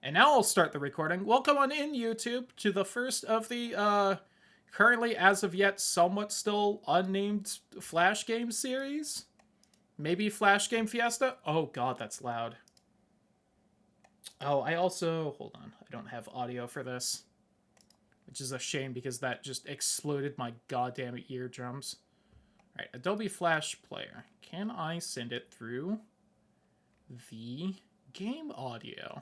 And now I'll start the recording. Welcome on in, YouTube, to the first of the, currently, as of yet, somewhat still unnamed Flash game series. Maybe Flash Game Fiesta? Oh god, that's loud. Oh, I also... Hold on. I don't have audio for this. Which is a shame because that just exploded my goddamn eardrums. Alright, Adobe Flash Player. Can I send it through the game audio?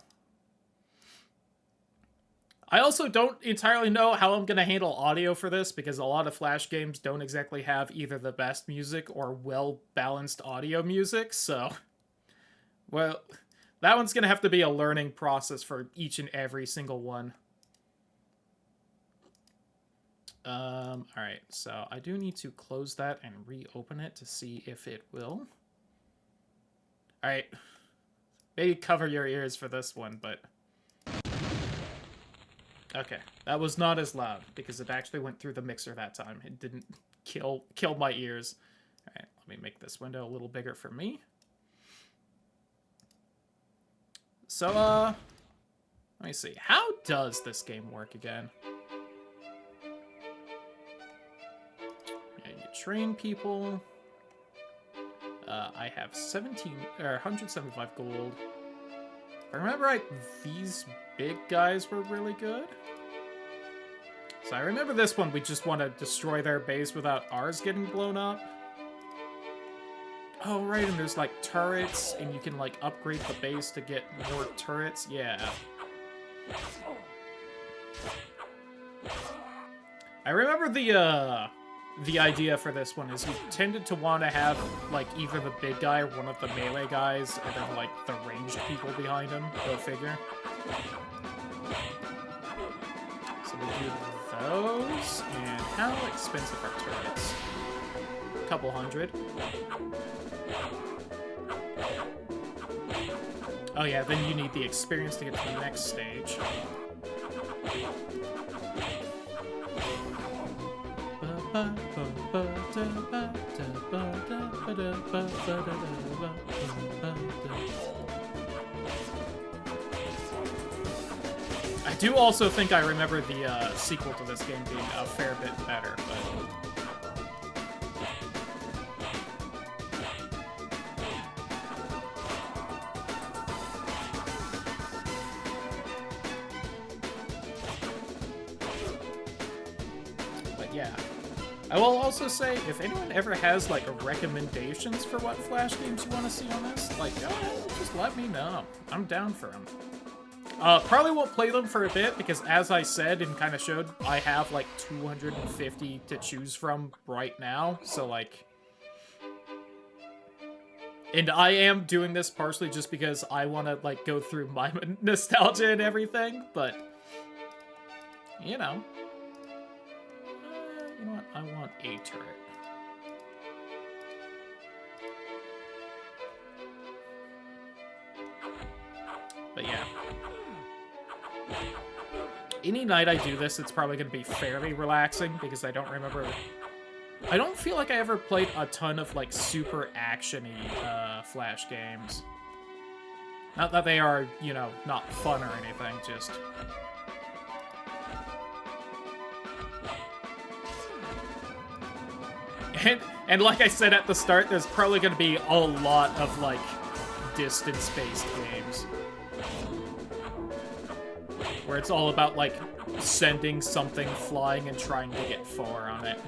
I also don't entirely know how I'm going to handle audio for this because a lot of Flash games don't exactly have either the best music or well-balanced audio music, so... Well, that one's going to have to be a learning process for each and every single one. Alright, so I do need to close that and reopen it to see if it will. Alright. Maybe cover your ears for this one, but... Okay, that was not as loud, because it actually went through the mixer that time. It didn't kill my ears. Alright, let me make this window a little bigger for me. So, let me see. How does this game work again? Yeah, you train people. I have 175 gold. If I remember right, these big guys were really good. So I remember this one, we just want to destroy their base without ours getting blown up. Oh, right, and there's, like, turrets, and you can, like, upgrade the base to get more turrets. Yeah. I remember the idea for this one is you tended to want to have, like, either the big guy or one of the melee guys, and then, like, the ranged people behind him. Go figure. So we do those, and how expensive are turrets? A couple hundred. Oh yeah, then you need the experience to get to the next stage. I do also think I remember the sequel to this game being a fair bit better, but... yeah. I will also say, if anyone ever has, like, recommendations for what Flash games you want to see on this, like, just let me know. I'm down for them. Probably won't play them for a bit, because as I said and kind of showed, I have, like, 250 to choose from right now, so, like... And I am doing this partially just because I want to, like, go through my nostalgia and everything, but... You know... You know what? I want a turret. But yeah. Any night I do this, it's probably going to be fairly relaxing, because I don't remember... I don't feel like I ever played a ton of, like, super action-y, Flash games. Not that they are, you know, not fun or anything, just... And like I said at the start, there's probably going to be a lot of, like, distance-based games. Where it's all about, like, sending something flying and trying to get far on it.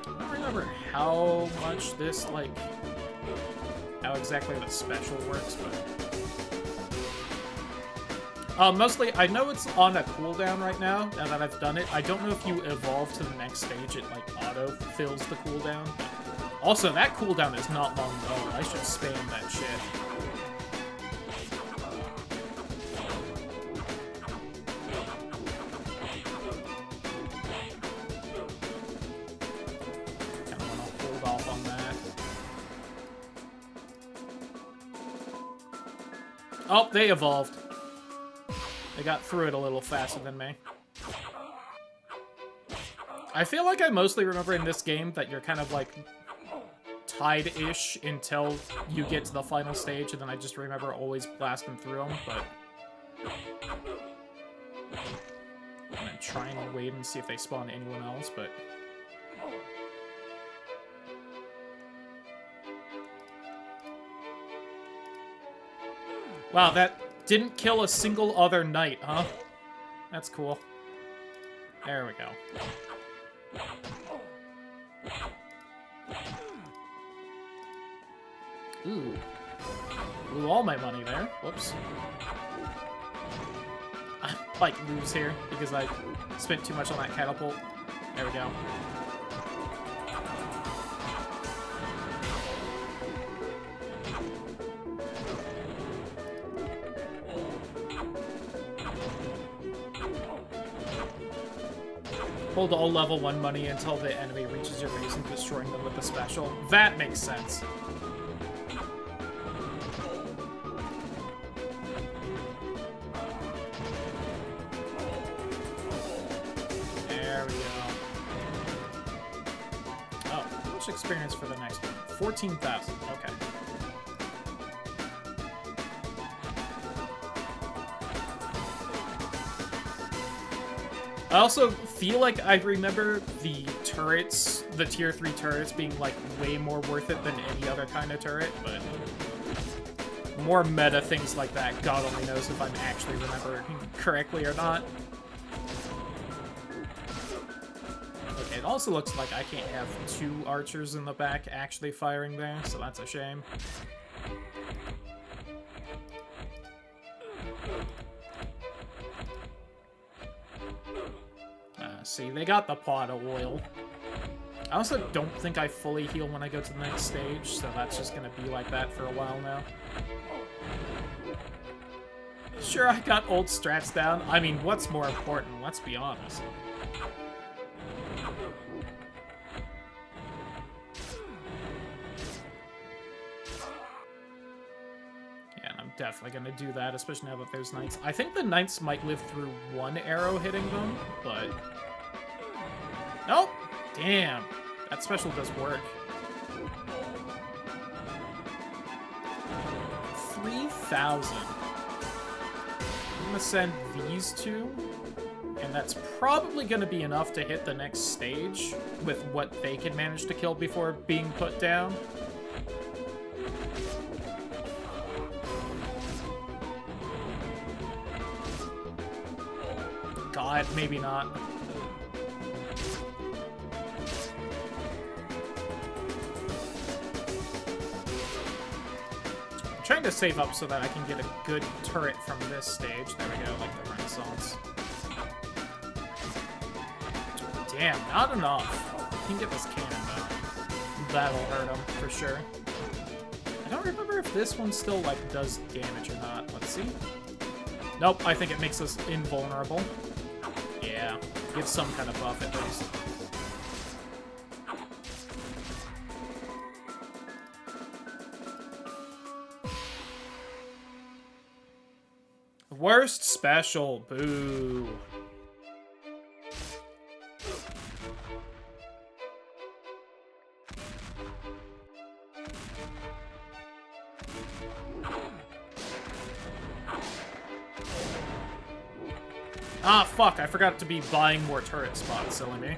I don't remember how much this, like, how exactly the special works, but... mostly, I know it's on a cooldown right now that I've done it. I don't know if you evolve to the next stage, it, like, auto-fills the cooldown. Also, that cooldown is not long at all. I should spam that shit. Kinda wanna hold off on that. Oh, they evolved. They got through it a little faster than me. I feel like I mostly remember in this game that you're kind of like tied-ish until you get to the final stage, and then I just remember always blasting through them, but... I'm gonna try and wait and see if they spawn anyone else, but... Wow, that didn't kill a single other knight, huh? That's cool. There we go. Ooh. Blew all my money there. Whoops. I might lose here because I spent too much on that catapult. There we go. Hold all level 1 money until the enemy reaches your base and destroying them with the special. That makes sense. There we go. Oh, how much experience for the next one? 14,000. Okay. I also feel like I remember the turrets, the tier 3 turrets, being like way more worth it than any other kind of turret, but more meta things like that, God only knows if I'm actually remembering correctly or not. Okay, it also looks like I can't have 2 archers in the back actually firing there, so that's a shame. See, they got the pot of oil. I also don't think I fully heal when I go to the next stage, so that's just gonna be like that for a while now. Sure, I got old strats down. I mean, what's more important? Let's be honest. Yeah, and I'm definitely gonna do that, especially now that there's knights. I think the knights might live through 1 arrow hitting them, but... Nope! Damn! That special does work. 3,000. I'm gonna send these 2, and that's probably gonna be enough to hit the next stage with what they can manage to kill before being put down. God, maybe not. I'm trying to save up so that I can get a good turret from this stage. There we go, like the Renaissance. Damn, not enough. I can get this cannon though. That'll hurt him for sure. I don't remember if this one still like does damage or not. Let's see. Nope, I think it makes us invulnerable. Yeah, gives some kind of buff at least. Worst special. Boo. Ah, fuck, I forgot to be buying more turret spots, silly me.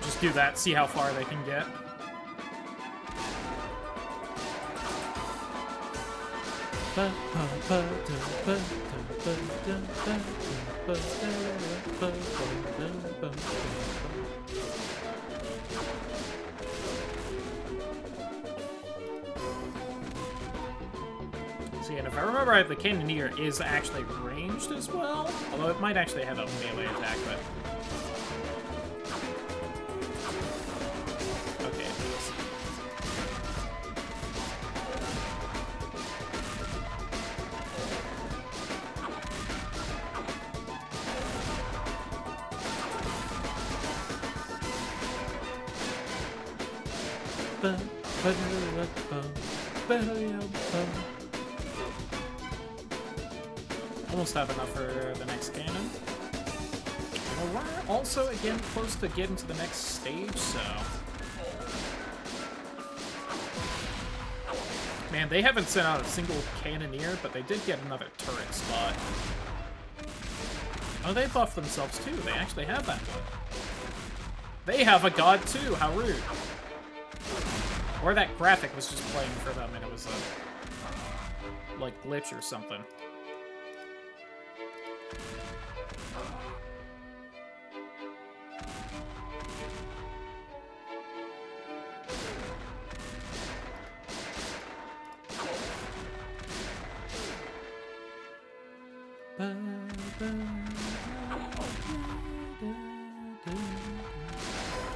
Just do that, see how far they can get. See, and if I remember right, the Cannoneer is actually ranged as well, although it might actually have a melee attack, but... Almost have enough for the next cannon. Well, we're also, again, close to getting to the next stage, so... Man, they haven't sent out a single cannoneer, but they did get another turret spot. Oh, they buffed themselves, too. They actually have that one. They have a god, too. How rude. Or that graphic was just playing for them, and it was a... like, glitch or something.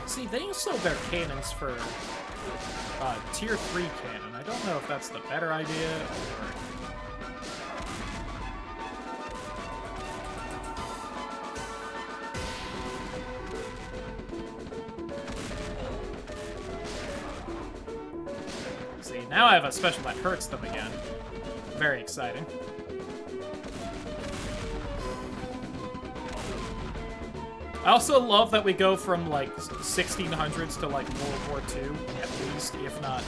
See, they sold their cannons for tier 3 cannon. I don't know if that's the better idea or... See, now I have a special that hurts them again. Very exciting. I also love that we go from, like, 1600s to, like, World War II, at least, if not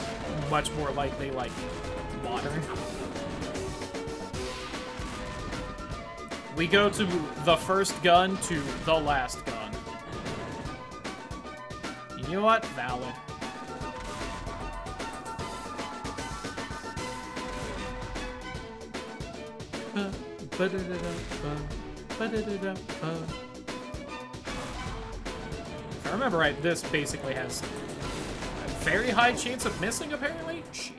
much more likely, like, modern. We go to the first gun to the last gun. You know what? Valid. If I remember right, this basically has a very high chance of missing, apparently? Shit.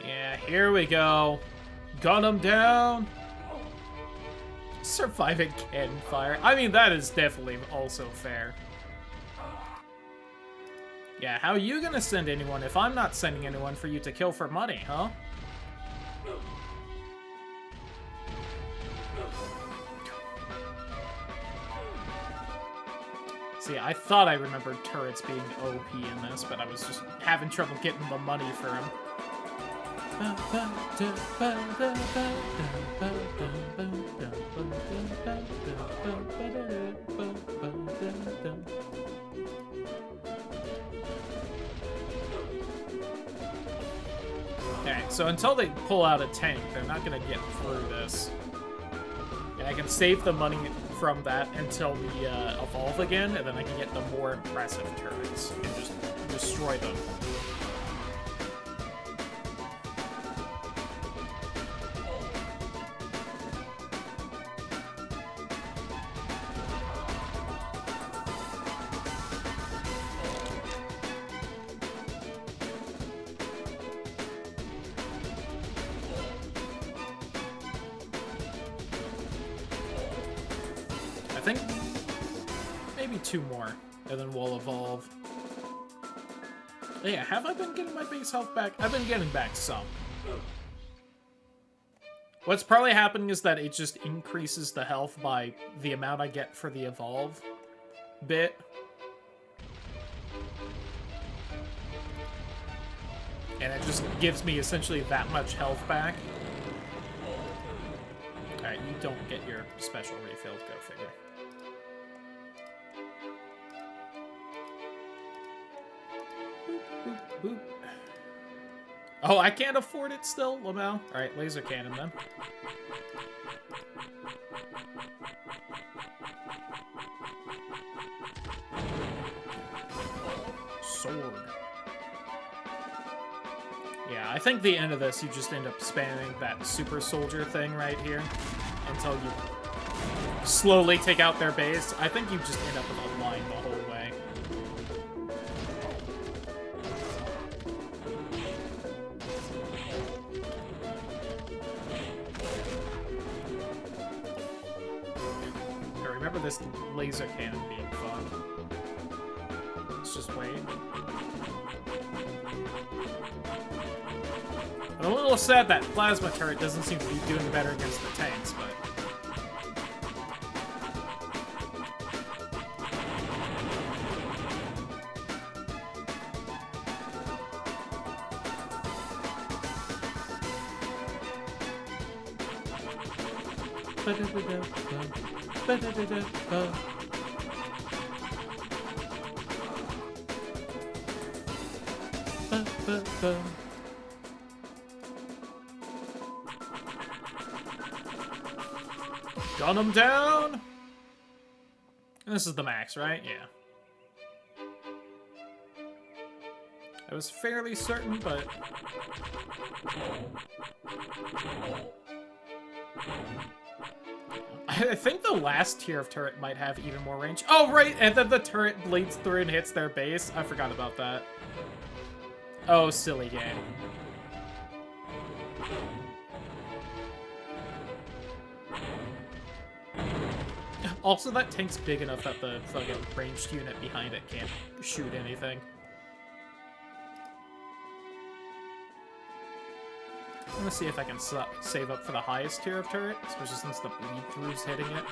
Yeah, here we go. Gun him down. Surviving cannon fire. I mean, that is definitely also fair. Yeah, how are you gonna send anyone if I'm not sending anyone for you to kill for money, huh? See, I thought I remembered turrets being OP in this, but I was just having trouble getting the money for them. Alright, so until they pull out a tank, they're not gonna get through this. And I can save the money from that until we evolve again, and then I can get the more impressive turrets and just destroy them. I think maybe 2 more, and then we'll evolve. Yeah, have I been getting my base health back? I've been getting back some. What's probably happening is that it just increases the health by the amount I get for the evolve bit. And it just gives me essentially that much health back. Alright, you don't get your special refilled, go figure. Boop, boop. Oh, I can't afford it still, Lamau? Alright, laser cannon then. Sword. Yeah, I think the end of this, you just end up spamming that super soldier thing right here until you slowly take out their base. I think you just end up with a line the whole way. remember this laser cannon being fun. Let's just wait. I'm a little sad that plasma turret doesn't seem to be doing better against the tanks, but... Gun him down! And this is the max, right? Yeah. I was fairly certain, but... I think the last tier of turret might have even more range. Oh, right! And then the turret bleeds through and hits their base. I forgot about that. Oh, silly game. Also, that tank's big enough that the fucking ranged unit behind it can't shoot anything. I'm gonna see if I can save up for the highest tier of turret, especially since the bleed-through's hitting it.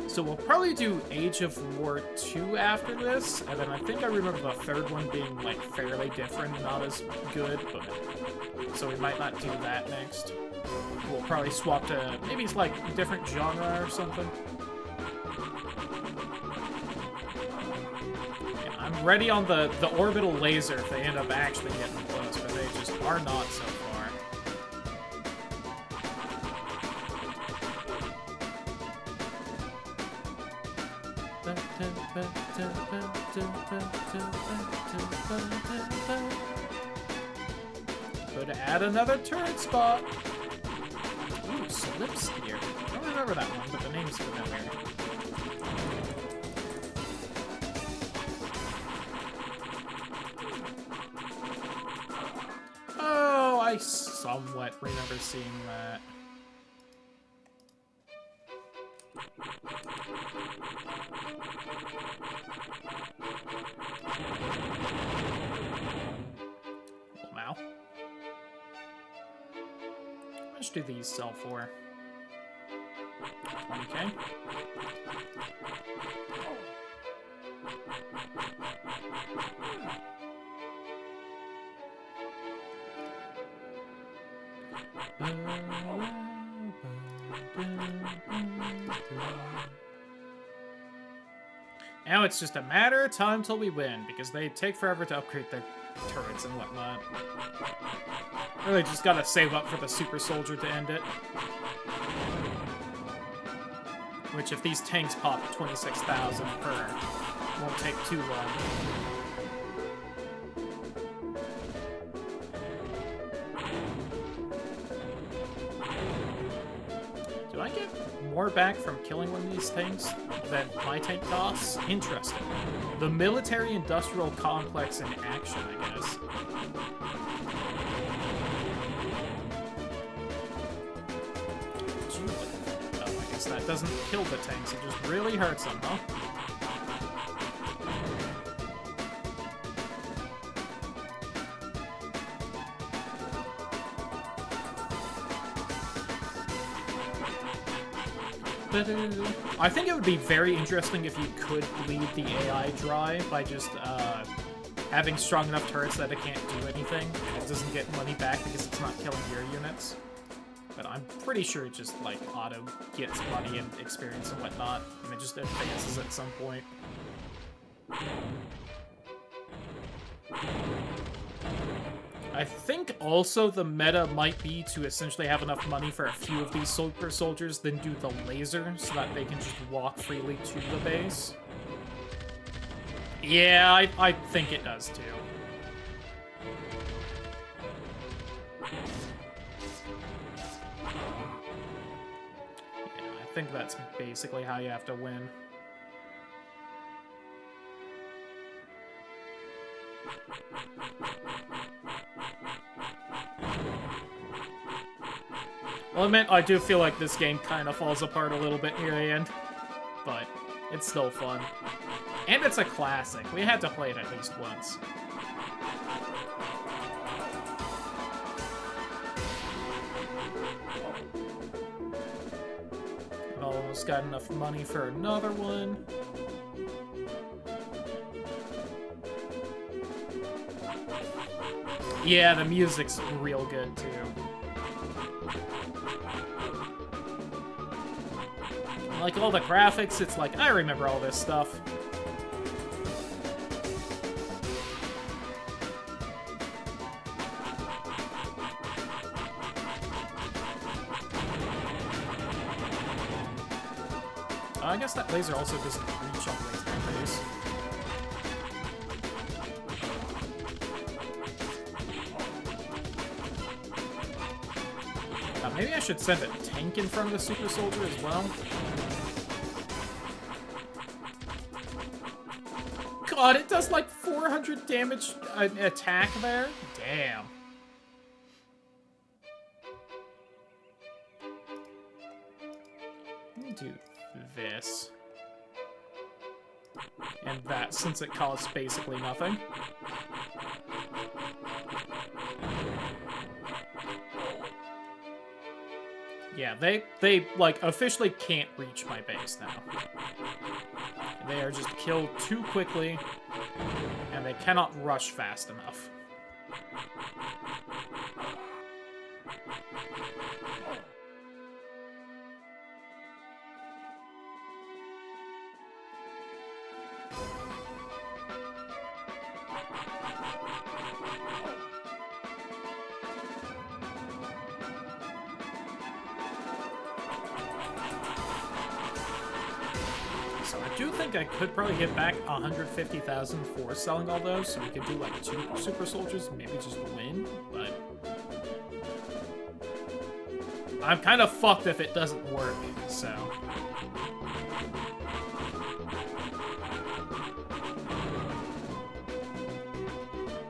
So we'll probably do Age of War 2 after this, and then I think I remember the third one being, like, fairly different, not as good, but... So we might not do that next. We'll probably swap to, maybe it's, like, a different genre or something. And I'm ready on the orbital laser if they end up actually getting close, but they just are not so far. Could add another turret spot. Ooh, Slip Spear. I don't remember that one, but the name's familiar. Oh, I somewhat remember seeing that. Wow. How much do these sell for? 20k? Now it's just a matter of time till we win, because they take forever to upgrade their turrets and whatnot. Really just gotta save up for the super soldier to end it. Which, if these tanks pop 26,000 per, won't take too long. Do I get more back from killing one of these tanks than my tank costs? Interesting. The military-industrial complex in action, I guess. Oh, I guess that doesn't kill the tanks, it just really hurts them, huh? I think it would be very interesting if you could bleed the AI dry by just having strong enough turrets that it can't do anything, and it doesn't get money back because it's not killing your units. But I'm pretty sure it just, like, auto gets money and experience and whatnot, and it just advances at some point. I think also the meta might be to essentially have enough money for a few of these super soldiers, then do the laser so that they can just walk freely to the base. Yeah, I think it does too. Yeah, I think that's basically how you have to win. Well, I do feel like this game kind of falls apart a little bit near the end, but it's still fun. And it's a classic. We had to play it at least once. I've almost got enough money for another one. Yeah, the music's real good, too. Like, all the graphics, it's like, I remember all this stuff. I guess that laser also doesn't reach all the way to my base. Maybe I should send a tank in front of the super soldier as well. God, it does like 400 damage attack there? Damn. Let me do this. And that, since it costs basically nothing. Yeah, they like, officially can't reach my base now. They are just killed too quickly, and they cannot rush fast enough. I could probably get back 150,000 for selling all those, so we could do like 2 super soldiers, maybe just win, but I'm kind of fucked if it doesn't work, so.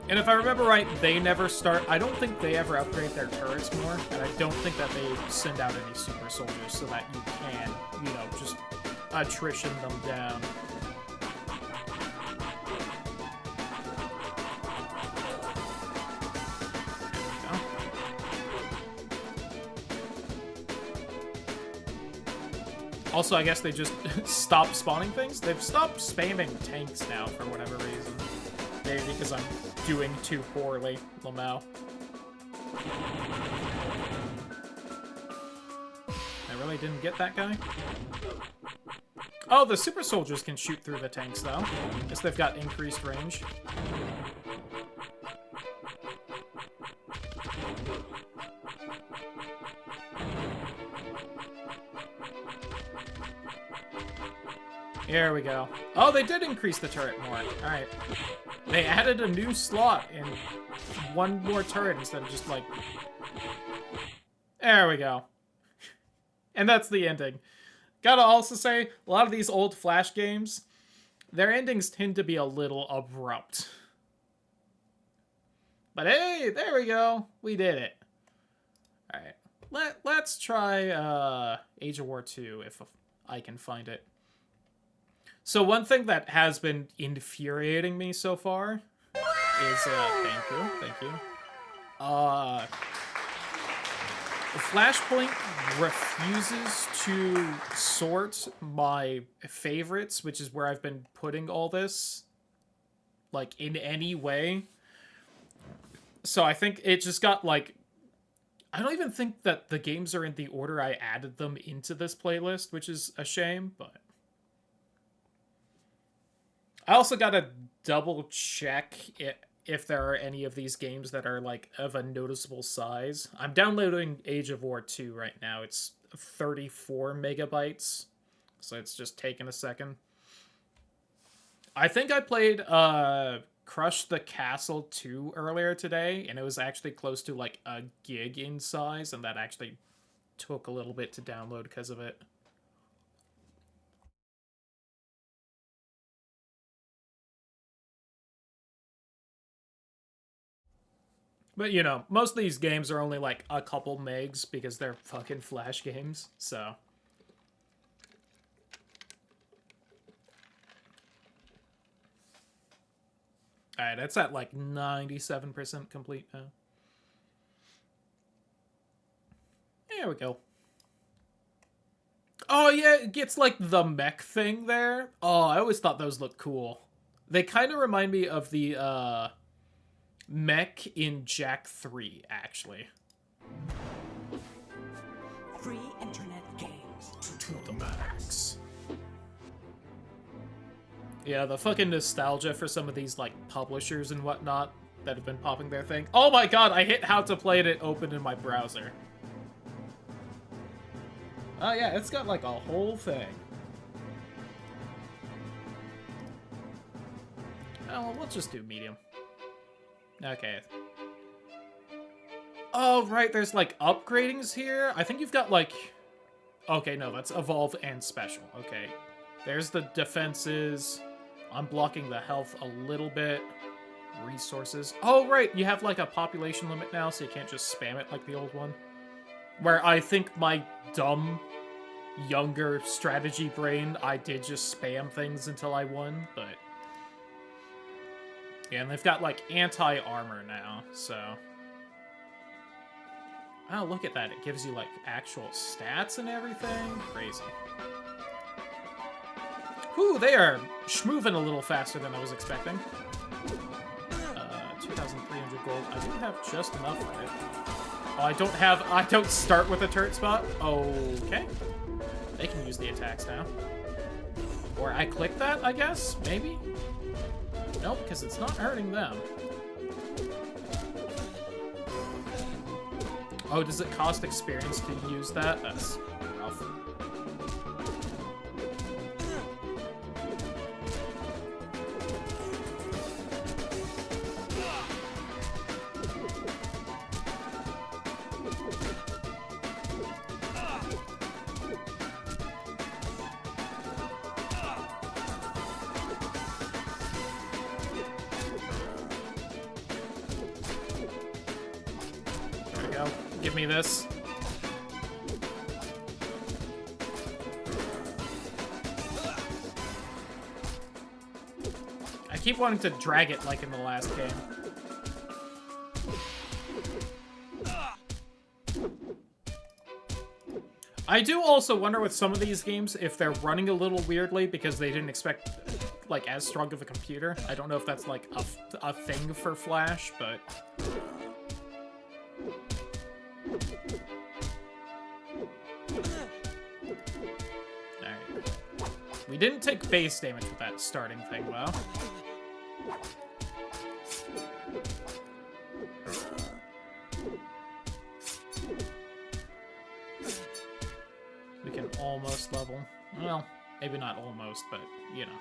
And if I remember right, they never start, I don't think they ever upgrade their turrets more, and I don't think that they send out any super soldiers so that you can, you know, just attrition them down. Also, I guess they just stopped spawning things. They've stopped spamming tanks now for whatever reason. Maybe because I'm doing too poorly, Lamau. I really didn't get that guy. Oh, the super soldiers can shoot through the tanks, though. Guess they've got increased range. Here we go. Oh, they did increase the turret more. Alright. They added a new slot and one more turret instead of just like... There we go. And that's the ending. Gotta also say, a lot of these old Flash games, their endings tend to be a little abrupt. But hey, there we go. We did it. Alright. Let's try Age of War 2 if I can find it. So one thing that has been infuriating me so far is, thank you. Flashpoint refuses to sort my favorites, which is where I've been putting all this, like, in any way. So I think it just got, like... I don't even think that the games are in the order I added them into this playlist, which is a shame, but... I also gotta double check if there are any of these games that are, like, of a noticeable size. I'm downloading Age of War 2 right now. It's 34 megabytes, so it's just taking a second. I think I played Crush the Castle 2 earlier today, and it was actually close to, like, a gig in size, and that actually took a little bit to download because of it. But, you know, most of these games are only, like, a couple megs because they're fucking Flash games, so... Alright, it's at, like, 97% complete now. There we go. Oh, yeah, it gets, like, the mech thing there. Oh, I always thought those looked cool. They kind of remind me of the, mech in Jak 3, actually. Free internet games. To the max. Yeah, the fucking nostalgia for some of these, like, publishers and whatnot that have been popping their thing. Oh my god, I hit how to play it, it opened in my browser. Oh yeah, it's got, like, a whole thing. Oh, well, we'll just do medium. Okay. Oh, right, there's, like, upgradings here? I think you've got, like... Okay, no, that's evolve and special. Okay. There's the defenses. I'm blocking the health a little bit. Resources. Oh, right, you have, like, a population limit now, so you can't just spam it like the old one. Where I think my dumb, younger strategy brain, I did just spam things until I won, but... Yeah, and they've got, like, anti-armor now, so... Oh, look at that. It gives you, like, actual stats and everything. Crazy. Whew, they are schmoovin' a little faster than I was expecting. 2,300 gold. I do have just enough for it. Oh, I don't start with a turret spot? Okay. They can use the attacks now. Or I click that, I guess? Maybe? Nope, because it's not hurting them. Oh, does it cost experience to use that? That's rough. Give me this. I keep wanting to drag it like in the last game. I do also wonder with some of these games if they're running a little weirdly because they didn't expect like as strong of a computer. I don't know if that's like a thing for Flash, but... We didn't take base damage with that starting thing, though. We can almost level. Well, maybe not almost, but, you know.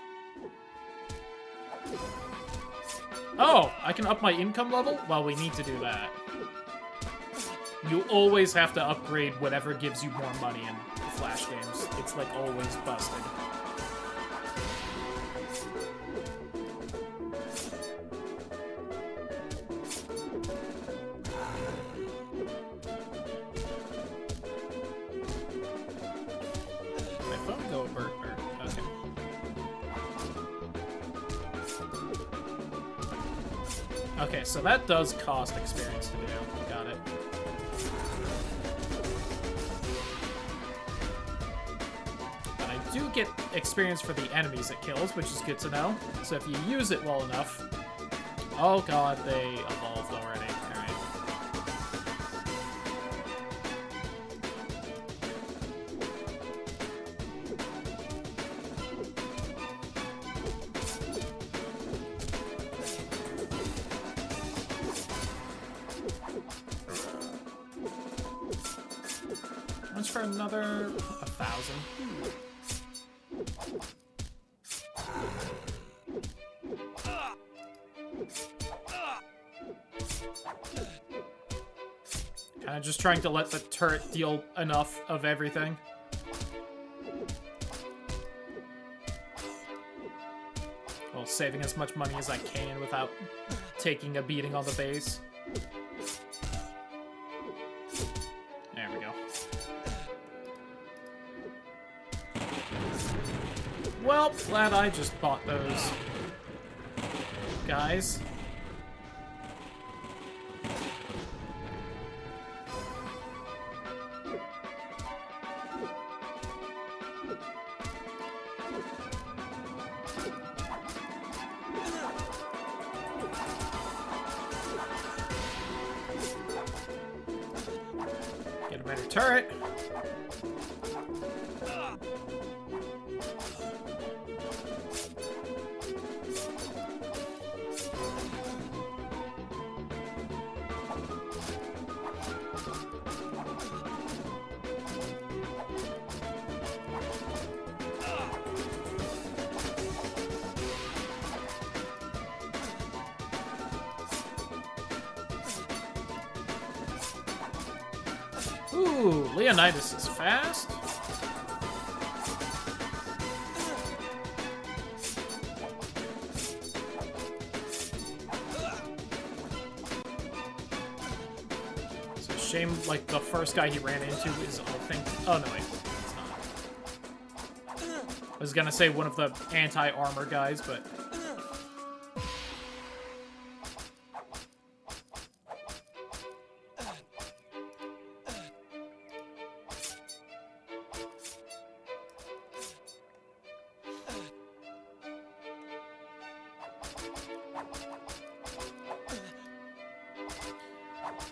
Oh! I can up my income level? Well, we need to do that. You always have to upgrade whatever gives you more money in Flash games. It's, like, always busted. Okay, so that does cost experience to do. Got it. But I do get experience for the enemies it kills, which is good to know. So if you use it well enough... Oh god, they evolved already. Alright. For another 1,000. Kind of just trying to let the turret deal enough of everything. While saving as much money as I can without taking a beating on the base. well, glad I just bought those guys. Get a better turret. Ooh, Leonidas is fast. It's a shame, like, the first guy he ran into is, I think... Oh, no, wait. It's not. I was gonna say one of the anti-armor guys, but...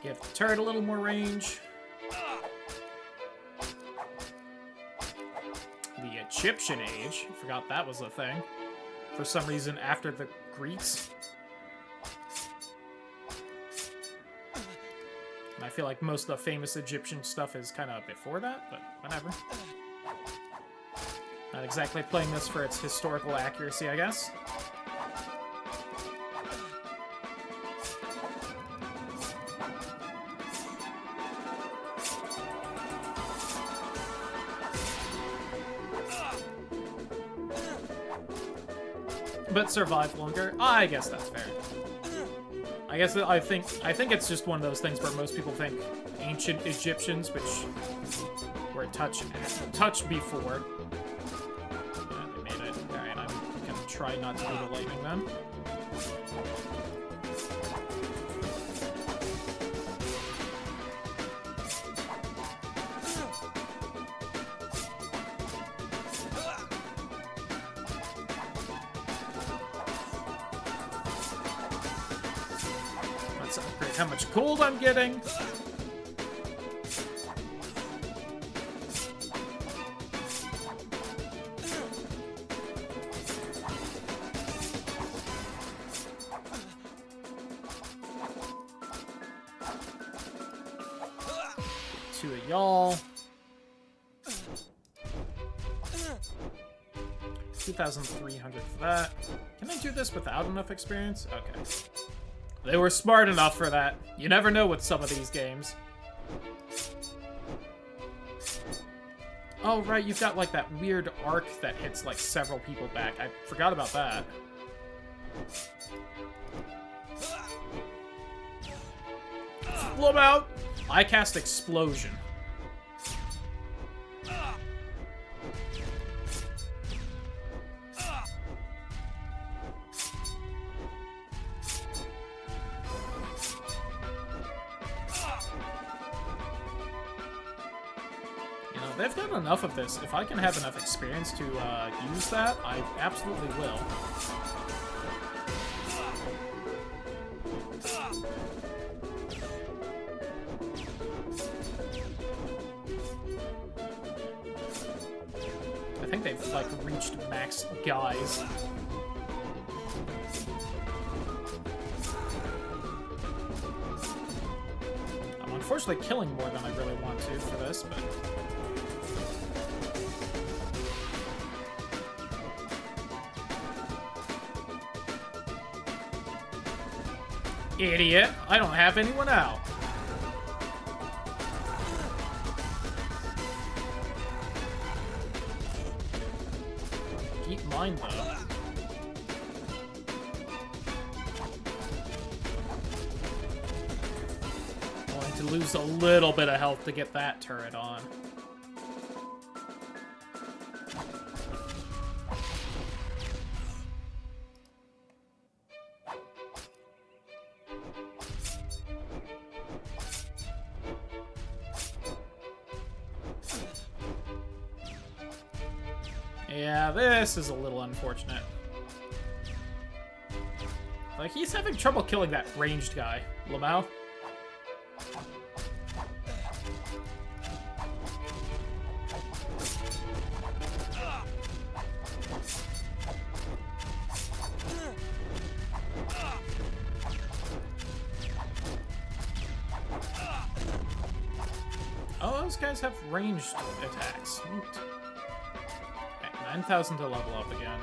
Give the turret a little more range. The Egyptian Age. Forgot that was a thing. For some reason, after the Greeks. And I feel like most of the famous Egyptian stuff is kind of before that, but whatever. Not exactly playing this for its historical accuracy, I guess. But survive longer? I guess that's fair. I think it's just one of those things where most people think ancient Egyptians, which were touched before. Yeah, they made it. Alright, I'm gonna try not to do the lightning then. Let's upgrade how much gold I'm getting. Two of y'all. 2,300 for that. Can I do this without enough experience? Okay. They were smart enough for that. You never know with some of these games. Oh, right, you've got, like, that weird arc that hits, like, several people back. I forgot about that. Flum out! I cast Explosion. They've done enough of this. If I can have enough experience to use that, I absolutely will. I think they've, like, reached max guys. I'm unfortunately killing more than I really want to for this, but... Idiot! I don't have anyone out. Keep mine, though. Going to lose a little bit of health to get that turret on. Yeah, this is a little unfortunate. Like, he's having trouble killing that ranged guy, Lamau. Oh, those guys have ranged attacks. Neat. Okay, 9,000 to level up again.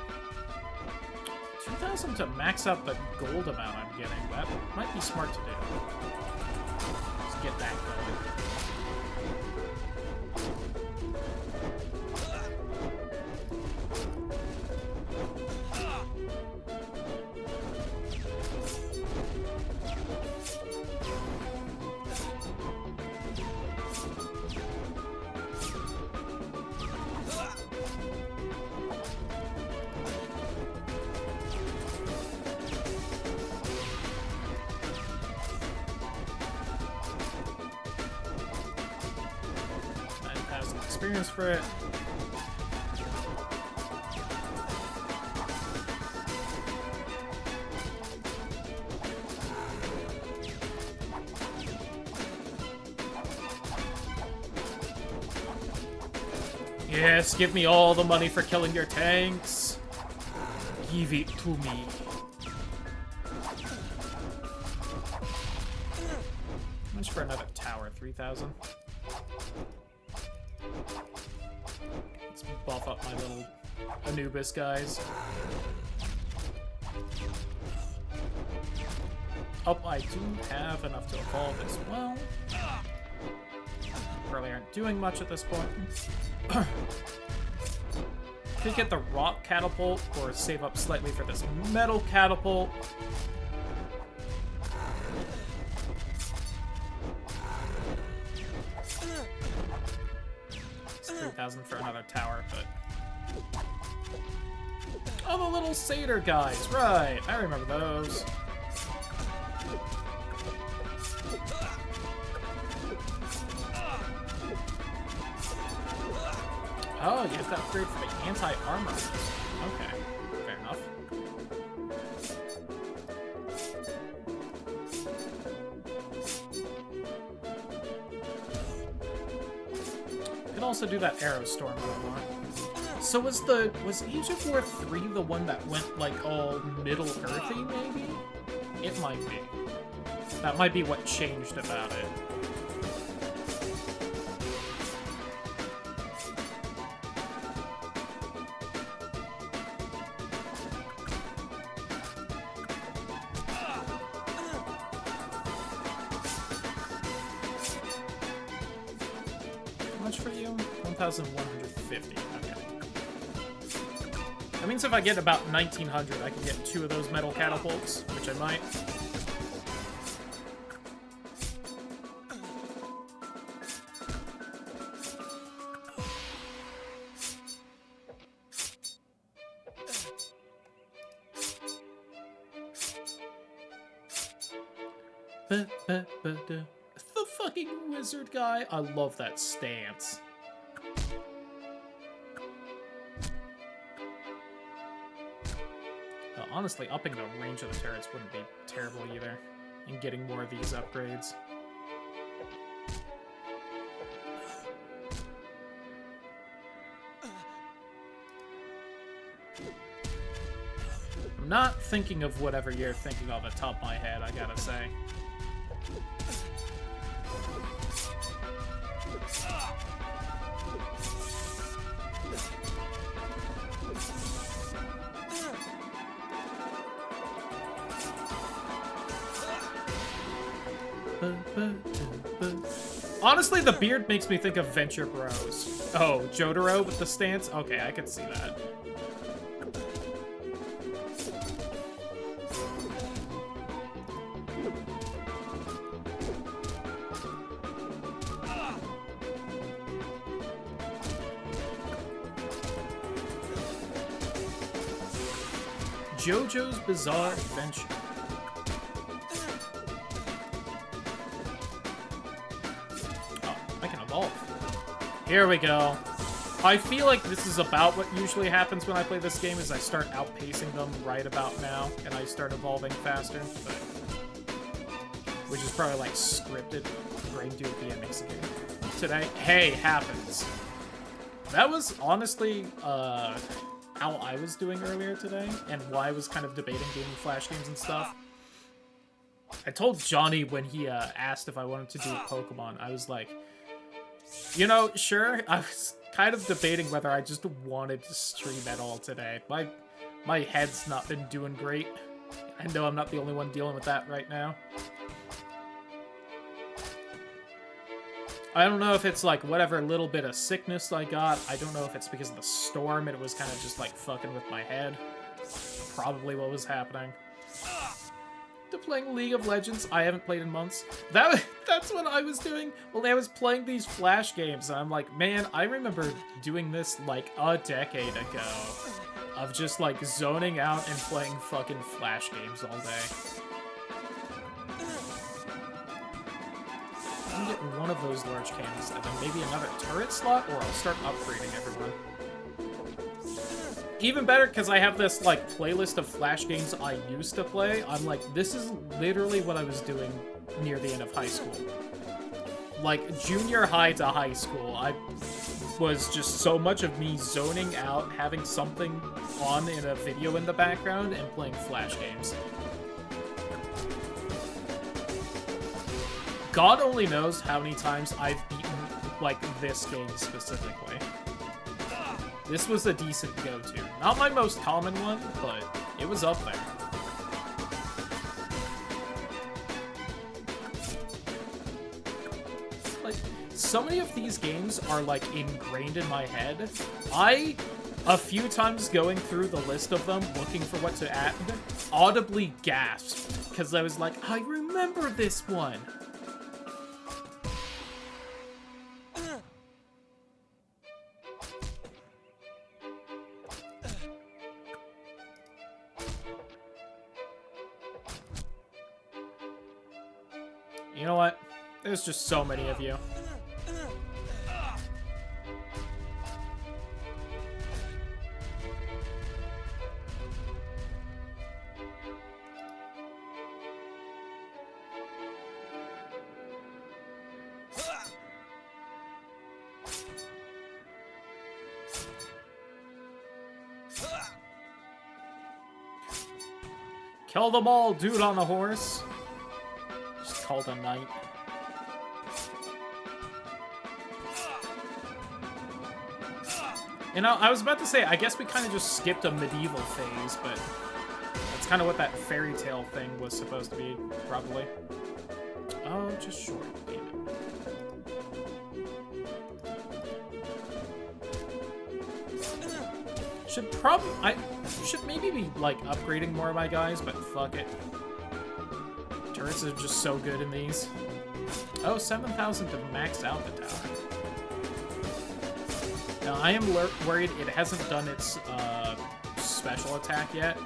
2,000 to max out the gold amount I'm getting. That might be smart to do. Let's get that going. Experience for it. Yes, give me all the money for killing your tanks. Give it to me. How much for another tower? 3,000? Let's buff up my little Anubis guys. Oh, I do have enough to evolve as well. Probably aren't doing much at this point. Could get the rock catapult or save up slightly for this metal catapult. It's 3,000 for another tower, but... Oh, the little satyr guys, right. I remember those. Oh, you have to upgrade for the anti-armor. Okay, fair enough. You can also do that arrow storm if you want. So was Age of War 3 the one that went like all Middle Earthy, maybe? It might be. That might be what changed about it. How much for you? 1,150. Okay. That means if I get about 1,900, I can get 2 of those metal catapults, which I might. The fucking wizard guy. I love that stance. Honestly, upping the range of the turrets wouldn't be terrible either, and getting more of these upgrades. I'm not thinking of whatever you're thinking off the top of my head, I gotta say. Honestly, the beard makes me think of Venture Bros. Oh, Jotaro with the stance? Okay, I can see that. JoJo's Bizarre Adventure. Oh, I can evolve. Here we go. I feel like this is about what usually happens when I play this game, is I start outpacing them right about now, and I start evolving faster, but... Which is probably, like, scripted. Brain do at the endings again. Today. Hey, happens. That was, honestly, how I was doing earlier today, and why I was kind of debating doing Flash games and stuff. I told Johnny when he asked if I wanted to do Pokemon, I was like, you know, sure. I was kind of debating whether I just wanted to stream at all today. My head's not been doing great. I know I'm not the only one dealing with that right now. I don't know if it's like whatever little bit of sickness I got. I don't know if it's because of the storm and it was kind of just like fucking with my head. Probably what was happening. To playing League of Legends, I haven't played in months. That's what I was doing while I was playing these Flash games. And I'm like, man, I remember doing this like a decade ago. Of just like zoning out and playing fucking Flash games all day. I'll get one of those large cannons and then maybe another turret slot, or I'll start upgrading everyone. Even better, because I have this, like, playlist of Flash games I used to play. I'm like, this is literally what I was doing near the end of high school. Like, junior high to high school, I was just so much of me zoning out, having something on in a video in the background, and playing Flash games. God only knows how many times I've beaten, like, this game specifically. This was a decent go-to. Not my most common one, but it was up there. Like, so many of these games are, like, ingrained in my head. A few times going through the list of them, looking for what to add, audibly gasped, because I was like, I remember this one! You know what? There's just so many of you. Kill them all, dude on the horse. Just called a night. You know, I was about to say, I guess we kind of just skipped a medieval phase, but that's kind of what that fairy tale thing was supposed to be, probably. Oh, just short. Damn it. I should maybe be, like, upgrading more of my guys, but fuck it. Turrets are just so good in these. Oh, 7,000 to max out the tower. Now, I am worried it hasn't done its special attack yet.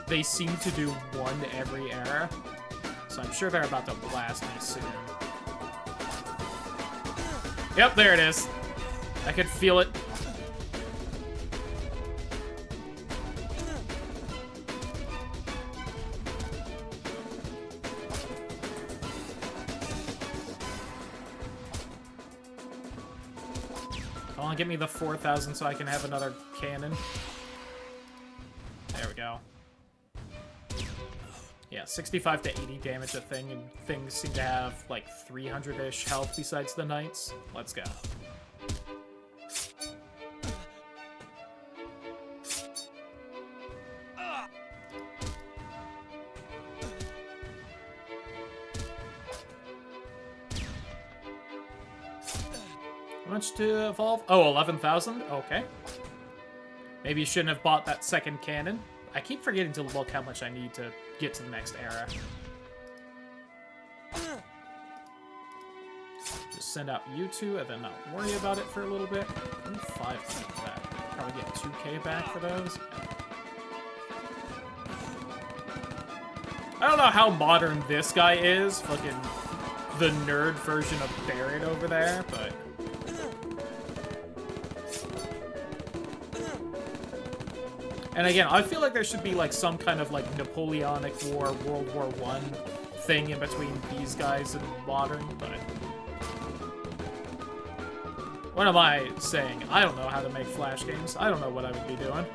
They seem to do one every era, so I'm sure they're about to blast me soon. Yep, there it is. I could feel it. Give me the 4,000 so I can have another cannon. There we go. Yeah, 65 to 80 damage a thing, and things seem to have like 300-ish health besides the knights. Let's go. How much to evolve? Oh, 11,000? Okay. Maybe you shouldn't have bought that second cannon. I keep forgetting to look how much I need to get to the next era. Just send out you two and then not worry about it for a little bit. 500 for that. Probably get 2k back for those. I don't know how modern this guy is. Fucking the nerd version of Barrett over there, but... And again, I feel like there should be like some kind of like Napoleonic War, World War I thing in between these guys and modern, but... What am I saying? I don't know how to make Flash games. I don't know what I would be doing.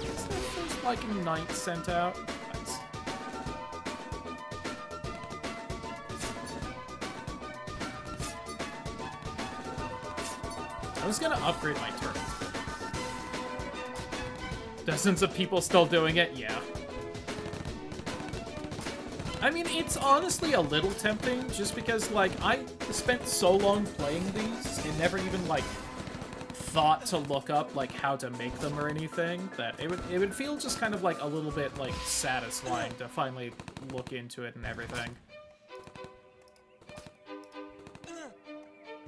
Is that first, like, knight sent out? Nice. I was gonna upgrade my turrets. Dozens of people still doing it? Yeah. I mean, it's honestly a little tempting, just because, like, I spent so long playing these and never even, like, thought to look up, like, how to make them or anything, that it would feel just kind of, like, a little bit, like, satisfying to finally look into it and everything.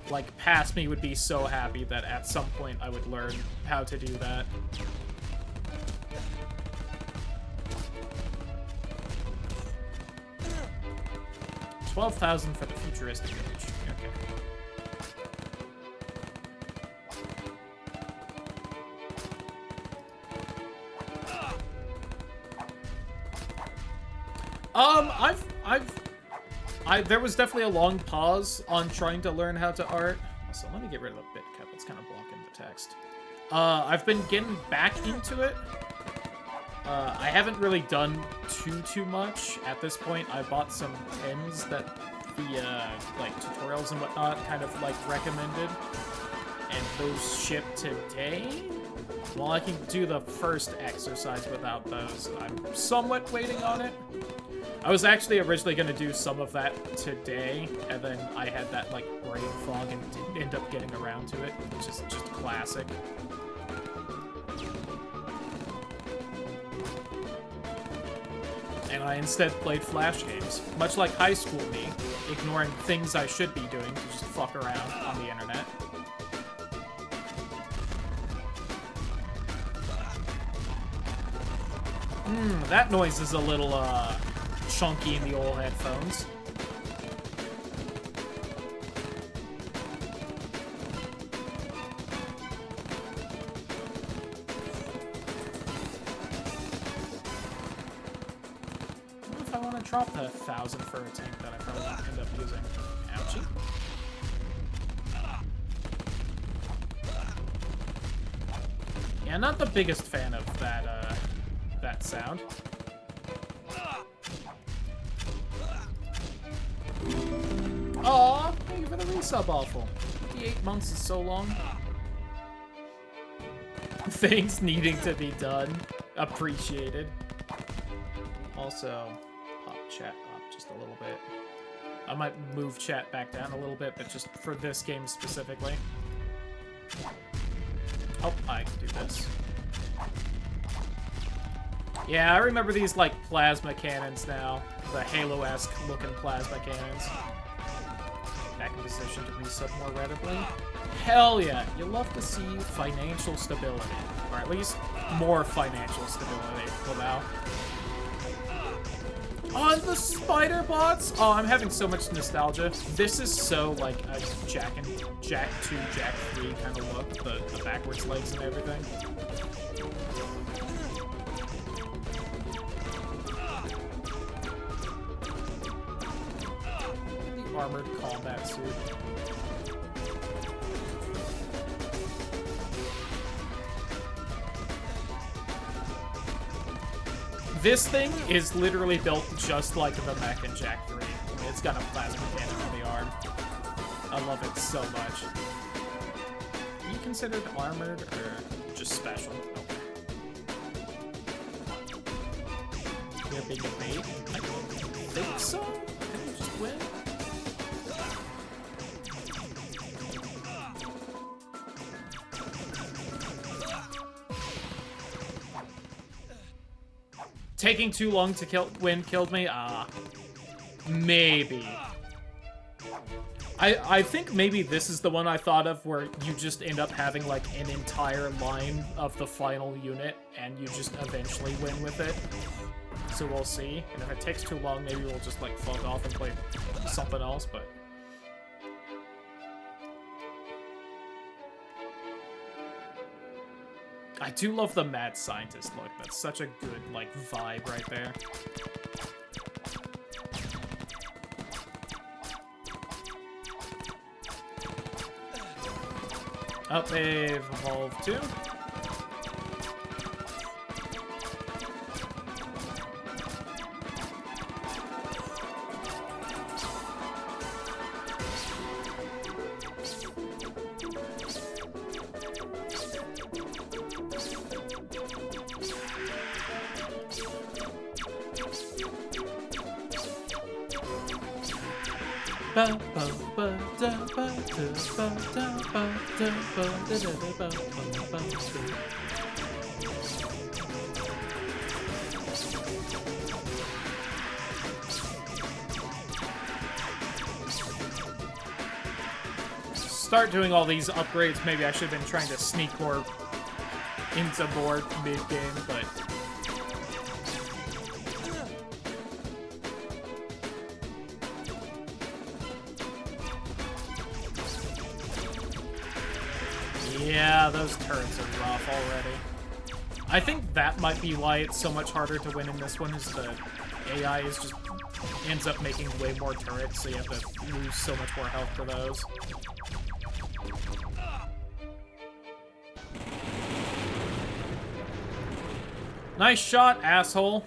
Like, past me would be so happy that at some point I would learn how to do that. 12,000 for the futuristic age. Okay. There was definitely a long pause on trying to learn how to art. So let me get rid of the bit cap. It's kind of blocking the text. I've been getting back into it. I haven't really done too much at this point. I bought some pins that the, like, tutorials and whatnot kind of, like, recommended. And those ship today? Well, I can do the first exercise without those. I'm somewhat waiting on it. I was actually originally going to do some of that today, and then I had that, like, brain fog and didn't end up getting around to it, which is just classic. And I instead played Flash games, much like high school me, ignoring things I should be doing to just fuck around on the internet. That noise is a little, chunky in the old headphones. What if I want to drop the 1,000 for a tank that I probably end up using? Ouchie. Yeah, not the biggest fan of that, that sound. Aw, thank you for the resub, Awful. 58 months is so long. Things needing to be done. Appreciated. Also, pop chat up just a little bit. I might move chat back down a little bit, but just for this game specifically. Oh, I can do this. Yeah, I remember these, like, plasma cannons now. The Halo-esque looking plasma cannons. Back in position to resub more readily. Hell yeah, you love to see financial stability. Or at least more financial stability come out. Oh, the spider bots! Oh, I'm having so much nostalgia. This is so, like, a Jack 2, Jack 3 kind of look. The backwards legs and everything. The armored combat suit. This thing is literally built just like the mech in Jack 3. It's got a plasma cannon on the arm. I love it so much. Are you considered armored or just special? Okay. You're being a bait? I don't think so. Can you just win? Taking too long to win killed me? Maybe. I think maybe this is the one I thought of where you just end up having like an entire line of the final unit and you just eventually win with it. So we'll see. And if it takes too long, maybe we'll just like fuck off and play something else, but... I do love the mad scientist look. That's such a good, like, vibe right there. Up, they've evolved too. Start doing all these upgrades. Maybe I should have been trying to sneak more into board mid-game, but... yeah, those turrets are rough already. I think that might be why it's so much harder to win in this one, is the AI is just ends up making way more turrets, so you have to lose so much more health to those. Nice shot, asshole.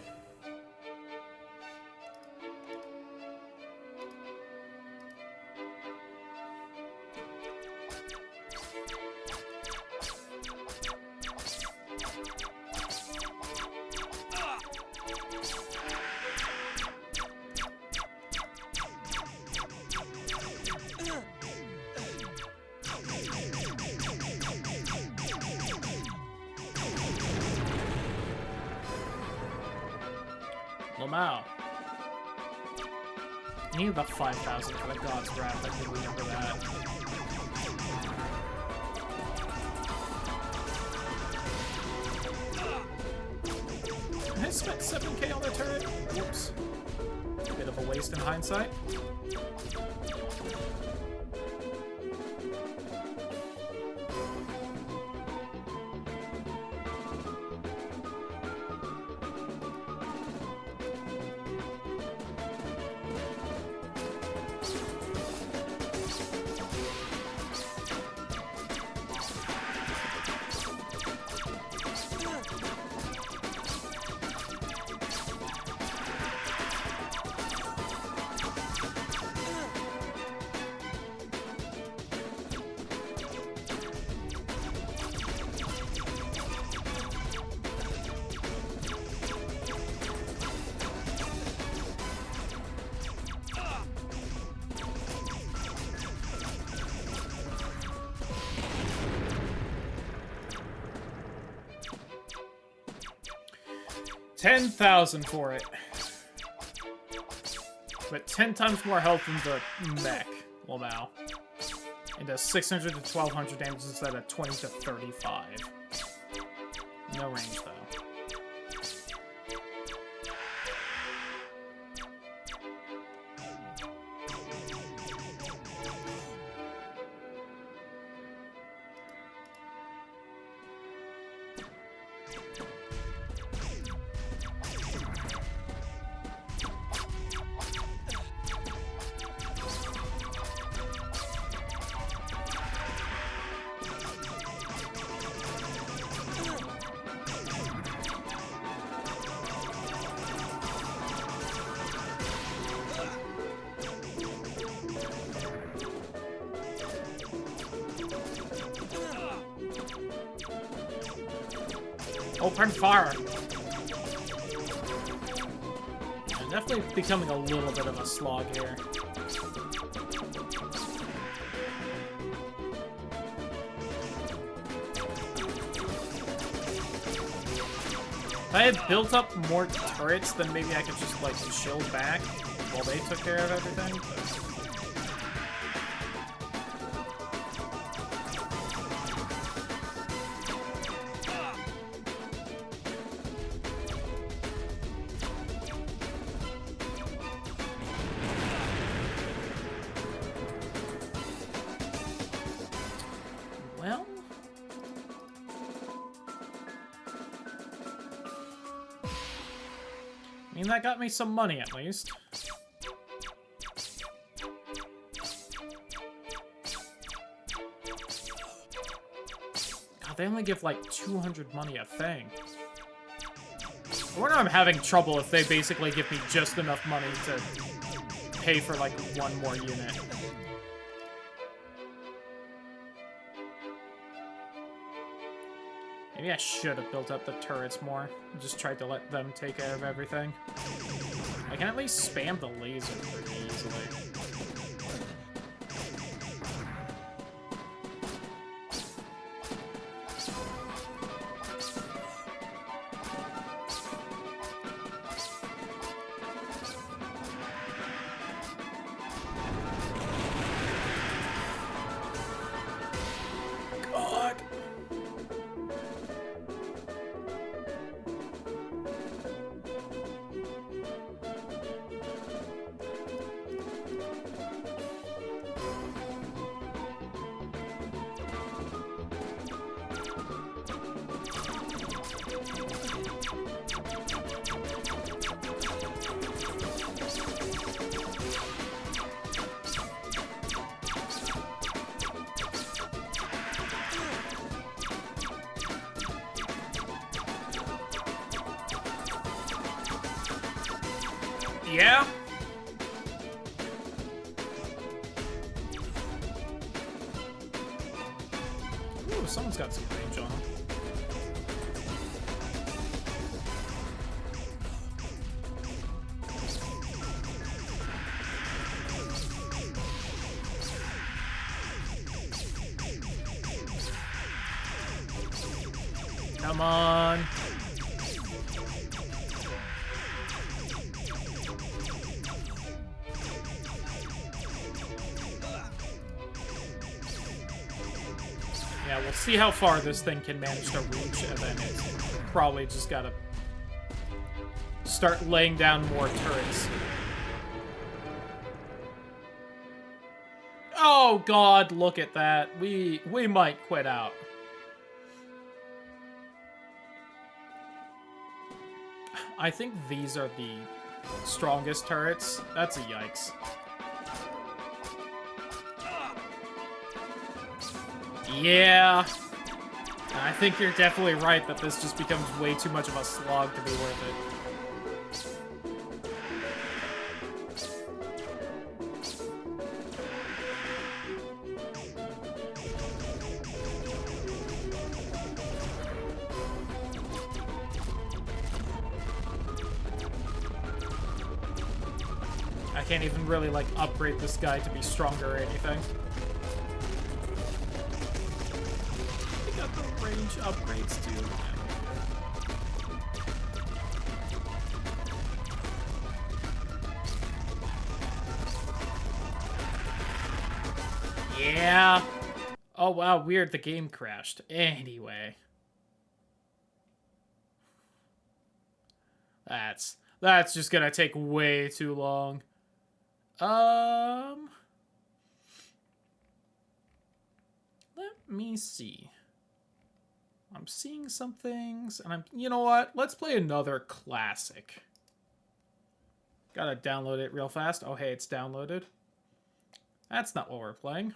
Lamau. I need the 5,000 for the God's Wrath. I can remember that. I spent 7k on the turret. Whoops. Bit of a waste in hindsight. $10,000 for it. But 10 times more health than the mech, Lamau. It does 600 to 1,200 damage instead of 20 to 35. No range, though. Open fire! Yeah, definitely becoming a little bit of a slog here. If I had built up more turrets, then maybe I could just, like, chill back while they took care of everything. But... mean, that got me some money at least. God, they only give like 200 money a thing. I wonder if I'm having trouble if they basically give me just enough money to pay for like one more unit. Maybe I should have built up the turrets more. Just tried to let them take care of everything. I can at least spam the laser pretty easily. Yeah? Ooh, someone's got some range on them. Come on. Yeah, we'll see how far this thing can manage to reach, and then it's probably just gotta start laying down more turrets. Oh god, look at that. We might quit out. I think these are the strongest turrets. That's a yikes. Yeah. I think you're definitely right that this just becomes way too much of a slog to be worth it. I can't even really, like, upgrade this guy to be stronger or anything. Range upgrades too. Yeah. Oh wow, weird. The game crashed. Anyway, that's just gonna take way too long. Let me see. I'm seeing some things, and you know what? Let's play another classic. Gotta download it real fast. Oh, hey, it's downloaded. That's not what we're playing.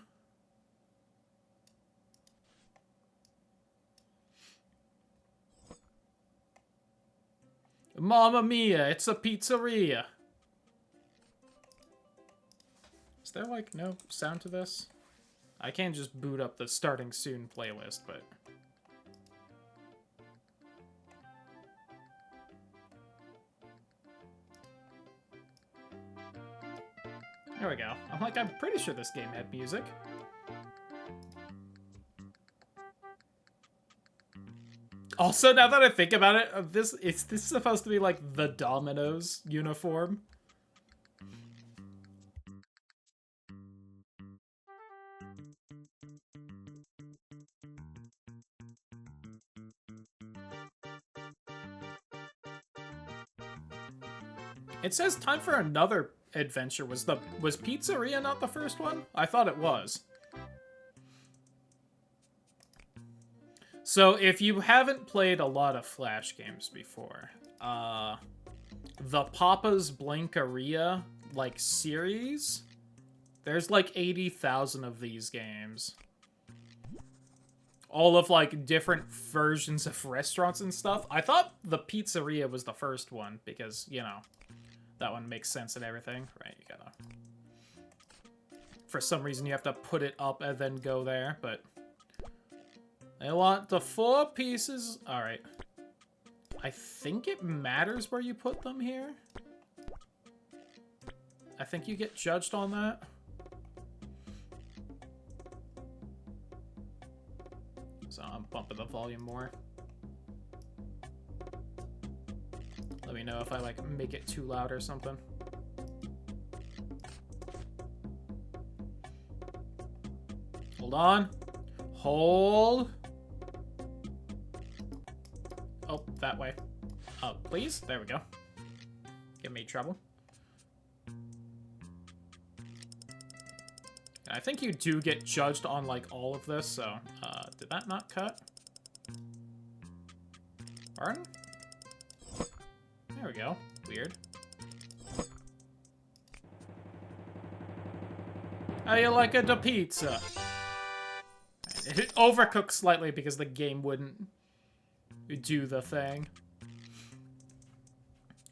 Mamma mia, it's a pizzeria. Is there, like, no sound to this? I can't just boot up the starting soon playlist, but... There we go. I'm pretty sure this game had music. Also, now that I think about it, this is supposed to be like the Domino's uniform. It says time for another adventure. Was Pizzeria not the first one? I thought it was. So if you haven't played a lot of Flash games before, the Papa's Blankeria, like, series, there's like 80,000 of these games. All of, like, different versions of restaurants and stuff. I thought the pizzeria was the first one, because, you know, that one makes sense and everything. Right, you gotta... For some reason, you have to put it up and then go there, but... I want the 4 pieces. Alright. I think it matters where you put them here. I think you get judged on that. So I'm bumping the volume more. Let me know if I, like, make it too loud or something. Hold on. Hold. Oh, that way. Please? There we go. Give me trouble. I think you do get judged on, like, all of this, so... did that not cut? Pardon? There we go. Weird. How you like the pizza? It overcooked slightly because the game wouldn't do the thing.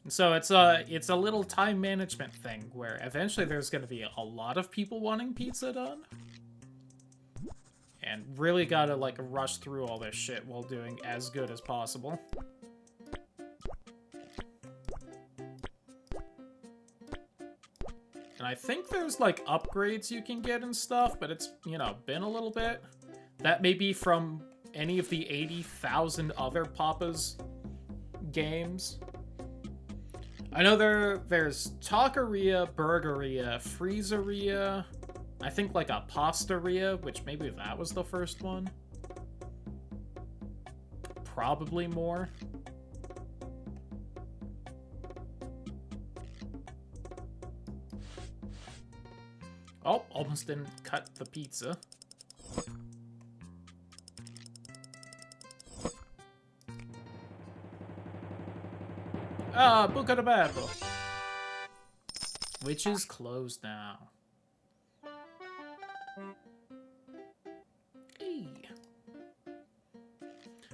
So it's a little time management thing where eventually there's going to be a lot of people wanting pizza done. And really gotta, like, rush through all this shit while doing as good as possible. And I think there's, like, upgrades you can get and stuff, but it's, you know, been a little bit. That may be from any of the 80,000 other Papa's games. I know there's Taqueria, Burgeria, Freezeria, I think like a Pastaria, which maybe that was the first one. Probably more. Oh, almost didn't cut the pizza. Ah, Buca de Beppo. Which is closed now. Hey.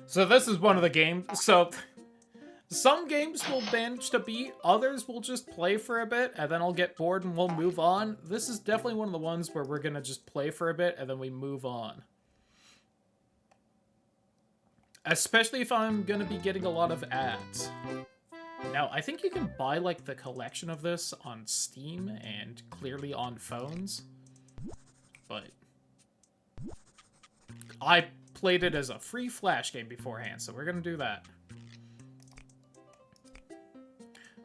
So this is one of the games. So some games will manage to beat, others will just play for a bit, and then I'll get bored and we'll move on. This is definitely one of the ones where we're gonna just play for a bit and then we move on. Especially if I'm gonna be getting a lot of ads. Now, I think you can buy, like, the collection of this on Steam and clearly on phones. But I played it as a free Flash game beforehand, so we're gonna do that.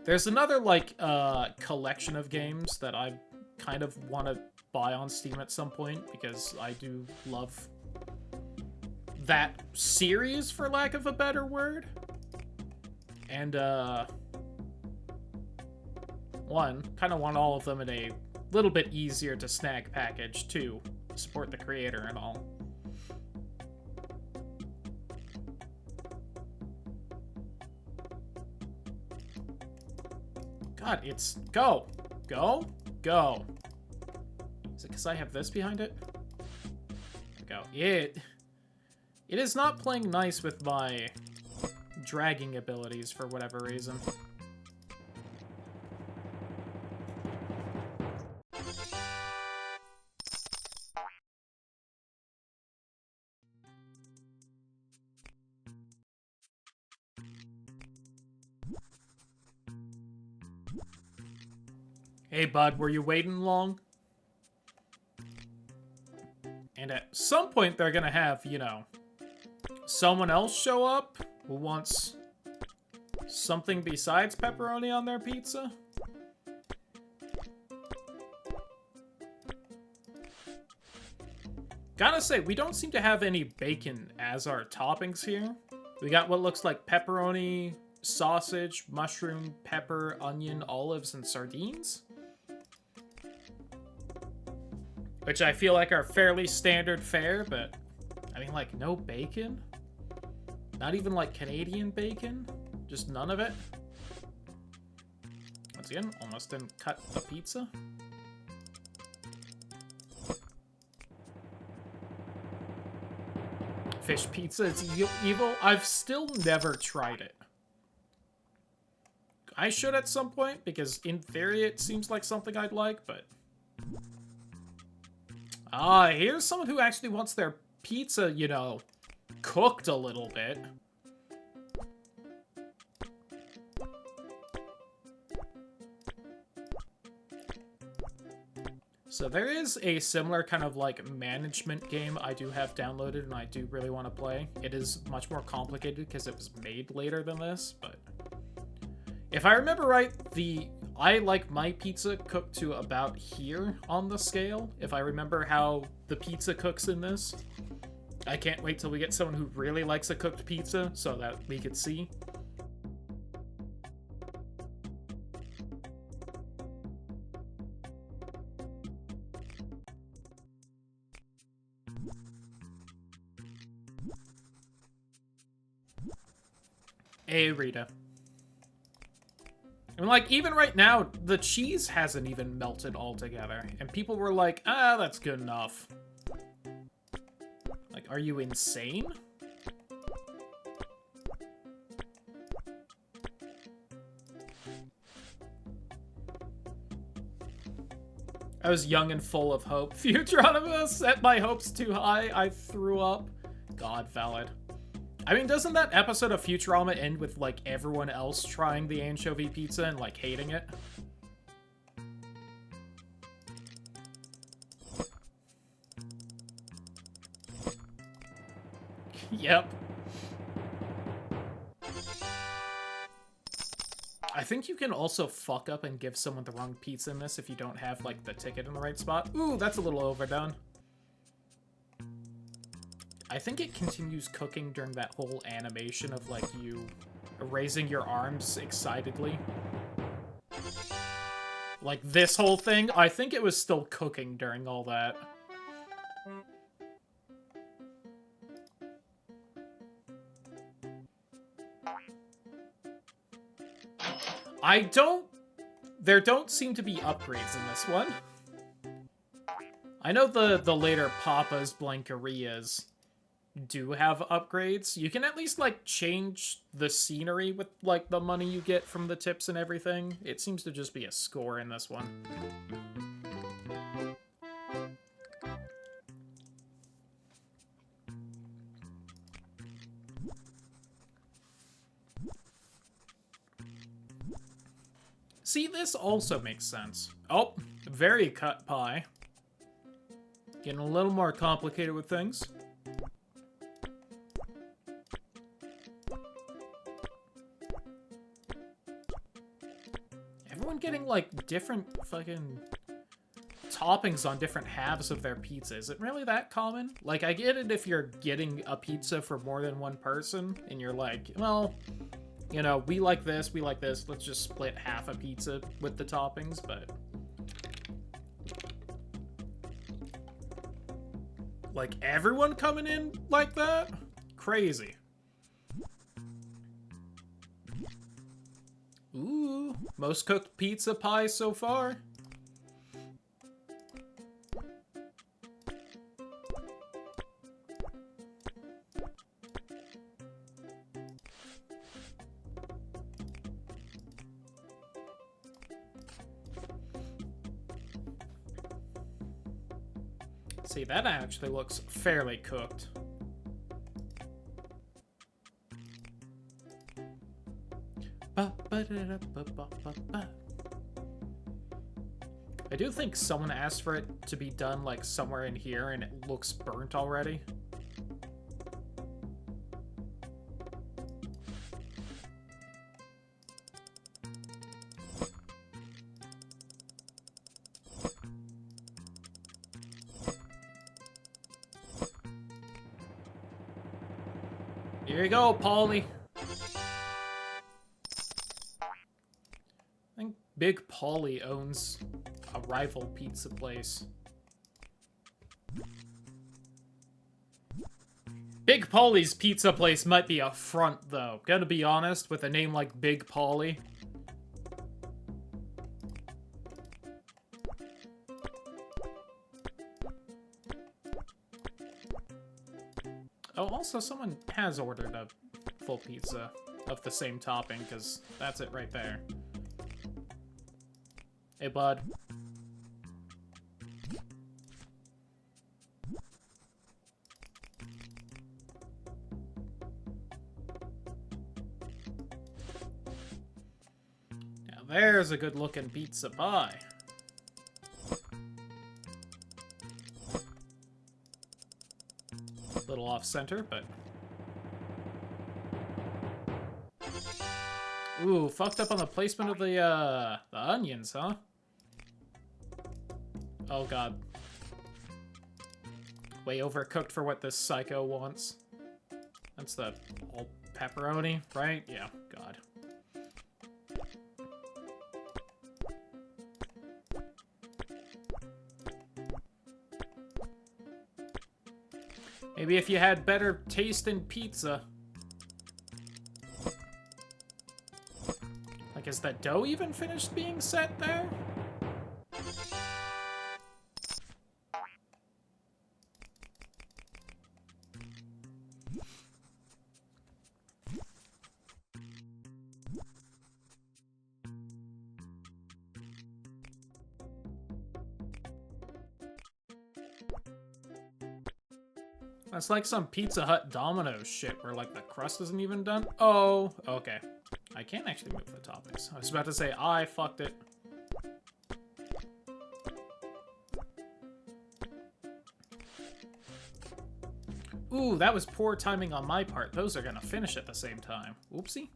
There's another, like, collection of games that I kind of want to buy on Steam at some point, because I do love that series, for lack of a better word. And, one, kind of want all of them in a little bit easier to snag package, too. Support the creator and all. God, it's... Go! Go! Go! Is it because I have this behind it? Go. It is not playing nice with my dragging abilities for whatever reason. Hey, bud, were you waiting long? And at some point, they're gonna have, you know, someone else show up who wants something besides pepperoni on their pizza. Gotta say, we don't seem to have any bacon as our toppings here. We got what looks like pepperoni, sausage, mushroom, pepper, onion, olives, and sardines. Which I feel like are fairly standard fare, but I mean, like, no bacon? Not even like Canadian bacon? Just none of it? again, almost didn't cut the pizza. Fish pizza is evil? I've still never tried it. I should at some point, because in theory it seems like something I'd like, but... Ah, here's someone who actually wants their pizza, you know, cooked a little bit. So there is a similar kind of like management game I do have downloaded and I do really want to play. It is much more complicated because it was made later than this, but if I remember right, I like my pizza cooked to about here on the scale. If I remember how the pizza cooks in this, I can't wait till we get someone who really likes a cooked pizza so that we could see. Hey, Rita. I mean, like, even right now, the cheese hasn't even melted altogether. And people were like, ah, that's good enough. Like, are you insane? I was young and full of hope. Futurama set my hopes too high. I threw up. God, valid. I mean, doesn't that episode of Futurama end with, like, everyone else trying the anchovy pizza and, like, hating it? Yep. I think you can also fuck up and give someone the wrong pizza in this if you don't have, like, the ticket in the right spot. Ooh, that's a little overdone. I think it continues cooking during that whole animation of, like, you raising your arms excitedly. Like, this whole thing, I think it was still cooking during all that. There don't seem to be upgrades in this one. I know the later Papa's Blankerias do have upgrades. You can at least, like, change the scenery with, like, the money you get from the tips and everything. It seems to just be a score in this one. See, this also makes sense. Oh, very cut pie. Getting a little more complicated with things. Everyone getting, like, different fucking toppings on different halves of their pizza. Is it really that common? Like, I get it if you're getting a pizza for more than one person, and you're like, well, you know, we like this, let's just split half a pizza with the toppings, but... like, everyone coming in like that? Crazy. Ooh, most cooked pizza pie so far. See, that actually looks fairly cooked. I do think someone asked for it to be done, like, somewhere in here, and it looks burnt already. Here you go, Paulie. I think Big Paulie owns a rival pizza place. Big Paulie's pizza place might be a front, though. Gotta be honest, with a name like Big Paulie. Oh, also, someone has ordered a full pizza of the same topping, because that's it right there. Hey, bud. Now, there's a good-looking pizza pie. A little off-center, but... Ooh, fucked up on the placement of the onions, huh? Oh, God. Way overcooked for what this psycho wants. That's the all pepperoni, right? Yeah, God. Maybe if you had better taste in pizza. Like, is that dough even finished being set there? That's like some Pizza Hut Domino's shit where, like, the crust isn't even done. Oh, okay. I can't actually move the toppings. I was about to say, I fucked it. Ooh, that was poor timing on my part. Those are gonna finish at the same time. Oopsie.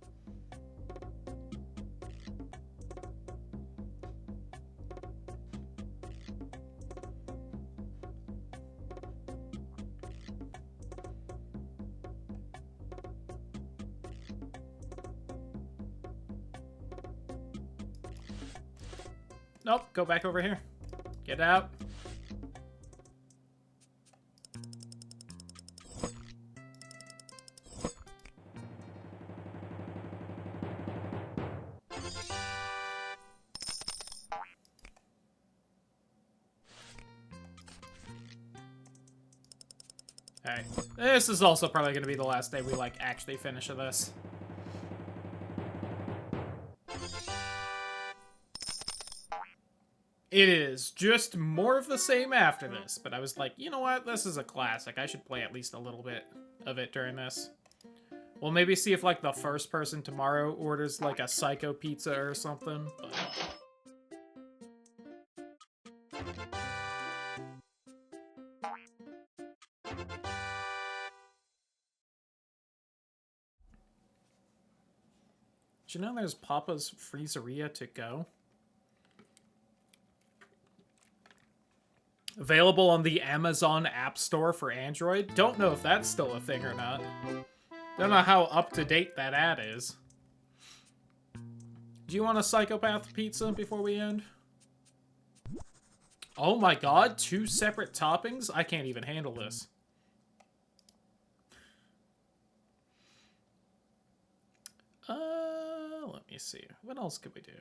Nope, go back over here. Get out. Alright. This is also probably going to be the last day we, like, actually finish this. It is just more of the same after this, but I was like, you know what? This is a classic. I should play at least a little bit of it during this. We'll maybe see if, like, the first person tomorrow orders, like, a psycho pizza or something, but... Did you know there's Papa's Freezeria to go? Available on the Amazon App Store for Android. Don't know if that's still a thing or not. Don't know how up-to-date that ad is. Do you want a psychopath pizza before we end? Oh my god, 2 separate toppings? I can't even handle this. Let me see. What else could we do?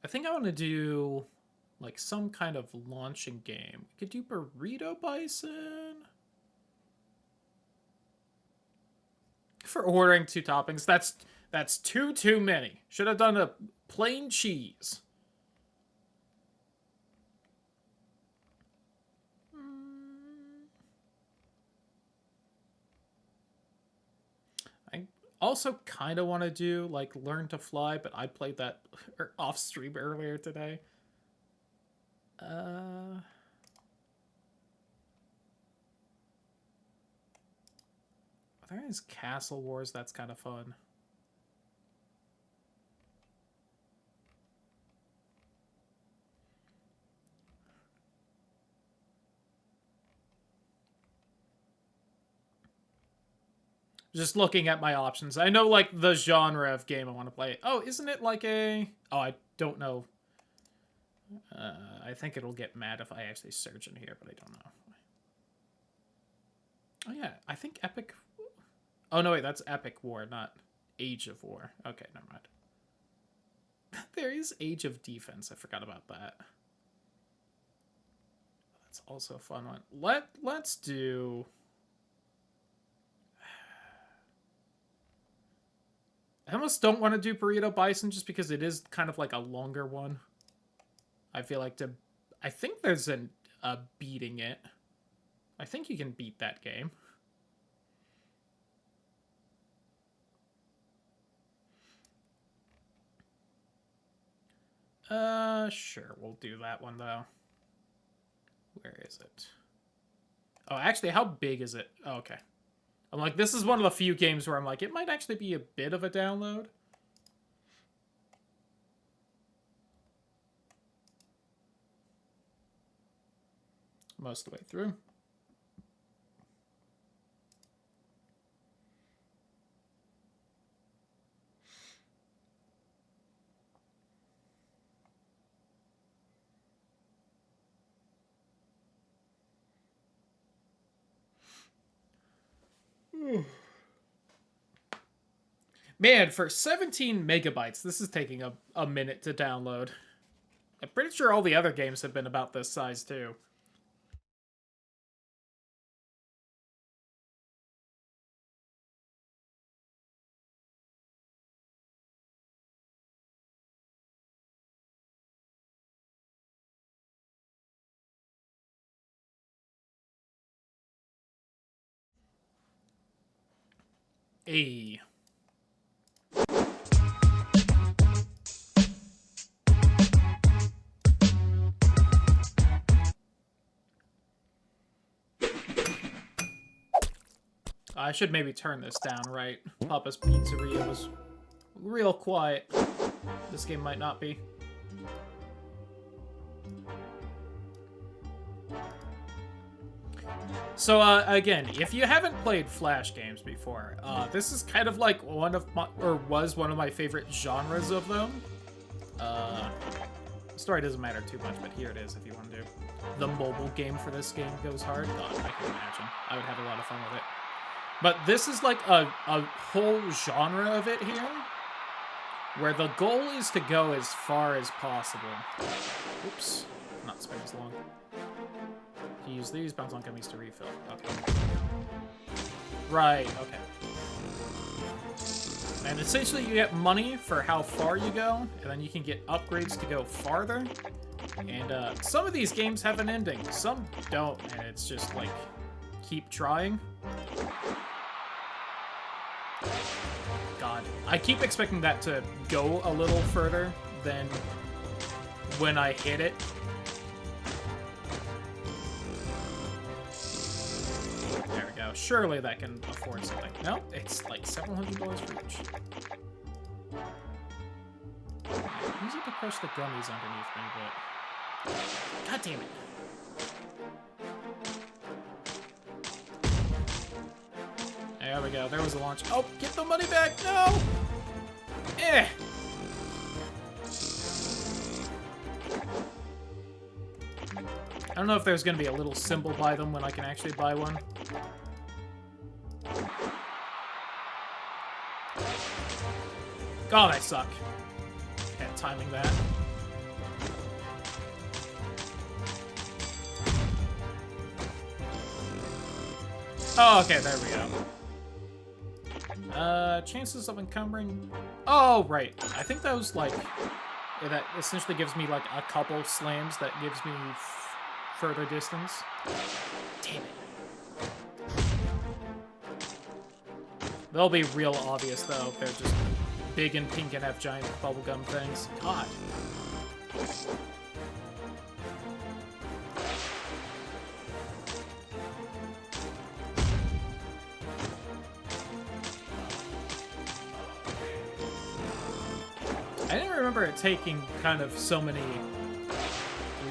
I think I want to do, like, some kind of launching game. We could do Burrito Bison. For ordering 2 toppings. That's too many. Should have done a plain cheese. I also kind of want to do, like, Learn to Fly, but I played that off stream earlier today. There is Castle Wars. That's kind of fun. Just looking at my options. I know, like, the genre of game I want to play. Oh, isn't it like a... Oh, I don't know. I think it'll get mad if I actually search in here, but I don't know. Oh, yeah. I think Epic... Oh, no, wait. That's Epic War, not Age of War. Okay, never mind. There is Age of Defense. I forgot about that. That's also a fun one. Let's do... I almost don't want to do Burrito Bison just because it is kind of like a longer one. I feel like I think there's a beating it. I think you can beat that game. Sure, we'll do that one though. Where is it? Oh, actually, how big is it? Oh, okay. I'm like, this is one of the few games where I'm like, it might actually be a bit of a download. Most of the way through. Man, for 17 megabytes, this is taking a minute to download. I'm pretty sure all the other games have been about this size, too. Hey. I should maybe turn this down, right? Papa's Pizzeria was real quiet. This game might not be. So, again, if you haven't played Flash games before, this is kind of like was one of my favorite genres of them. Story doesn't matter too much, but here it is if you want to do. The mobile game for this game goes hard. God, I can imagine. I would have a lot of fun with it. But this is like a whole genre of it here, where the goal is to go as far as possible. Oops, not spend as long. You use these, bounce on gummies to refill. Okay. Right, okay. And essentially you get money for how far you go, and then you can get upgrades to go farther. And some of these games have an ending, some don't, and it's just like, keep trying. God, I keep expecting that to go a little further than when I hit it. There we go. Surely that can afford something. No, it's like $700 for each. Use it to crush the gummies underneath me, but... God damn it. There we go. There was a launch. Oh, get the money back! No! Eh! I don't know if there's gonna be a little symbol by them when I can actually buy one. God, I suck at timing that. Oh, okay, there we go. Chances of encumbering... Oh, right. I think that was, like... that essentially gives me, like, a couple slams that gives me further distance. Damn it. They'll be real obvious, though. They're just big and pink and have giant bubblegum things. God. I didn't remember it taking kind of so many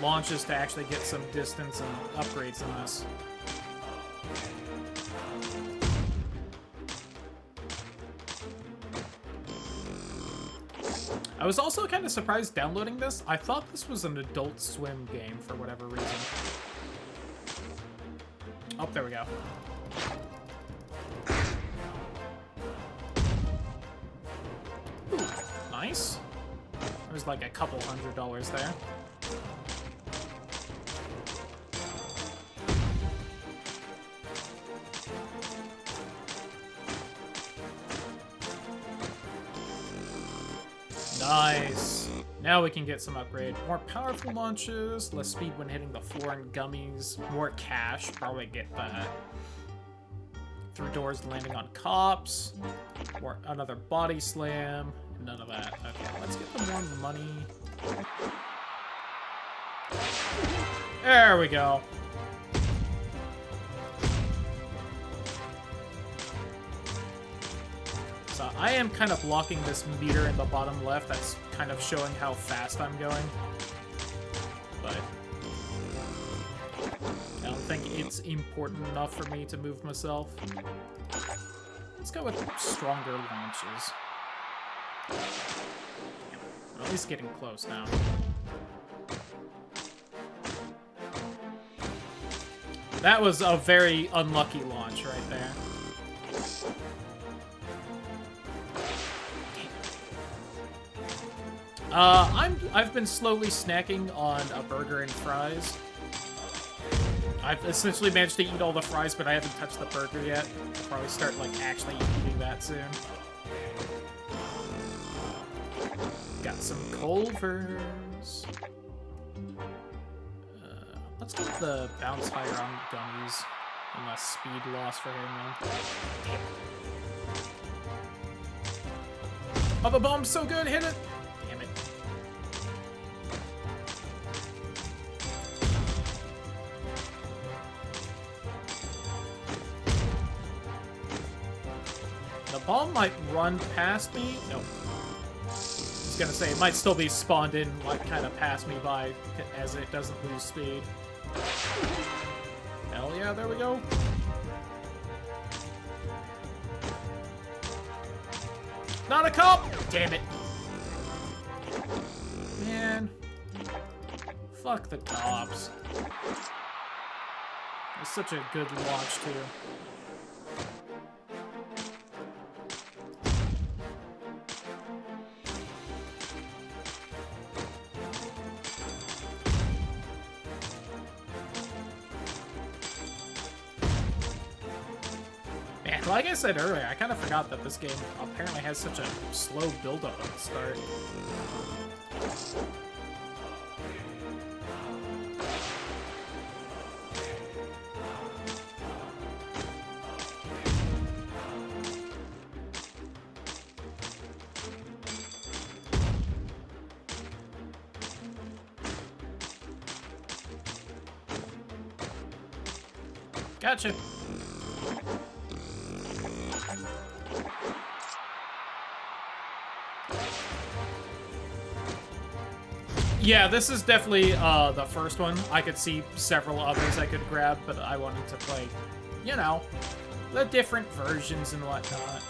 launches to actually get some distance and upgrades in this. I was also kind of surprised downloading this. I thought this was an Adult Swim game for whatever reason. Oh, there we go. Ooh, nice. There's like a couple $100 there. Nice. Now we can get some upgrade. More powerful launches, less speed when hitting the floor and gummies, more cash, probably get that. Through doors landing on cops, or another body slam, none of that. Okay, let's get the more money. There we go. So I am kind of blocking this meter in the bottom left that's kind of showing how fast I'm going. But I don't think it's important enough for me to move myself. Let's go with stronger launches. I'm at least getting close now. That was a very unlucky launch right there. I've been slowly snacking on a burger and fries. I've essentially managed to eat all the fries, but I haven't touched the burger yet. I'll probably start like actually eating that soon. Got some Culvers. Let's get the bounce higher on gummies and less speed loss for him then. Oh, the bomb's so good! Hit it! Damn it. The bomb might run past me. Nope. I was gonna say, it might still be spawned in, like, kind of past me by, as it doesn't lose speed. Hell yeah, there we go. Not a cop! Damn it. Man. Fuck the cops. It's such a good launch, too. Like I said earlier, I kind of forgot that this game apparently has such a slow build-up at the start. Gotcha. Yeah, this is definitely the first one. I could see several others I could grab, but I wanted to play, you know, the different versions and whatnot.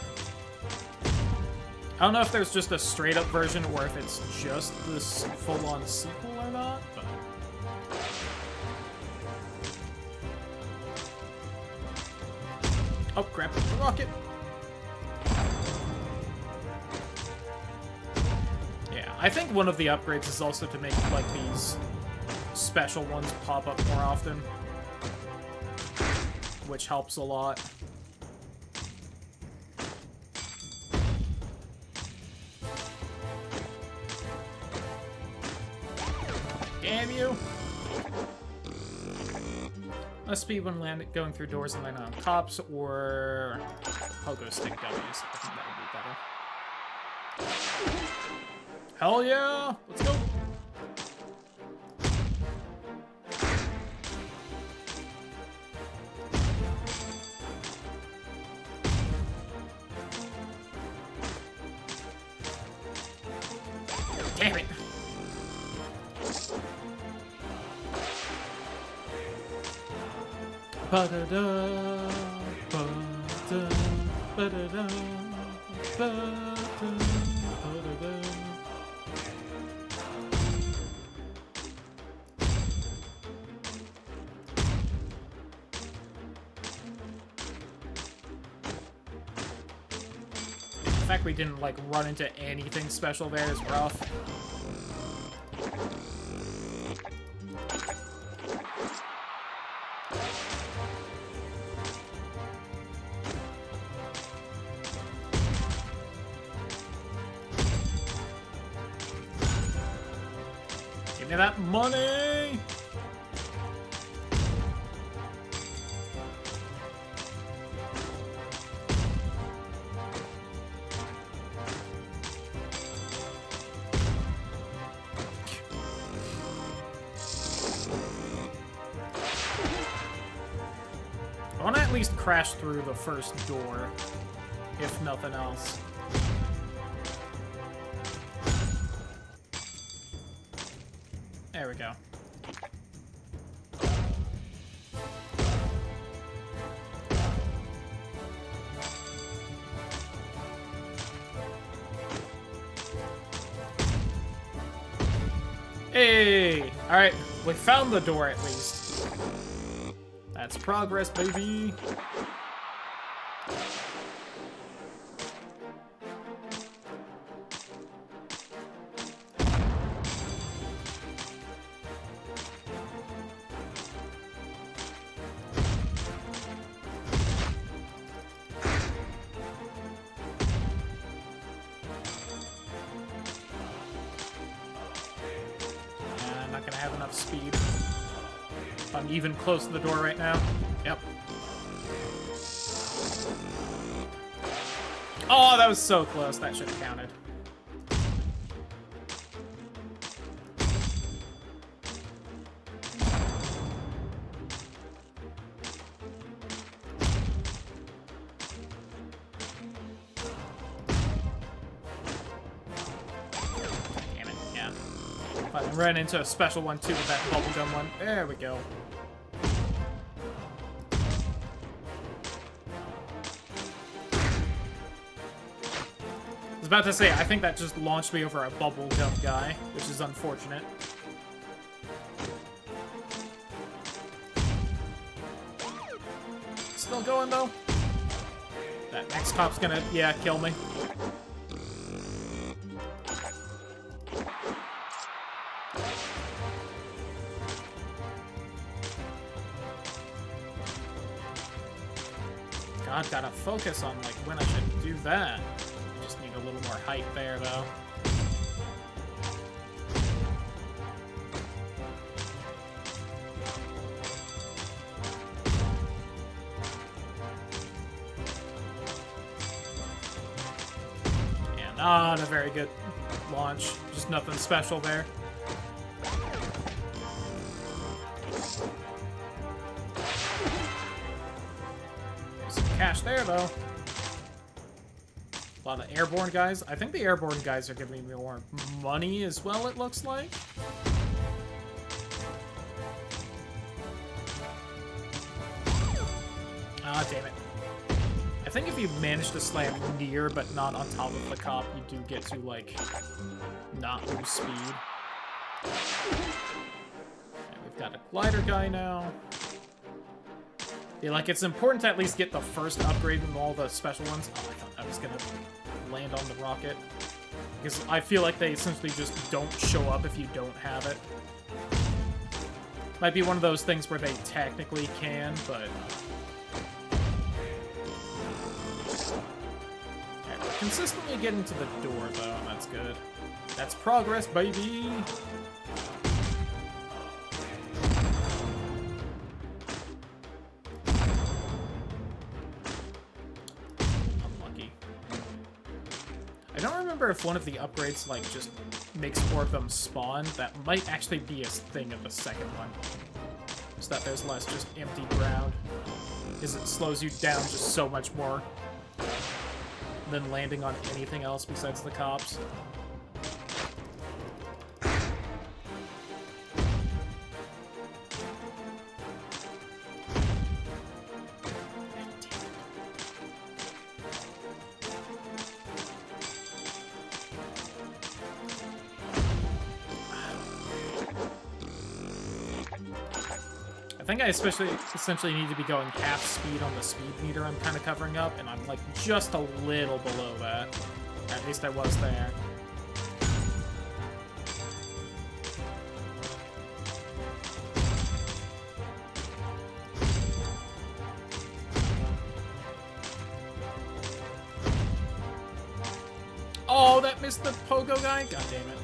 I don't know if there's just a straight-up version or if it's just this full-on sequel or not, but... Oh, crap, the rocket! I think one of the upgrades is also to make, like, these special ones pop up more often, which helps a lot. Damn you! Must be when going through doors and landing on cops, or pogo stick dummies. I think that would be better. Hell yeah! Let's go! Damn it! Ba-da-da, ba-da, ba-da-da, ba-da, ba-da-da. The fact we didn't, like, run into anything special there is rough. me that money! I want to at least crash through the first door, if nothing else. There we go. Hey! Alright, we found the door at least. That's progress, baby! Have enough speed. I'm even close to the door right now. Yep. Oh, that was so close. That should have counted. Run into a special one too with that bubblegum one. There we go. I was about to say, I think that just launched me over a bubblegum guy, which is unfortunate. Still going though? That next cop's gonna, yeah, kill me. God, gotta focus on like when I should do that. Just need a little more height there though. Yeah, not a very good launch. Just nothing special there. Cash there, though. A lot of airborne guys. I think the airborne guys are giving me more money as well, it looks like. Ah, damn it. I think if you manage to slam near but not on top of the cop, you do get to, like, not lose speed. And we've got a glider guy now. Yeah, like, it's important to at least get the first upgrade from all the special ones. Oh, I thought that was gonna land on the rocket. Because I feel like they essentially just don't show up if you don't have it. Might be one of those things where they technically can, but... Okay, we're consistently getting to the door, though, and that's good. That's progress, baby! I don't remember if one of the upgrades, like, just makes more of them spawn. That might actually be a thing of the second one. So that there's less just empty ground. Because it slows you down just so much more than landing on anything else besides the cops. I think I essentially need to be going half speed on the speed meter I'm kind of covering up, and I'm like just a little below that. At least I was there. Oh, that missed the pogo guy? God damn it.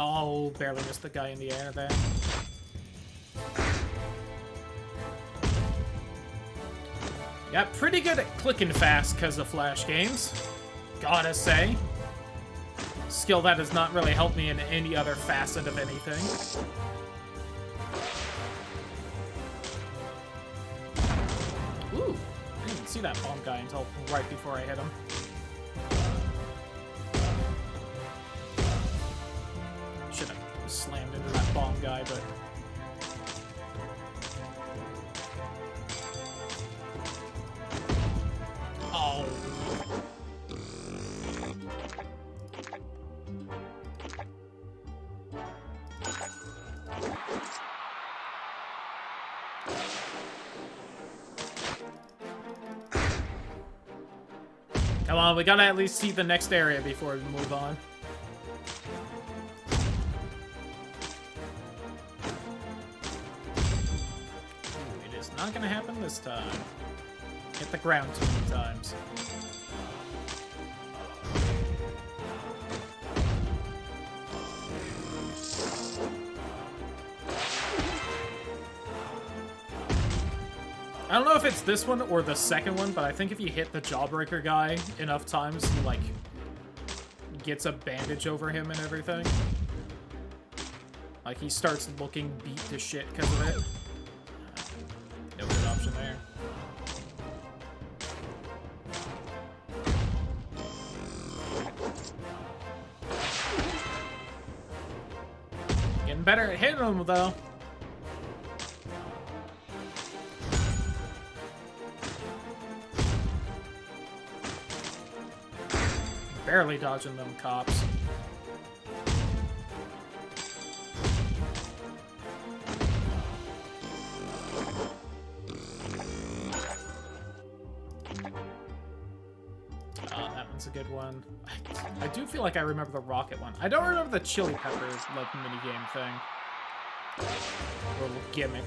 Oh, barely missed the guy in the air there. Got pretty good at clicking fast because of Flash games. Gotta say. Skill that has not really helped me in any other facet of anything. Ooh, I didn't see that bomb guy until right before I hit him. Should have slammed into that bomb guy, but... Oh. Come on, we gotta at least see the next area before we move on. Ooh, it is not gonna happen this time. Hit the ground too many times. I don't know if it's this one or the second one, but I think if you hit the Jawbreaker guy enough times, he, like, gets a bandage over him and everything. Like, he starts looking beat to shit because of it. No good option there. Getting better at hitting him, though. Barely dodging them cops. That one's a good one. I do feel like I remember the rocket one. I don't remember the chili peppers, like, minigame thing. Or little gimmick.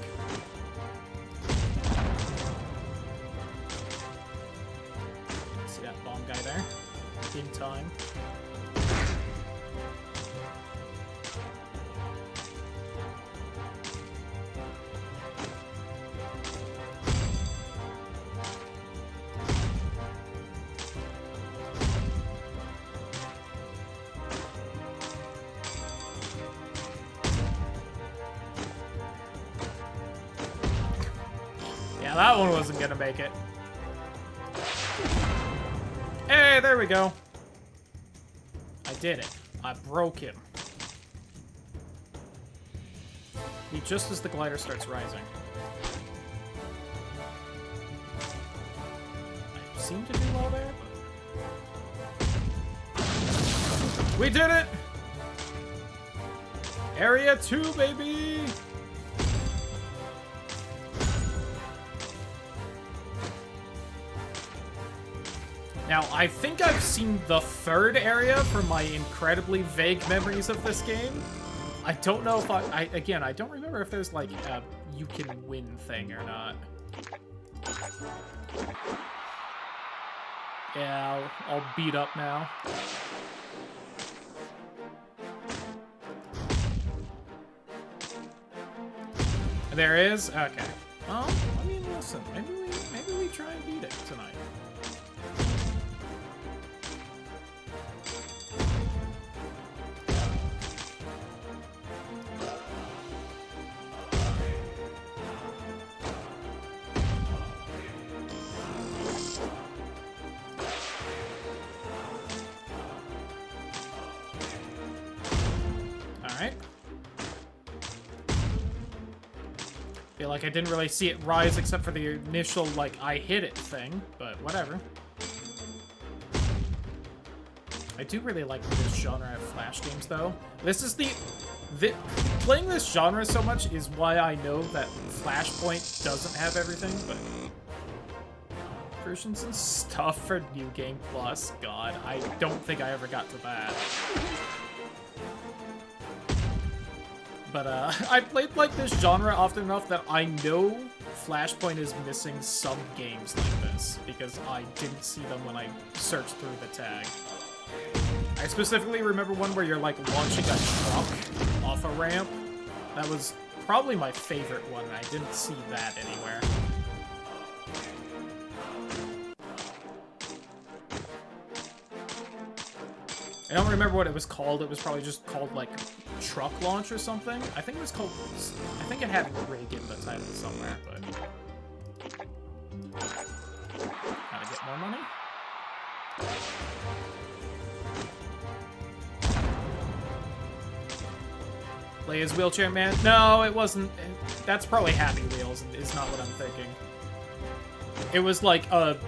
See that bomb guy there? In time. Yeah, that one wasn't gonna make it. Hey, there we go. I did it. I broke him. Just as the glider starts rising. I seem to do well there, but... We did it! Area 2, baby! Now, I think I've seen the third area from my incredibly vague memories of this game. I don't know if again, I don't remember if there's, like, a you can win thing or not. Yeah, I'll beat up now. There is? Okay. Well, I mean, listen, maybe we try and beat it tonight. Feel like I didn't really see it rise except for the initial, like, I hit it thing, but whatever. I do really like this genre of Flash games, though. This is playing this genre so much is why I know that Flashpoint doesn't have everything, but... versions and stuff for New Game Plus, God, I don't think I ever got to that. But, I played, like, this genre often enough that I know Flashpoint is missing some games like this, because I didn't see them when I searched through the tag. I I specifically remember one where you're like launching a truck off a ramp. That was probably my favorite one. I didn't see that anywhere. I don't remember what it was called. It was probably just called like truck launch or something. I think it was called. I think it had rig in the title somewhere, but gotta get more money. Play as Wheelchair Man? No, it wasn't. That's probably Happy Wheels, is not what I'm thinking. It was like a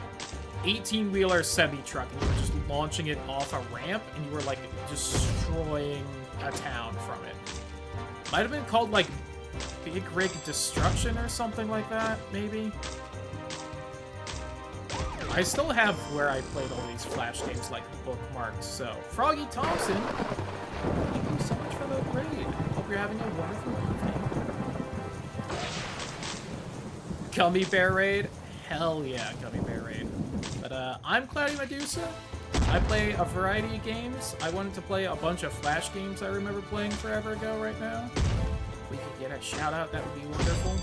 18-wheeler semi-truck, and you were just launching it off a ramp, and you were like destroying a town from it. Might have been called like Big Rig Destruction or something like that, maybe? I still have where I played all these Flash games like bookmarked, so Froggy Thompson, thank you so much for the raid. Hope you're having a wonderful evening. Gummy Bear Raid? Hell yeah, Gummy Bear Raid. But I'm Cloudy Medusa. I play a variety of games. I wanted to play a bunch of Flash games I remember playing forever ago right now. If we could get a shout out, that would be wonderful.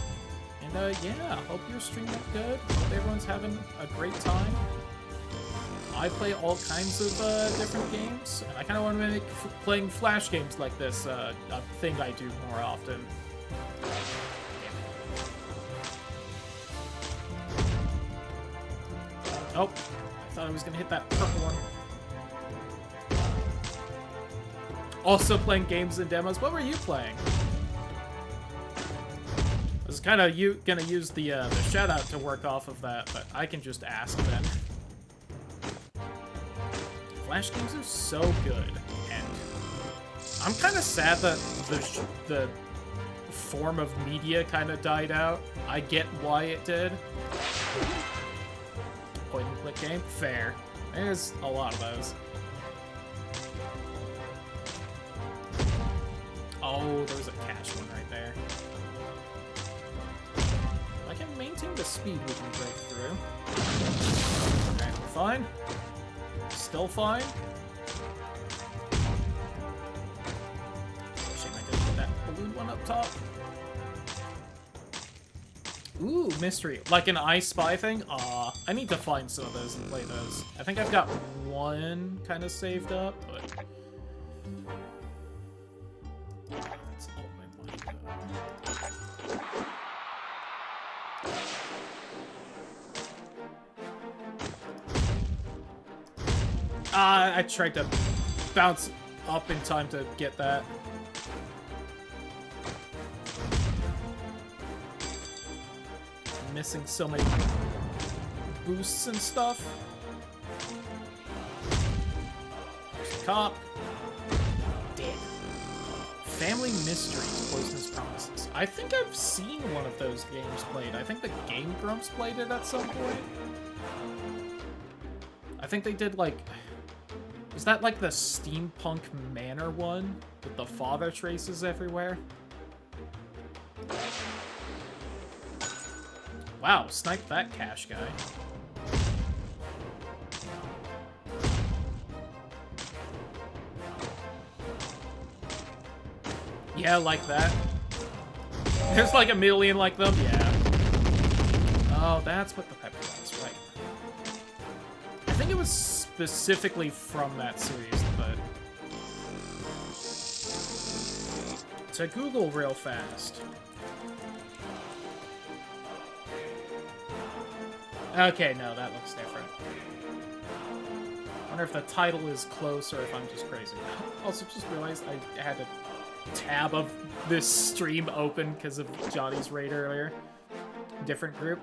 And yeah, hope your stream went good. Hope everyone's having a great time. I play all kinds of different games, and I kind of want to make playing Flash games like this a thing I do more often. Oh, I thought I was going to hit that purple one. Also playing games and demos. What were you playing? I was kind of going to use the shout-out to work off of that, but I can just ask then. Flash games are so good, and I'm kind of sad that the form of media kind of died out. I get why it did. Point and click game? Fair. There's a lot of those. Oh, there's a cash one right there. If I can maintain the speed, we can break through. Okay, we're fine. Still fine. Shame I didn't get that balloon one up top. Ooh, mystery. Like an I Spy thing? Aw, I need to find some of those and play those. I think I've got one kind of saved up, but... That's all my money, though. I tried to bounce up in time to get that. Missing so many boosts and stuff. There's a cop. Dead. Family Mysteries, Poisonous Promises. I think I've seen one of those games played. I think the Game Grumps played it at some point. I think they did like... Was that like the Steampunk Manor one? With the father traces everywhere? Wow, sniped that cash guy. Yeah, like that. There's like a million like them, yeah. Oh, that's what the pepper was, right. I think it was specifically from that series, but... To Google real fast. Okay, no, that looks different. I wonder if the title is close or if I'm just crazy. Also, just realized I had a tab of this stream open because of Johnny's raid earlier. Different group.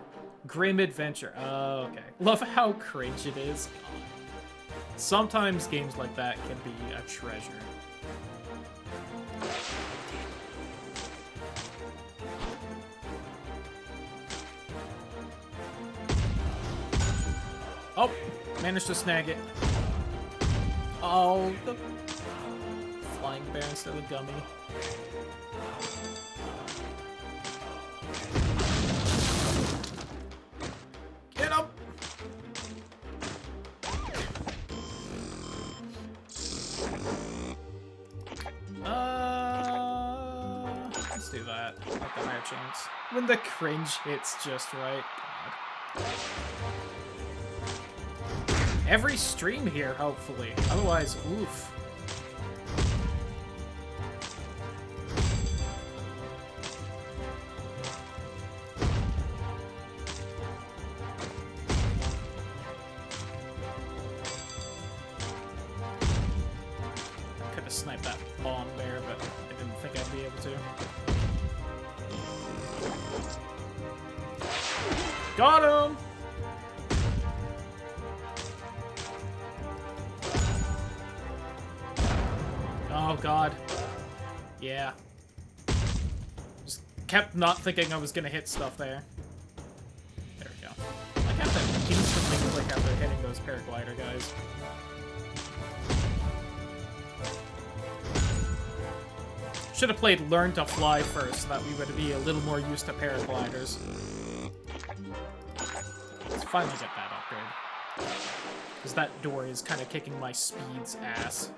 Grim Adventure. Oh, okay. Love how cringe it is. Sometimes games like that can be a treasure. Oh, managed to snag it. Oh, the flying bear instead of gummy. Get up! let's do that. Like the higher chance. When the cringe hits just right. God. Every stream here, hopefully. Otherwise, oof. Could have sniped that bomb there, but I didn't think I'd be able to. Got him! Oh god. Yeah. Just kept not thinking I was gonna hit stuff there. There we go. I got to instantly click after hitting those paraglider guys. Should have played Learn to Fly first, so that we would be a little more used to paragliders. Let's finally get that upgrade. Because that door is kind of kicking my speed's ass.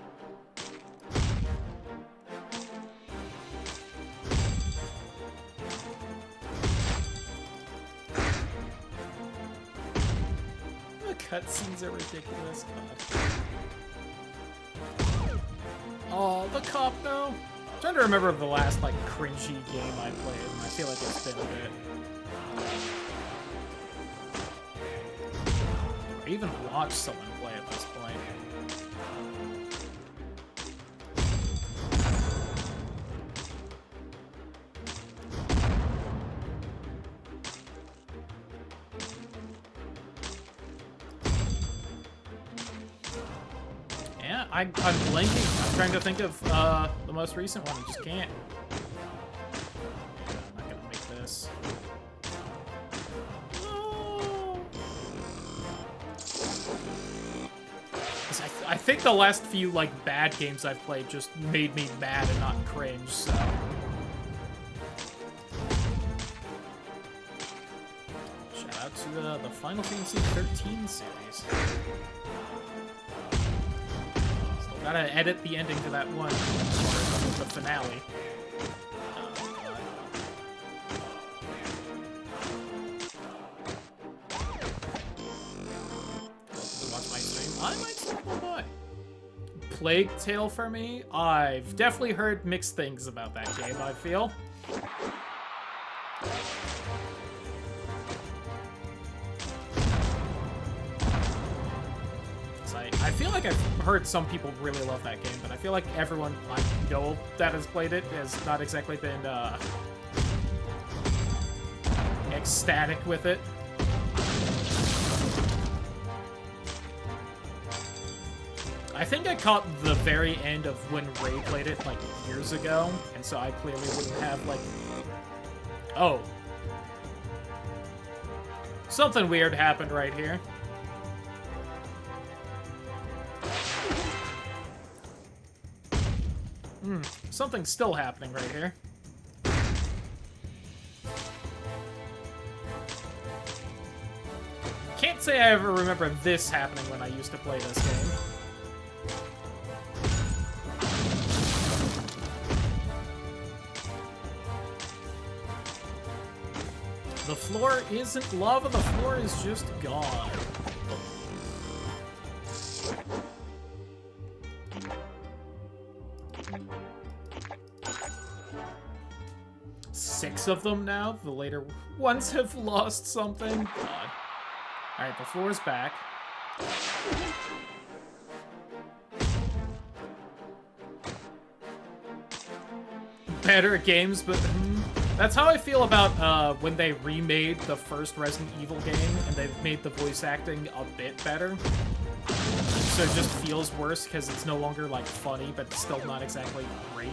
The cutscenes are ridiculous. God. Oh, the cop though. I'm trying to remember the last like cringy game I played, and I feel like it's been a bit. Or even watch someone play at this point. Yeah, I'm blanking. I'm trying to think of the most recent one. I just can't. Yeah, I'm not gonna make this. No. 'Cause I think the last few like bad games I've played just made me mad and not cringe. So. Shout out to the Final Fantasy 13 series. Gotta edit the ending to that one part, the finale. Watch my stream. I might stop by. Plague Tale for me? I've definitely heard mixed things about that game, I feel. I feel like I've heard some people really love that game, but I feel like everyone I know that has played it has not exactly been ecstatic with it. I think I caught the very end of when Ray played it like years ago, and so I clearly wouldn't have like... Oh. Something weird happened right here. Something's still happening right here. Can't say I ever remember this happening when I used to play this game. The floor isn't lava, the floor is just gone. 6 of them now. The later ones have lost something. God. Alright, the floor is back. Better games, but that's how I feel about when they remade the first Resident Evil game and they've made the voice acting a bit better. So it just feels worse because it's no longer like funny, but still not exactly great.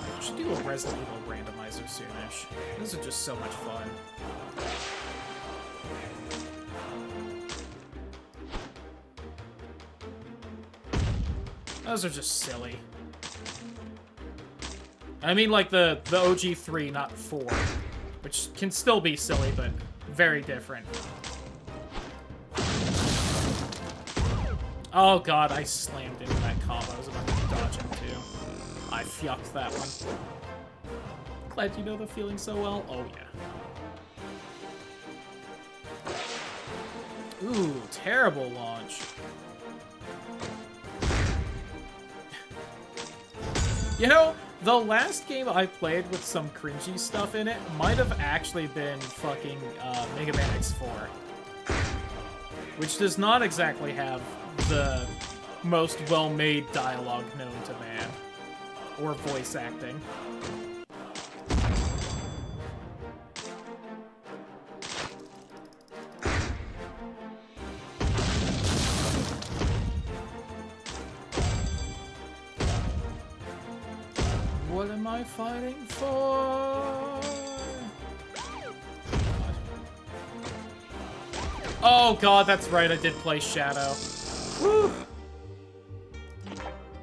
I should do a Resident Evil randomizer soonish. These are just so much fun. Those are just silly. I mean, like the OG 3, not 4, which can still be silly, but very different. Oh god, I slammed into that cop I was about to dodge into. I fucked that one. Glad you know the feeling so well. Oh, yeah. Ooh, terrible launch. You know, the last game I played with some cringy stuff in it might have actually been fucking Mega Man X4. Which does not exactly have the most well-made dialogue known to man. Or voice acting. What am I fighting for? Oh god, that's right, I did play Shadow. Whew.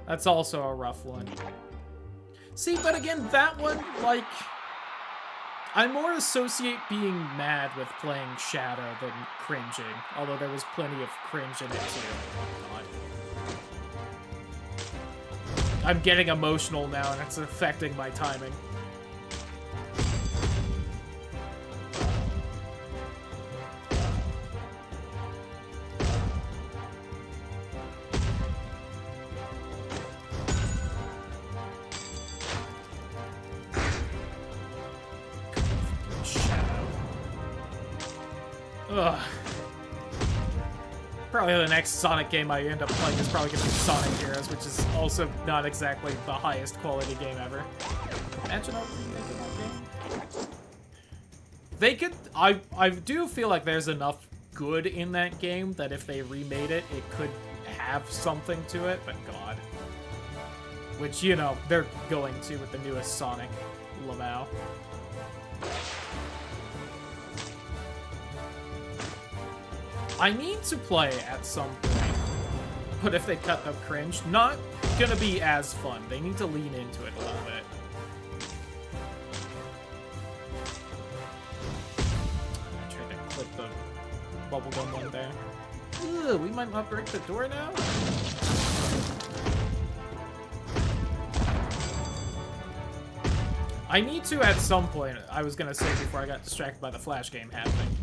That's also a rough one. See, but again, that one, like... I more associate being mad with playing Shadow than cringing. Although there was plenty of cringe in it too. Oh god. I'm getting emotional now and it's affecting my timing. Ugh. Probably the next Sonic game I end up playing is probably going to be Sonic Heroes, which is also not exactly the highest quality game ever. Imagine a remake of that game. They could... I do feel like there's enough good in that game that if they remade it, it could have something to it, but god. Which, you know, they're going to with the newest Sonic, lemme. I need to play at some point, but if they cut the cringe, not gonna be as fun. They need to lean into it a little bit. I tried to clip the bubblegum one there. Ugh, we might not break the door now? I need to at some point, I was gonna say before I got distracted by the Flash game happening.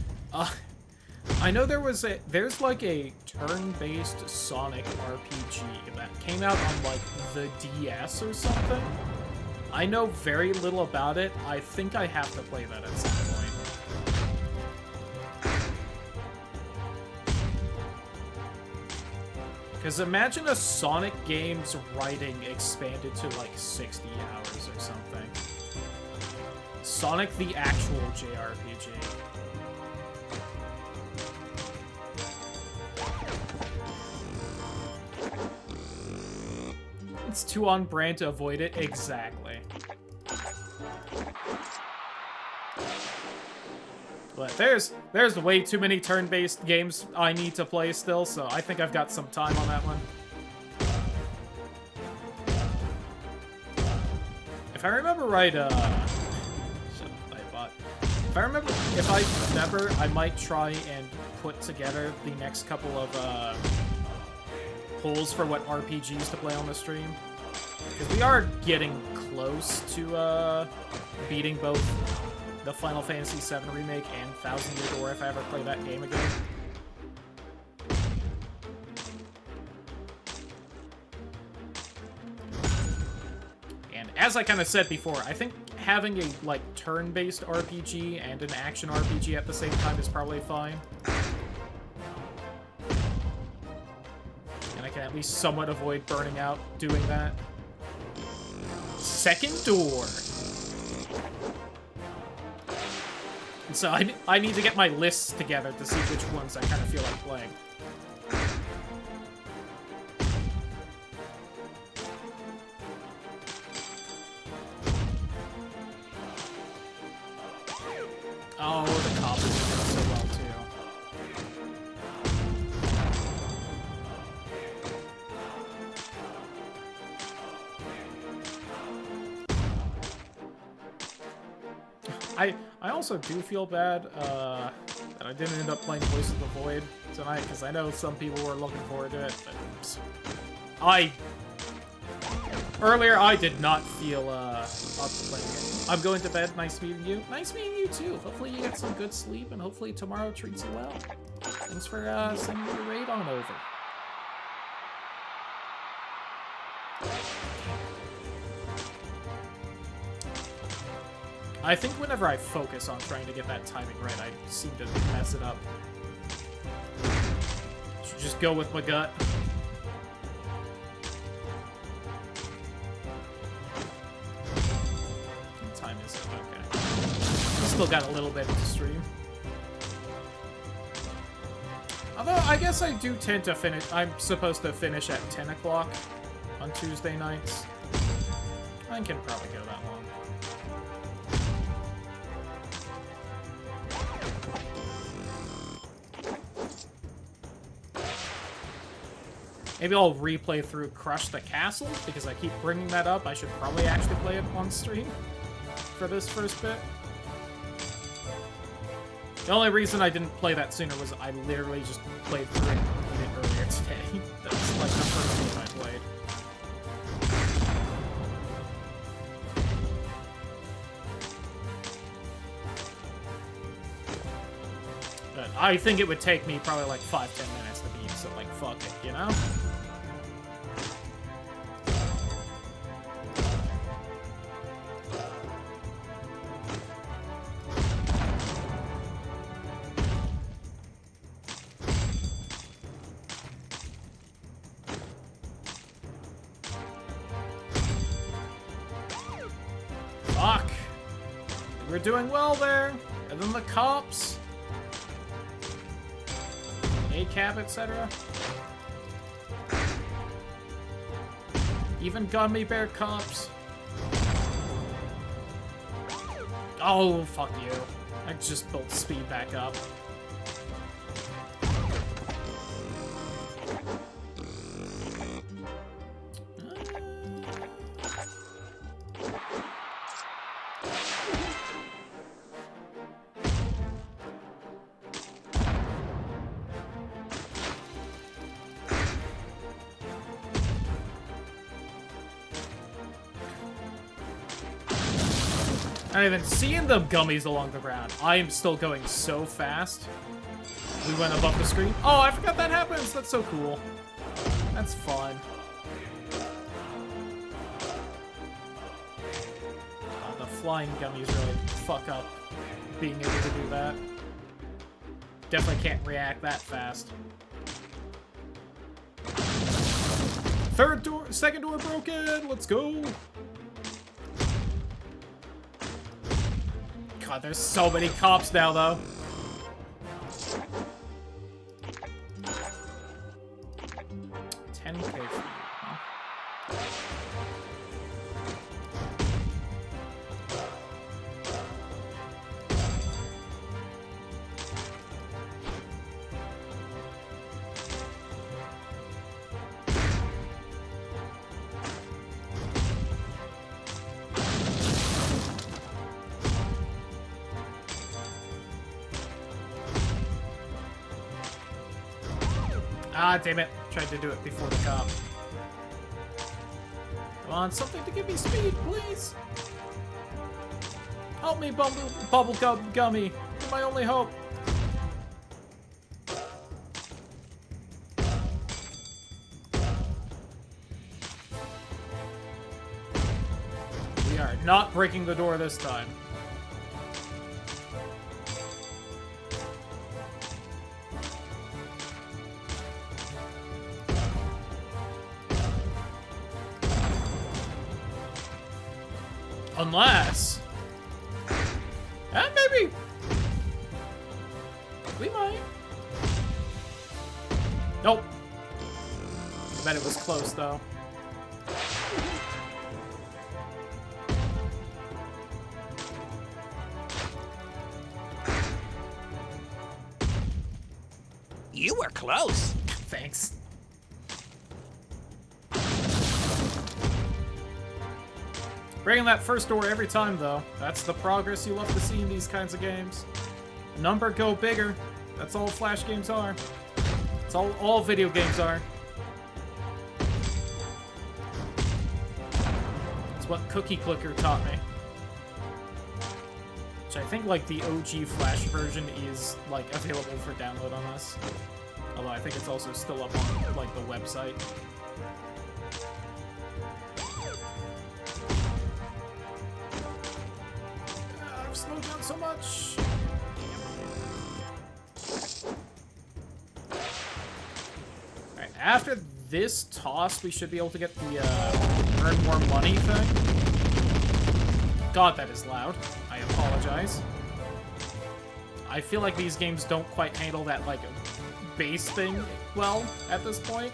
I know there's like a turn-based Sonic RPG that came out on like the DS or something. I know very little about it. I think I have to play that at some point. Because imagine a Sonic game's writing expanded to like 60 hours or something. Sonic the actual JRPG. It's too on brand to avoid it. Exactly. But there's way too many turn-based games I need to play still, so I think I've got some time on that one. If I remember right, if I remember, I might try and put together the next couple of, polls for what RPGs to play on the stream. Because we are getting close to, beating both the Final Fantasy VII Remake and Thousand Year Door if I ever play that game again. And as I kind of said before, I think having a, like, turn-based RPG and an action RPG at the same time is probably fine. And I can at least somewhat avoid burning out doing that. Second door. And so I need to get my lists together to see which ones I kind of feel like playing. Oh, the cops are doing so well, too. I also do feel bad that I didn't end up playing Voice of the Void tonight, because I know some people were looking forward to it, but I Earlier, I did not feel up to playing it. I'm going to bed. Nice meeting you. Nice meeting you, too. Hopefully you get some good sleep, and hopefully tomorrow treats you well. Thanks for sending your raid on over. I think whenever I focus on trying to get that timing right, I seem to mess it up. Should just go with my gut. What time is it? Okay. Still got a little bit to stream. Although, I guess I do tend to finish... I'm supposed to finish at 10 o'clock on Tuesday nights. I can probably go that long. Maybe I'll replay through Crush the Castle, because I keep bringing that up. I should probably actually play it on stream for this first bit. The only reason I didn't play that sooner was I literally just played through it earlier today. That's like the first game I played. But I think it would take me probably like 5-10 minutes to beat, so like fuck it, you know? Fuck! We're doing well there. And then the cops. ACAB, etc. Even gummy bear cops. Oh, fuck you. I just built speed back up. I'm even seeing the gummies along the ground. I am still going so fast. We went above the screen. Oh, I forgot that happens. That's so cool. That's fun. The flying gummies really fuck up being able to do that. Definitely can't react that fast. Second door broken. Let's go. God, there's so many cops now, though. $10K for you, huh? Ah, damn it. Tried to do it before the cop. Come on, something to give me speed, please. Help me, Bubblegum Gummy. You're my only hope. We are not breaking the door this time. Unless... maybe... we might. Nope. I bet it was close, though. You were close. Thanks. Breaking that first door every time, though. That's the progress you love to see in these kinds of games. Number go bigger. That's all Flash games are. That's all video games are. It's what Cookie Clicker taught me. Which I think, like, the OG Flash version is, like, available for download on this. Although I think it's also still up on, like, the website. I've slowed down so much. Alright, after this toss, we should be able to get the, earn more money thing. God, that is loud. I apologize. I feel like these games don't quite handle that, like, bass thing well at this point.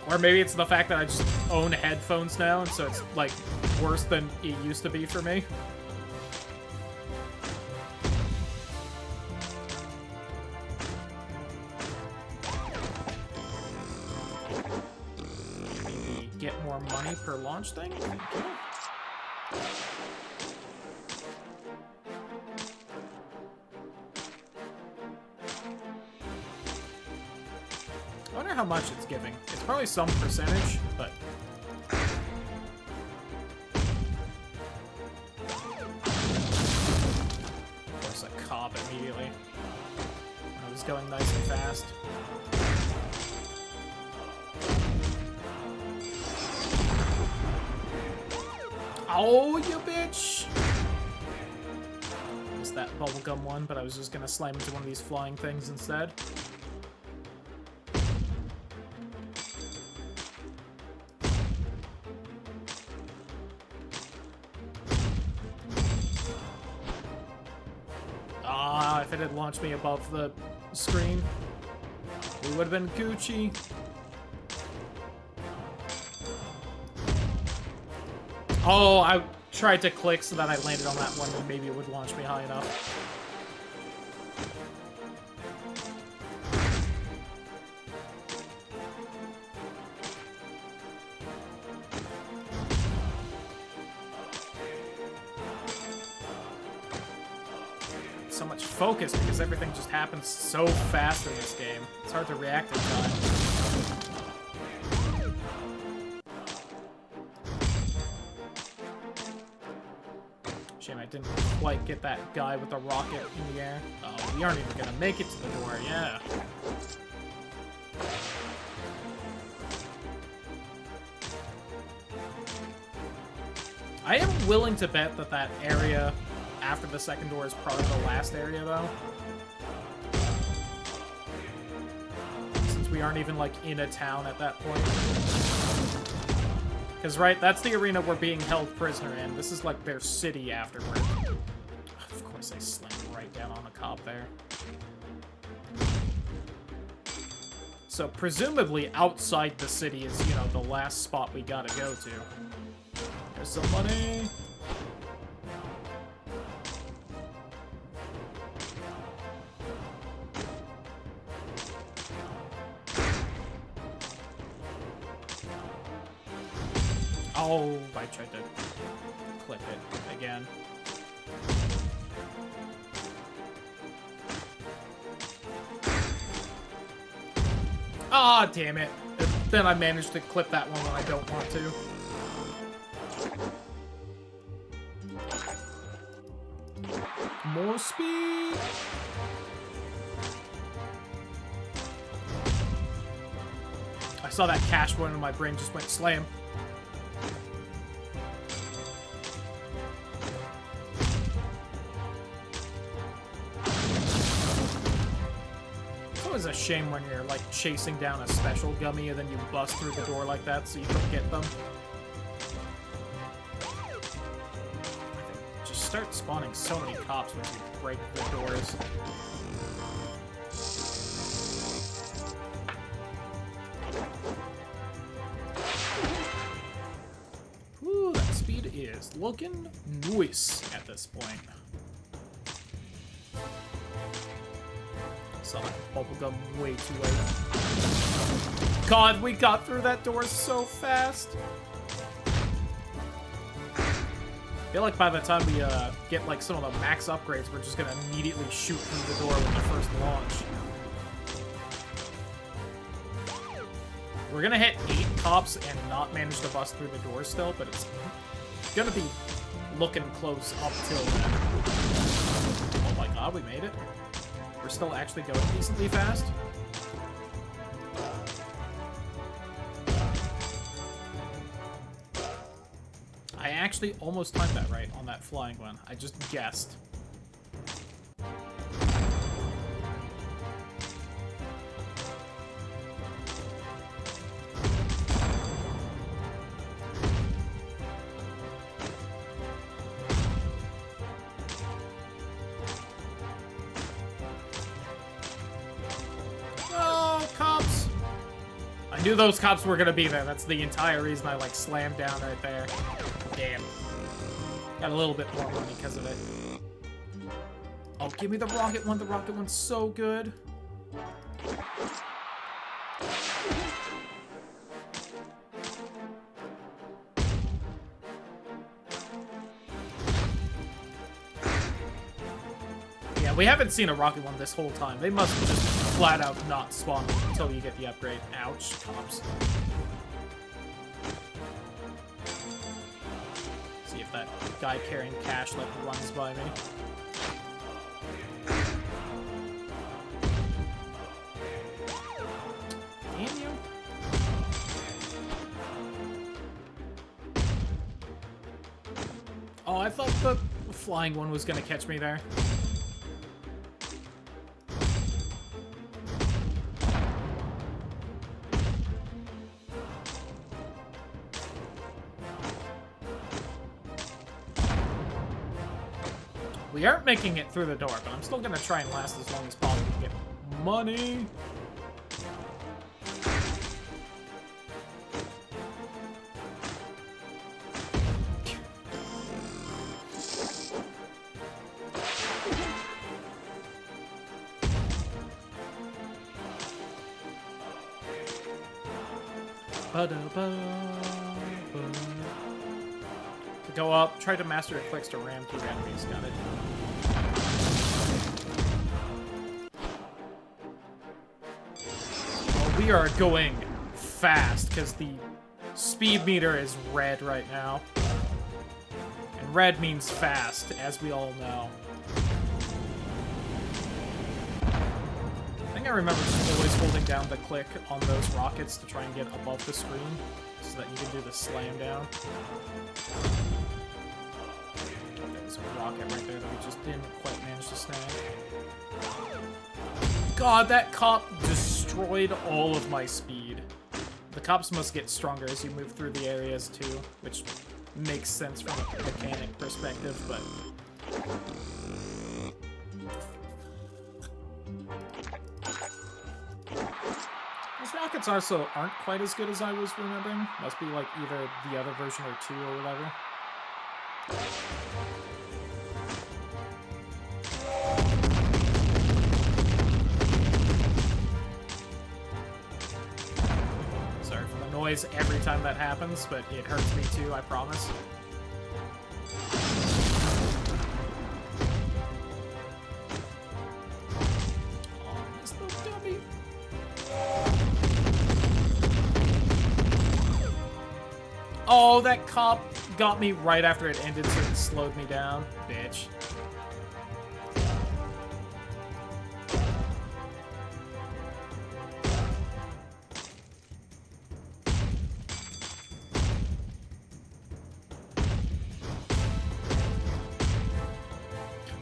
Or maybe it's the fact that I just own headphones now, and so it's, like, worse than it used to be for me. Maybe get more money per launch thing? Thank you. I wonder how much it's giving. It's probably some percentage, but... Of course, a cop immediately. I was going nice and fast. Oh, you bitch! Missed that bubblegum one, but I was just gonna slam into one of these flying things instead. If it had launched me above the screen, we would have been Gucci. Oh, I tried to click so that I landed on that one, and maybe it would launch me high enough. So much focus because everything just happens so fast in this game. It's hard to react in time. Shame I didn't quite get that guy with the rocket in the air. Oh, we aren't even gonna make it to the door, yeah. I am willing to bet that that area after the second door is probably the last area, though. Since we aren't even, like, in a town at that point. Because, right, that's the arena we're being held prisoner in. This is, like, their city afterward. Of course I slammed right down on the cop there. So, presumably, outside the city is, you know, the last spot we gotta go to. There's some money! Oh, I tried to clip it again. Ah, damn it. Then I managed to clip that one when I don't want to. More speed! I saw that cash one and my brain just went slam. It's a shame when you're, like, chasing down a special gummy and then you bust through the door like that so you don't get them. Just start spawning so many cops when you break the doors. Whew, that speed is looking nice at this point. Saw that bubblegum way too late. God, we got through that door so fast. I feel like by the time we get like some of the max upgrades, we're just gonna immediately shoot through the door with the first launch. We're gonna hit 8 cops and not manage to bust through the door still, but it's gonna be looking close up till then. Oh my god, we made it. We're still actually going decently fast. I actually almost timed that right on that flying one. I just guessed. I knew those cops were gonna be there. That's the entire reason I, like, slammed down right there. Damn. Got a little bit more money because of it. Oh, give me the rocket one. The rocket one's so good. Yeah, we haven't seen a rocket one this whole time. They must just flat out not spawn until you get the upgrade. Ouch, cops. See if that guy carrying cash like runs by me. Damn you. Oh, I thought the flying one was gonna catch me there. We aren't making it through the door, but I'm still gonna try and last as long as possible to get money. To go up, try to master it clicks to ram through enemies. Got it. Well, we are going fast because the speed meter is red right now. And red means fast, as we all know. I think I remember just always holding down the click on those rockets to try and get above the screen so that you can do the slam down. There's a rocket right there that we just didn't quite manage to snag. God, that cop destroyed all of my speed. The cops must get stronger as you move through the areas too, which makes sense from a mechanic perspective, but... These rockets also aren't quite as good as I was remembering. Must be like either the other version or 2 or whatever. Sorry for the noise every time that happens, but it hurts me too, I promise. Oh, that cop got me right after it ended, so it slowed me down. Bitch.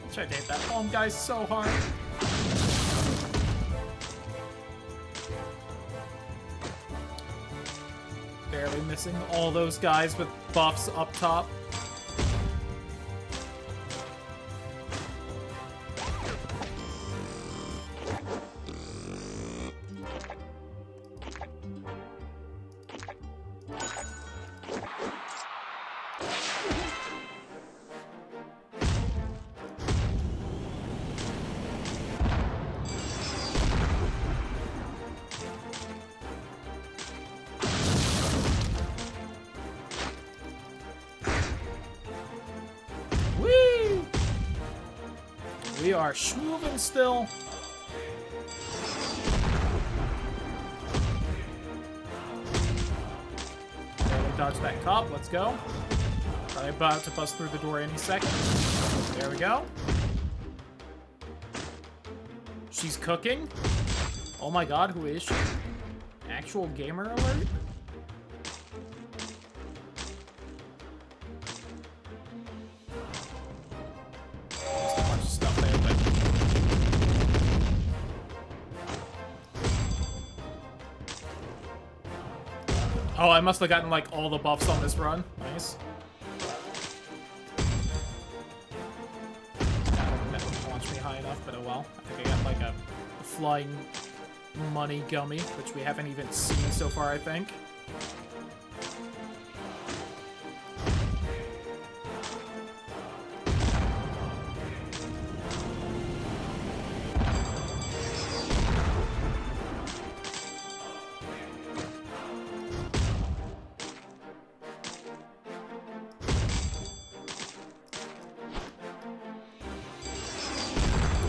I tried to hit that home guy so hard. Barely missing all those guys with buffs up top. We are schmoovin' still. dodge that cop. Let's go. Probably about to bust through the door any second. There we go. She's cooking. Oh my god, who is she? Actual gamer alert? Just a bunch of stuff there, but... Oh, I must have gotten, like, all the buffs on this run. Nice. That didn't launch me high enough, but oh well. I think I got, like, a flying money gummy, which we haven't even seen so far, I think.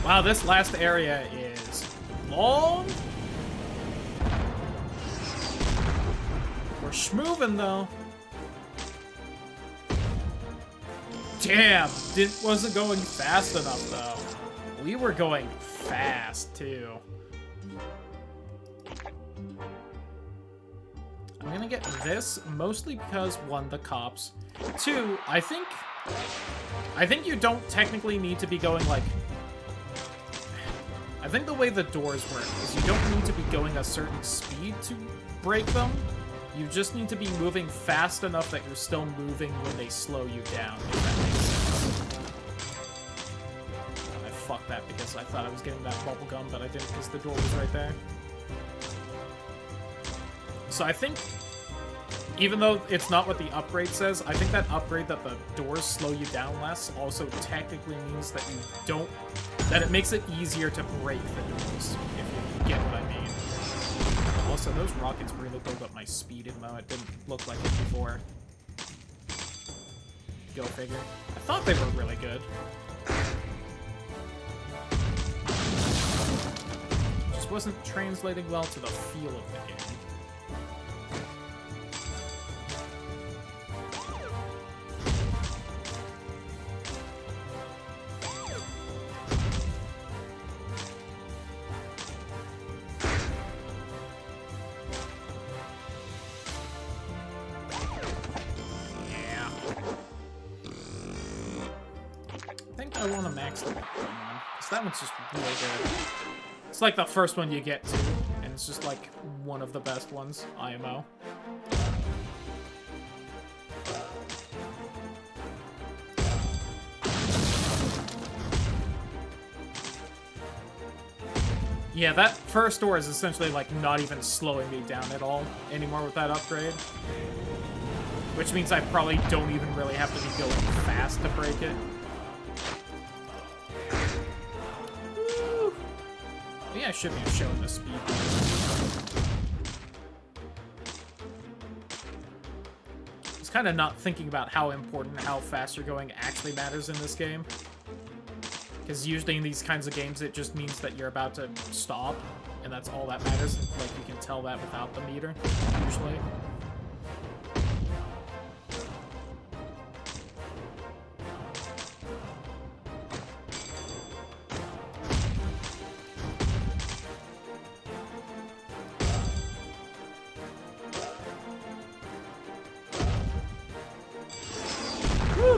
Wow, this last area is long. We're schmoving though. Damn, wasn't going fast enough though. We were going fast too. I'm gonna get this mostly because one, the cops. Two, I think you don't technically need to be going like. I think the way the doors work is you don't need to be going a certain speed to break them. You just need to be moving fast enough that you're still moving when they slow you down, if that makes sense. I fucked that because I thought I was getting that bubble gum, but I didn't because the door was right there. So I think, even though it's not what the upgrade says, I think that upgrade that the doors slow you down less also technically means that you don't... that it makes it easier to break the doors, if you get what I mean. Also, those rockets really build up my speed, even though it didn't look like it before. Go figure. I thought they were really good. Just wasn't translating well to the feel of the game. I want to max the one, because that one's just really good. It's like the first one you get to, and it's just like one of the best ones, IMO. Yeah, that first door is essentially like not even slowing me down at all anymore with that upgrade. Which means I probably don't even really have to be going fast to break it. Yeah, I should be showing the speed. I was kind of not thinking about how important how fast you're going actually matters in this game. Because usually in these kinds of games, it just means that you're about to stop, and that's all that matters. Like, you can tell that without the meter, usually.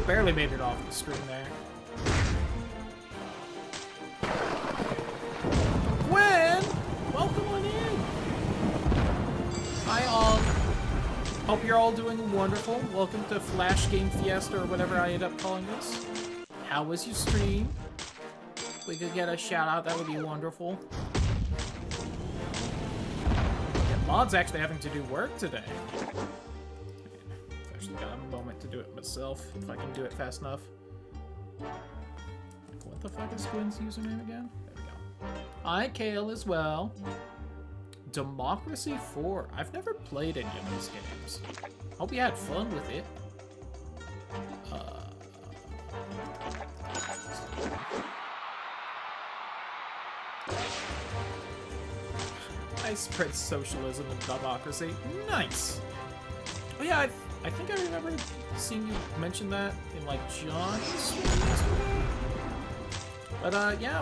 Barely made it off the screen there. Gwen! Welcome on in! Hi all. Hope you're all doing wonderful. Welcome to Flash Game Fiesta, or whatever I end up calling this. How was your stream? If we could get a shout out, that would be wonderful. Yeah, Mod's actually having to do work today. Got a moment to do it myself, if I can do it fast enough. What the fuck is Gwen's username again? There we go. Hi, Kale, as well. Democracy 4. I've never played any of those games. Hope you had fun with it. I spread socialism and democracy. Nice! Oh yeah, I think I remember seeing you mention that in, like, John's stream yesterday. But, yeah,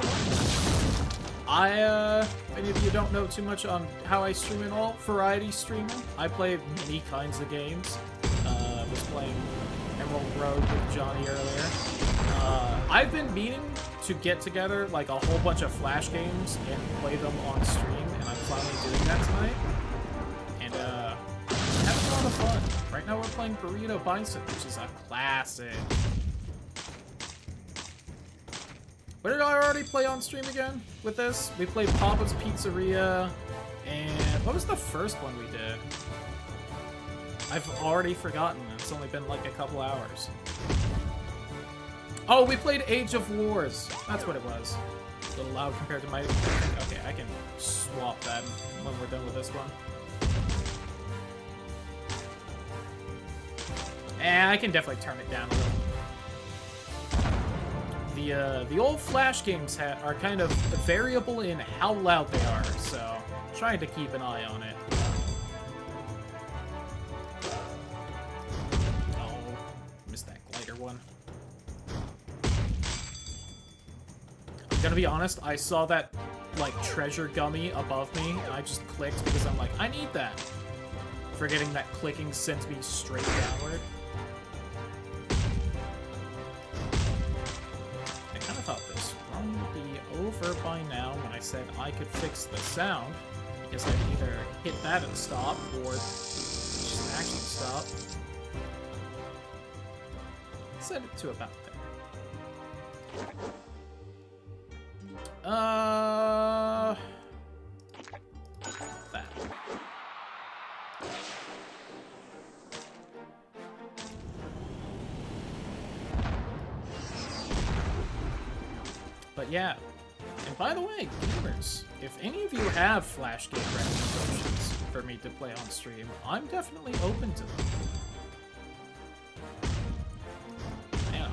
well, if any of you don't know too much on how I stream and all, variety streaming. I play many kinds of games. Was playing Emerald Road with Johnny earlier. I've been meaning to get together, like, a whole bunch of Flash games and play them on stream, and I'm finally doing that tonight. And, having a lot of fun. Right now we're playing Burrito Bison, which is a classic. What did I already play on stream again with this? We played Papa's Pizzeria, and what was the first one we did? I've already forgotten. It's only been like a couple hours. Oh, we played Age of Wars. That's what it was. A little loud compared to my... Okay, I can swap that when we're done with this one. And I can definitely turn it down a little. The old Flash games are kind of variable in how loud they are, so trying to keep an eye on it. Oh, missed that glider one. I'm gonna be honest, I saw that, like, treasure gummy above me, and I just clicked because I'm like, I need that. Forgetting that clicking sends me straight downward. Thought this run would be over by now when I said I could fix the sound, because I'd either hit that and stop, or just actually stop. Set it to about there. That. But yeah, and by the way, gamers, if any of you have Flash game recommendations for me to play on stream, I'm definitely open to them. You know,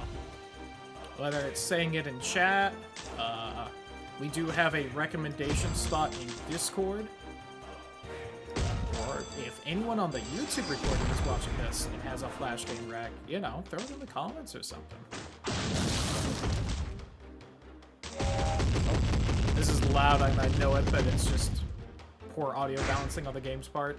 whether it's saying it in chat, we do have a recommendation spot in Discord, or if anyone on the YouTube recording is watching this and has a Flash game rec, you know, throw it in the comments or something. This is loud, I know it, but it's just poor audio balancing on the game's part.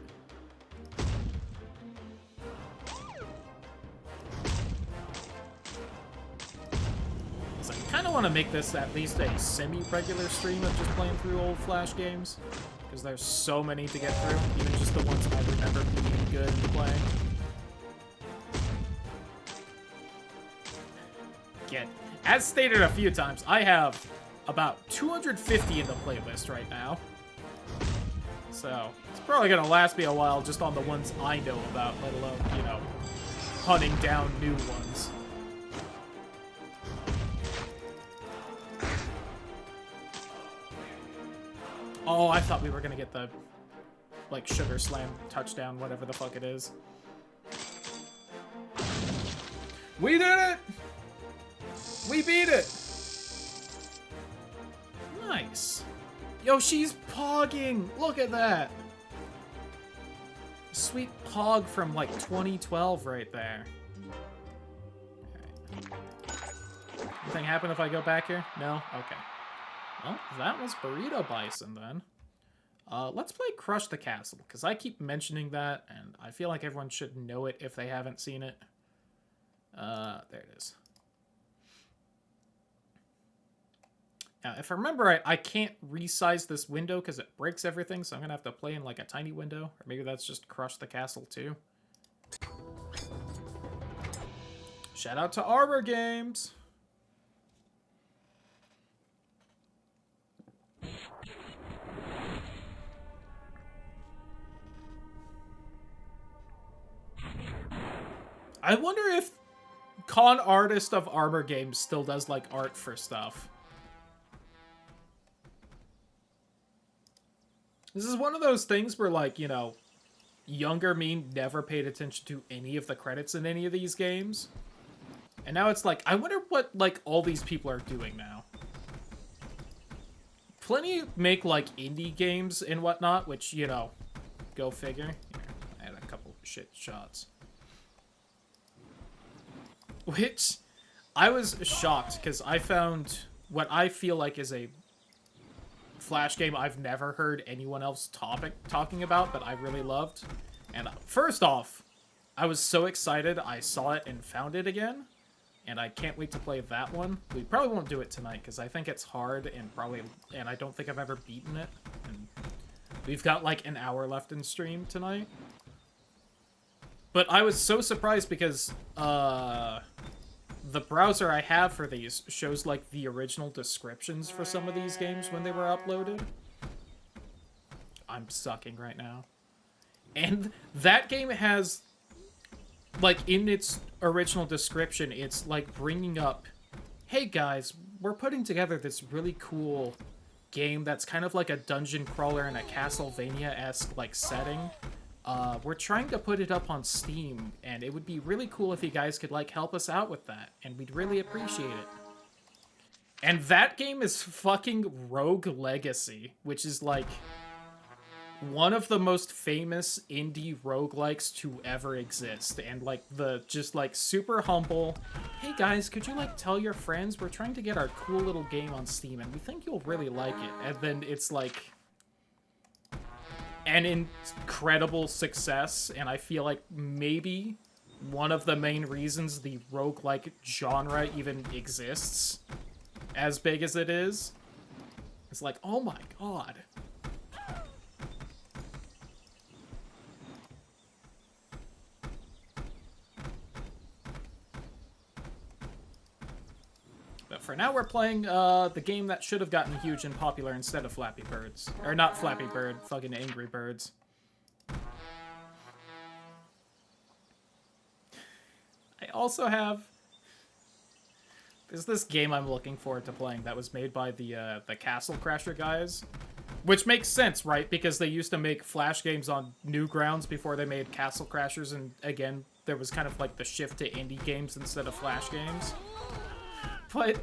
So I kind of want to make this at least a semi-regular stream of just playing through old Flash games, because there's so many to get through, even just the ones I remember being good and playing. Again, as stated a few times, I have about 250 in the playlist right now. So, it's probably gonna last me a while just on the ones I know about, let alone, you know, hunting down new ones. Oh, I thought we were gonna get the, like, Sugar Slam touchdown, whatever the fuck it is. We did it! We beat it! Nice. Yo, she's pogging! Look at that! Sweet pog from, like, 2012 right there. Okay. Anything happen if I go back here? No? Okay. Well, that was Burrito Bison, then. Let's play Crush the Castle, because I keep mentioning that, and I feel like everyone should know it if they haven't seen it. There it is. Now, if I remember right, I can't resize this window because it breaks everything, so I'm going to have to play in like a tiny window. Or maybe that's just Crush the Castle too. Shout out to Arbor Games! I wonder if Con Artist of Arbor Games still does like art for stuff. This is one of those things where, like, you know, younger me never paid attention to any of the credits in any of these games. And now it's like, I wonder what, like, all these people are doing now. Plenty make, like, indie games and whatnot, which, you know, go figure. Here, I had a couple shit shots. which I was shocked because I found what I feel like is a Flash game I've never heard anyone else talking about that I really loved. And first off, I was so excited I saw it and found it again, and I can't wait to play that one. We probably won't do it tonight because I think it's hard and I don't think I've ever beaten it. And we've got like an hour left in stream tonight. But I was so surprised because the browser I have for these shows like the original descriptions for some of these games when they were uploaded. I'm sucking right now. And that game has, like, in its original description, it's like bringing up, hey guys, we're putting together this really cool game that's kind of like a dungeon crawler in a Castlevania-esque like setting. We're trying to put it up on Steam, and it would be really cool if you guys could, like, help us out with that, and we'd really appreciate it. And that game is fucking Rogue Legacy, which is, like, one of the most famous indie roguelikes to ever exist, and, like, just, like, super humble, hey guys, could you, like, tell your friends we're trying to get our cool little game on Steam, and we think you'll really like it, and then it's, like, an incredible success, and I feel like maybe one of the main reasons the roguelike genre even exists, as big as it is. It's like, oh my god. But for now, we're playing the game that should have gotten huge and popular instead of Flappy Birds. Or not Flappy Bird, fucking Angry Birds. I also have... There's this game I'm looking forward to playing that was made by the Castle Crasher guys. Which makes sense, right? Because they used to make Flash games on Newgrounds before they made Castle Crashers, and again, there was kind of like the shift to indie games instead of Flash games. But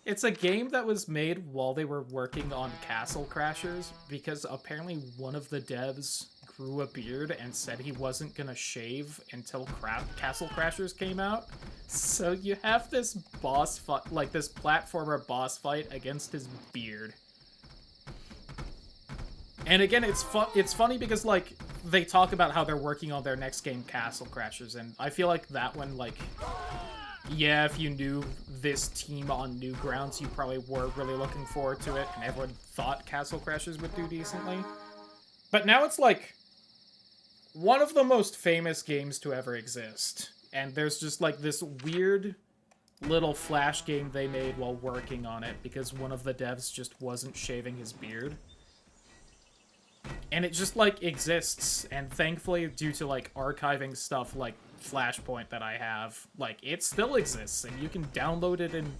it's a game that was made while they were working on Castle Crashers, because apparently one of the devs grew a beard and said he wasn't gonna shave until Castle Crashers came out. So you have this boss fight, like this platformer boss fight against his beard. And again, it's funny because, like, they talk about how they're working on their next game, Castle Crashers, and I feel like that one, like, yeah, if you knew this team on Newgrounds, you probably were really looking forward to it, and everyone thought Castle Crashers would do decently. But now it's, like, one of the most famous games to ever exist. And there's just, like, this weird little Flash game they made while working on it, because one of the devs just wasn't shaving his beard. And it just, like, exists, and thankfully, due to, like, archiving stuff like Flashpoint that I have, like, it still exists, and you can download it and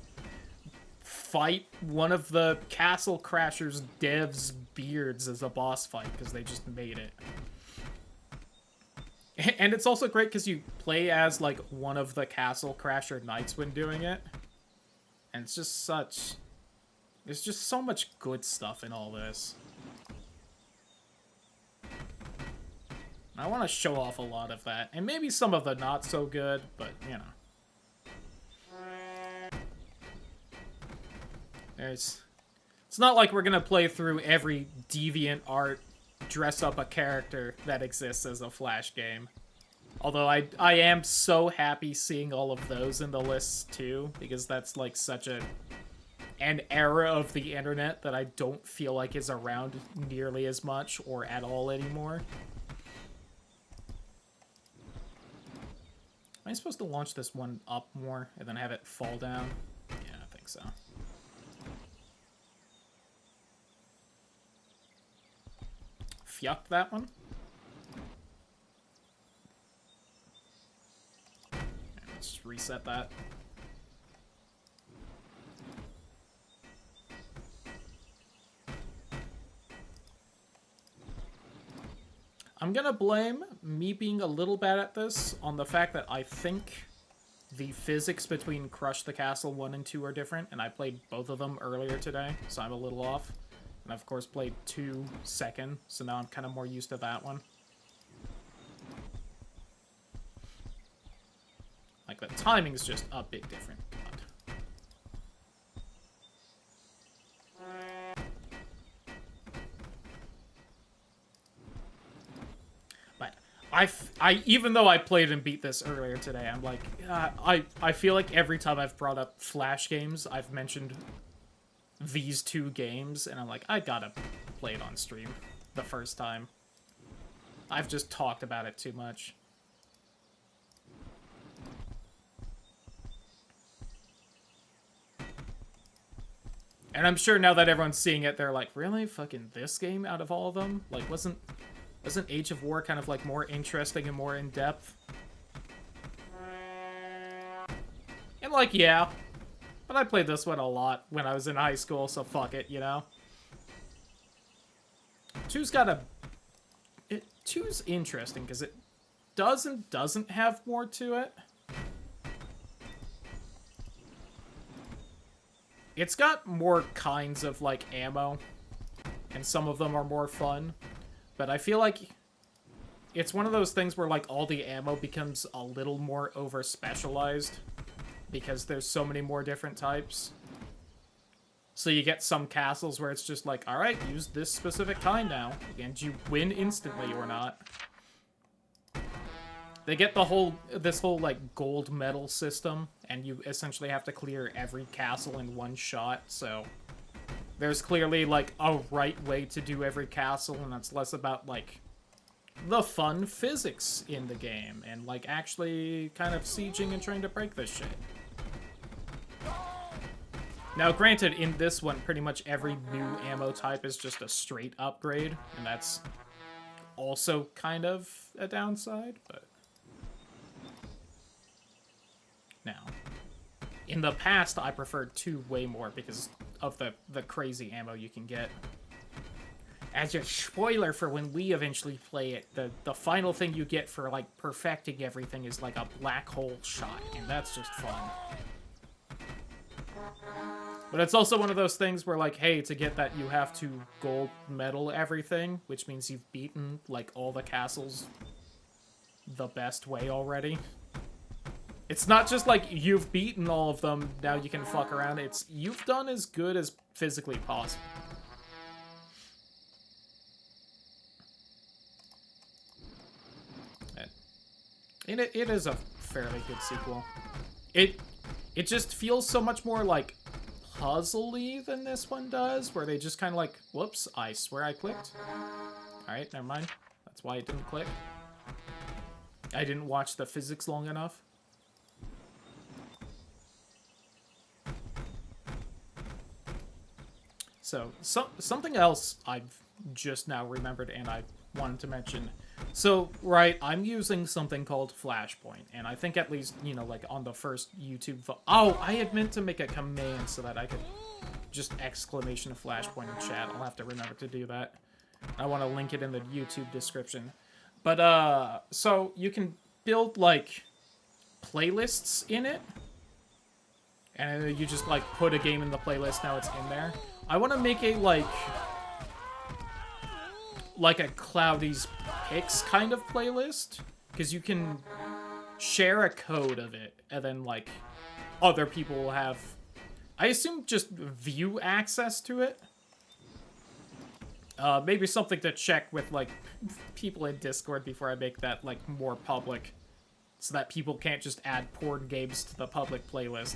fight one of the Castle Crashers devs' beards as a boss fight, because they just made it. And it's also great because you play as, like, one of the Castle Crasher knights when doing it. And it's just such... There's just so much good stuff in all this. I want to show off a lot of that. And maybe some of the not so good, but, you know. It's not like we're going to play through every DeviantArt dress up a character that exists as a Flash game. Although I am so happy seeing all of those in the lists too, because that's like such an era of the internet that I don't feel like is around nearly as much or at all anymore. Am I supposed to launch this one up more and then have it fall down? Yeah, I think so. Yucked that one. Let's just reset that. I'm gonna blame me being a little bad at this on the fact that I think the physics between Crush the Castle 1 and 2 are different, and I played both of them earlier today, so I'm a little off. And of course played 2 second, so now I'm kind of more used to that one. Like, the timing's just a bit different. God. But I even though I played and beat this earlier today, I'm like, I feel like every time I've brought up Flash games, I've mentioned these two games, and I'm like, I gotta play it on stream the first time. I've just talked about it too much. And I'm sure now that everyone's seeing it, they're like, really? Fucking this game out of all of them? Like, wasn't Age of War kind of, like, more interesting and more in-depth? And, like, yeah. But I played this one a lot when I was in high school, so fuck it, you know? 2's got a... 2's interesting, because it doesn't have more to it. It's got more kinds of, like, ammo, and some of them are more fun, but I feel like it's one of those things where, like, all the ammo becomes a little more over-specialized, because there's so many more different types. So you get some castles where it's just like, alright, use this specific kind now, and you win instantly or not. They get this whole, like, gold medal system, and you essentially have to clear every castle in one shot, so there's clearly, like, a right way to do every castle, and that's less about, like, the fun physics in the game, and, like, actually kind of sieging and trying to break this shit. Now, granted, in this one, pretty much every new ammo type is just a straight upgrade, and that's also kind of a downside, but... Now, in the past, I preferred 2 way more because of the crazy ammo you can get. As a spoiler for when we eventually play it, the final thing you get for, like, perfecting everything is, like, a black hole shot, and that's just fun. But it's also one of those things where, like, hey, to get that you have to gold medal everything, which means you've beaten, like, all the castles the best way already. It's not just like, you've beaten all of them, now you can fuck around. It's, you've done as good as physically possible. And it is a fairly good sequel. It just feels so much more, like, puzzle-y than this one does, where they just kind of like, whoops, I swear I clicked. Alright, never mind. That's why it didn't click. I didn't watch the physics long enough. So, something else I've just now remembered and I wanted to mention. So, right, I'm using something called Flashpoint, and I think at least, you know, like, on the first YouTube... Oh, I had meant to make a command so that I could just exclamation of Flashpoint in chat. I'll have to remember to do that. I want to link it in the YouTube description. But, so, you can build, like, playlists in it, and you just, like, put a game in the playlist, now it's in there. I want to make a, like a Cloudy's Picks kind of playlist, because you can share a code of it, and then, like, other people will have, I assume, just view access to it. Maybe something to check with, like, people in Discord before I make that, like, more public, so that people can't just add porn games to the public playlist.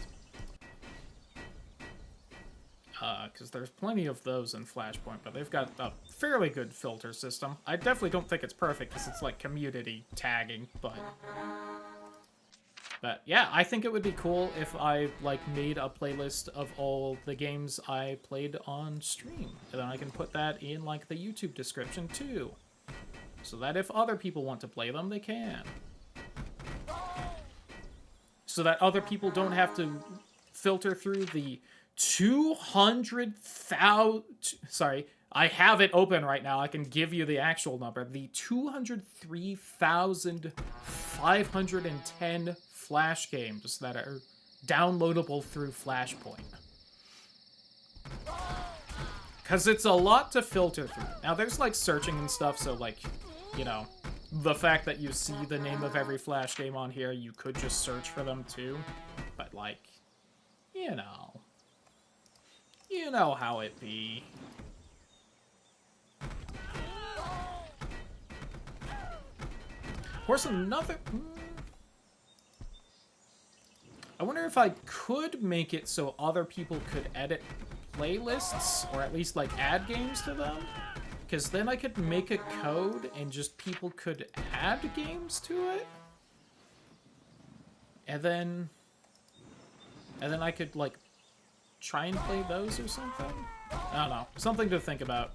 Because there's plenty of those in Flashpoint, but they've got a fairly good filter system. I definitely don't think it's perfect, because it's, like, community tagging, but yeah, I think it would be cool if I, like, made a playlist of all the games I played on stream, and then I can put that in, like, the YouTube description, too, so that if other people want to play them, they can. So that other people don't have to filter through the 200,000... Sorry, I have it open right now. I can give you the actual number. The 203,510 Flash games that are downloadable through Flashpoint. Because it's a lot to filter through. Now, there's, like, searching and stuff, so, like, you know, the fact that you see the name of every Flash game on here, you could just search for them too. But, like, you know. You know how it be. Of course, another... I wonder if I could make it so other people could edit playlists, or at least, like, add games to them. Because then I could make a code, and just people could add games to it. And then I could, like, try and play those or something? I don't know. Something to think about.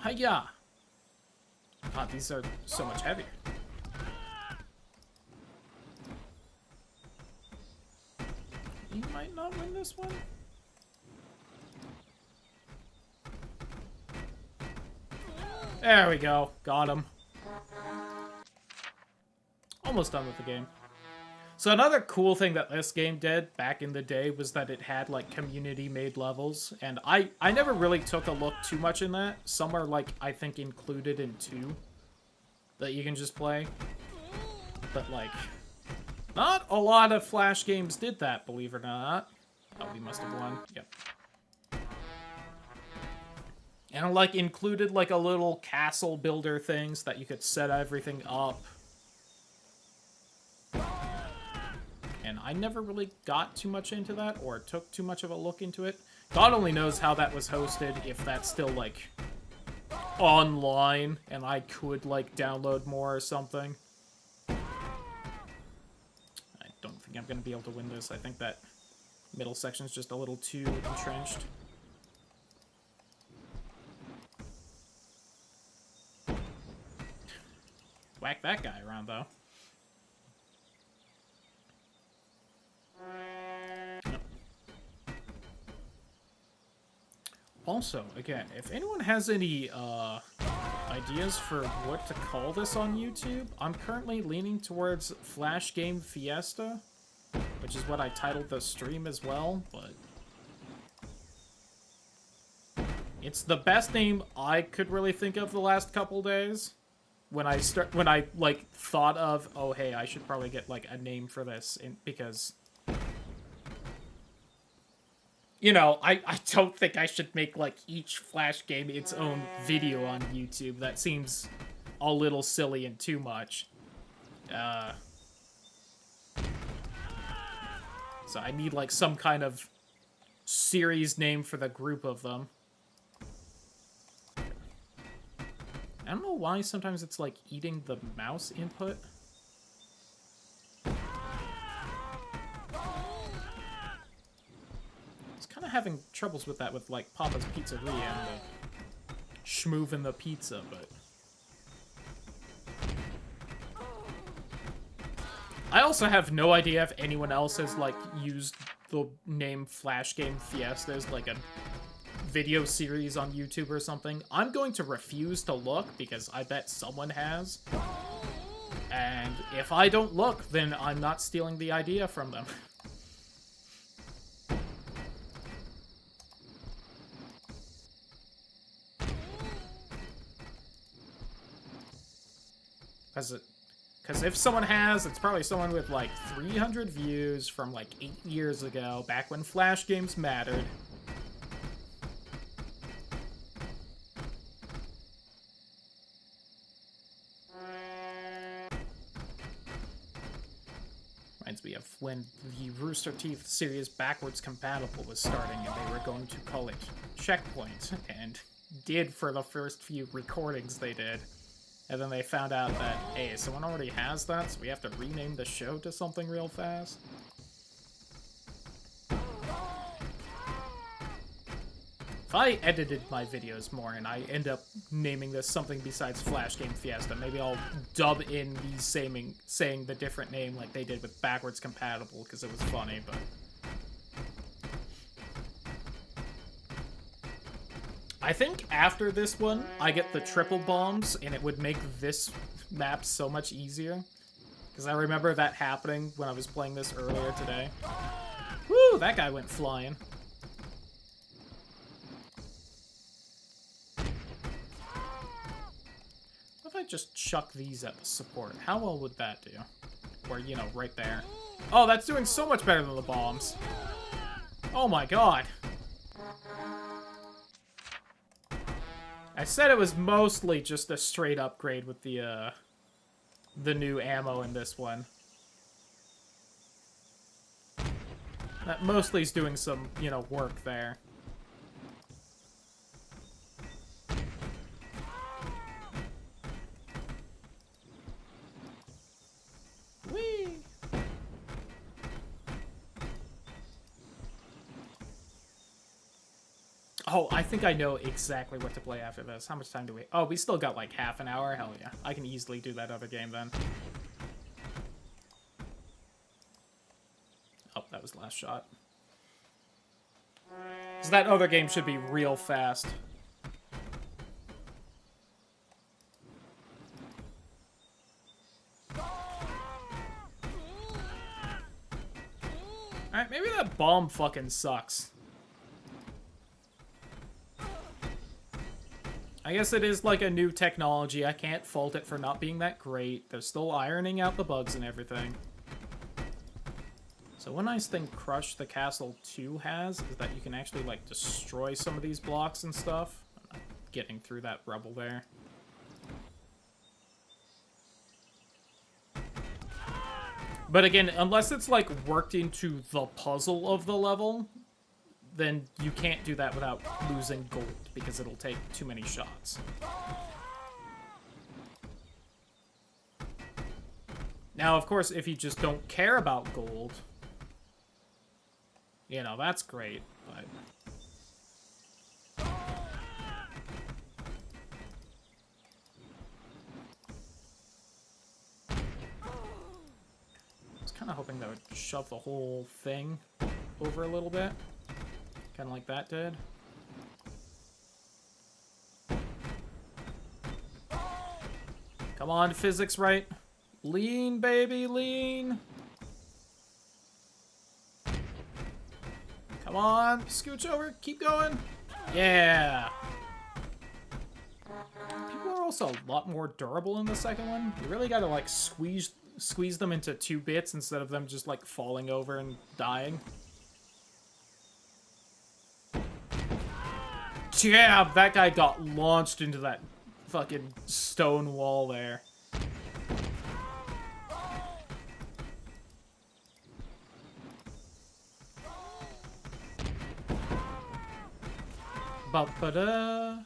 Hiya! God, these are so much heavier. You might not win this one. There we go. Got him. Almost done with the game. So another cool thing that this game did back in the day was that it had, like, community-made levels. And I never really took a look too much in that. Some are, like, I think included in 2 that you can just play. But, like, not a lot of Flash games did that, believe it or not. Oh, we must have won. Yep. And, like, included, like, a little castle builder things that you could set everything up. And I never really got too much into that, or took too much of a look into it. God only knows how that was hosted, if that's still, like, online, and I could, like, download more or something. I don't think I'm gonna be able to win this. I think that middle section's just a little too entrenched. Whack that guy around, though. Also, again, if anyone has any ideas for what to call this on YouTube, I'm currently leaning towards Flash Game Fiesta, which is what I titled the stream as well, but it's the best name I could really think of the last couple days. When I like thought of, oh hey, I should probably get like a name for this, because you know, I don't think I should make, like, each Flash game its own video on YouTube. That seems a little silly and too much. So I need, like, some kind of series name for the group of them. I don't know why sometimes it's, like, eating the mouse input. Kind of having troubles with that with, like, Papa's Pizzeria and the schmoovin' the pizza, but I also have no idea if anyone else has, like, used the name Flash Game Fiesta as, like, a video series on YouTube or something. I'm going to refuse to look, because I bet someone has. And if I don't look, then I'm not stealing the idea from them. Because if someone has, it's probably someone with, like, 300 views from, like, 8 years ago, back when Flash games mattered. Reminds me of when the Rooster Teeth series Backwards Compatible was starting, and they were going to call it Checkpoint, and did for the first few recordings they did. And then they found out that, hey, someone already has that, so we have to rename the show to something real fast. If I edited my videos more and I end up naming this something besides Flash Game Fiesta, maybe I'll dub in these saying the different name like they did with Backwards Compatible, because it was funny, but I think after this one, I get the triple bombs, and it would make this map so much easier. Because I remember that happening when I was playing this earlier today. Woo! That guy went flying. just chuck these at the support? How well would that do? Or, you know, right there. Oh, that's doing so much better than the bombs. Oh my god. I said it was mostly just a straight upgrade with the new ammo in this one. That mostly is doing some, you know, work there. Whee! Oh, I think I know exactly what to play after this. How much time do we... Oh, we still got like half an hour? Hell yeah. I can easily do that other game then. Oh, that was the last shot. So that other game should be real fast. Alright, maybe that bomb fucking sucks. I guess it is like a new technology. I can't fault it for not being that great. They're still ironing out the bugs and everything. So one nice thing Crush the Castle 2 has is that you can actually like destroy some of these blocks and stuff. I'm not getting through that rubble there. But again, unless it's like worked into the puzzle of the level, then you can't do that without losing gold, because it'll take too many shots. Now, of course, if you just don't care about gold, you know, that's great, but... I was kind of hoping that would shove the whole thing over a little bit. Kind of like that did. Come on, physics right. Lean, baby, lean. Come on, scooch over, keep going. Yeah. People are also a lot more durable in the second one. You really gotta like squeeze them into 2 bits instead of them just like falling over and dying. Yeah, that guy got launched into that fucking stone wall there. Ba-ba-da.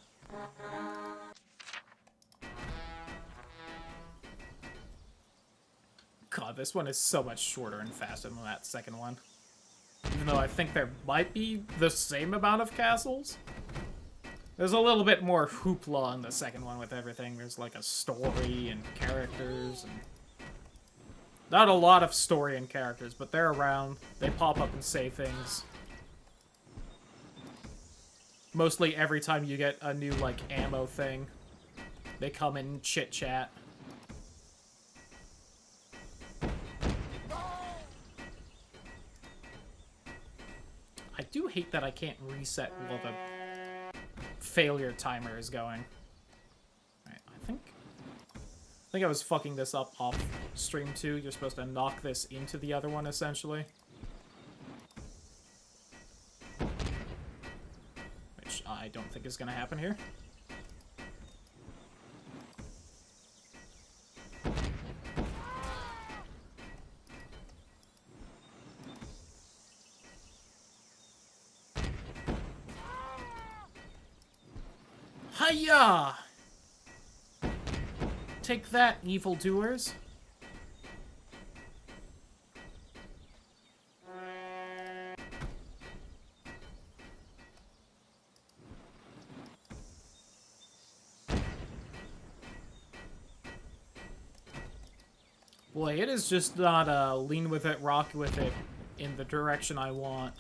God, this one is so much shorter and faster than that second one. Even though I think there might be the same amount of castles. There's a little bit more hoopla in the second one with everything. There's like a story and characters and... Not a lot of story and characters, but they're around. They pop up and say things. Mostly every time you get a new, like, ammo thing. They come in and chit-chat. I do hate that I can't reset while the failure timer is going. Alright, I think I was fucking this up off stream too. You're supposed to knock this into the other one, essentially. Which I don't think is gonna happen here. Hiya! Take that, evildoers. Boy, it is just not lean with it, rock with it in the direction I want.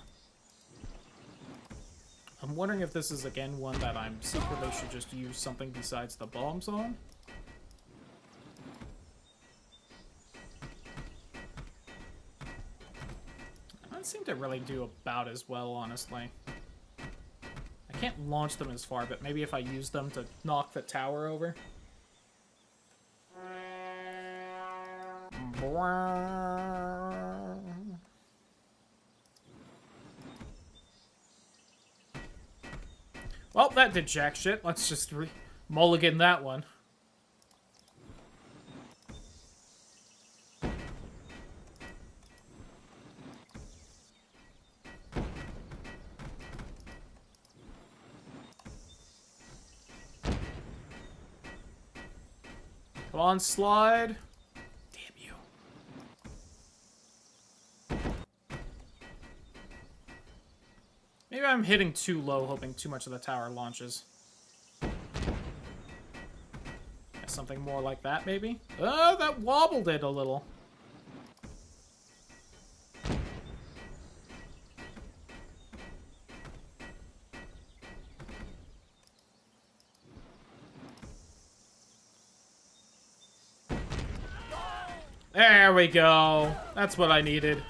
I'm wondering if this is, again, one that I'm secretly should just use something besides the bombs on. I don't seem to really do about as well, honestly. I can't launch them as far, but maybe if I use them to knock the tower over. Well, that did jack shit. Let's just mulligan that one. Come on, slide. Damn you. Maybe I'm hitting too low, hoping too much of the tower launches. Something more like that, maybe? Oh, that wobbled it a little. There we go. That's what I needed.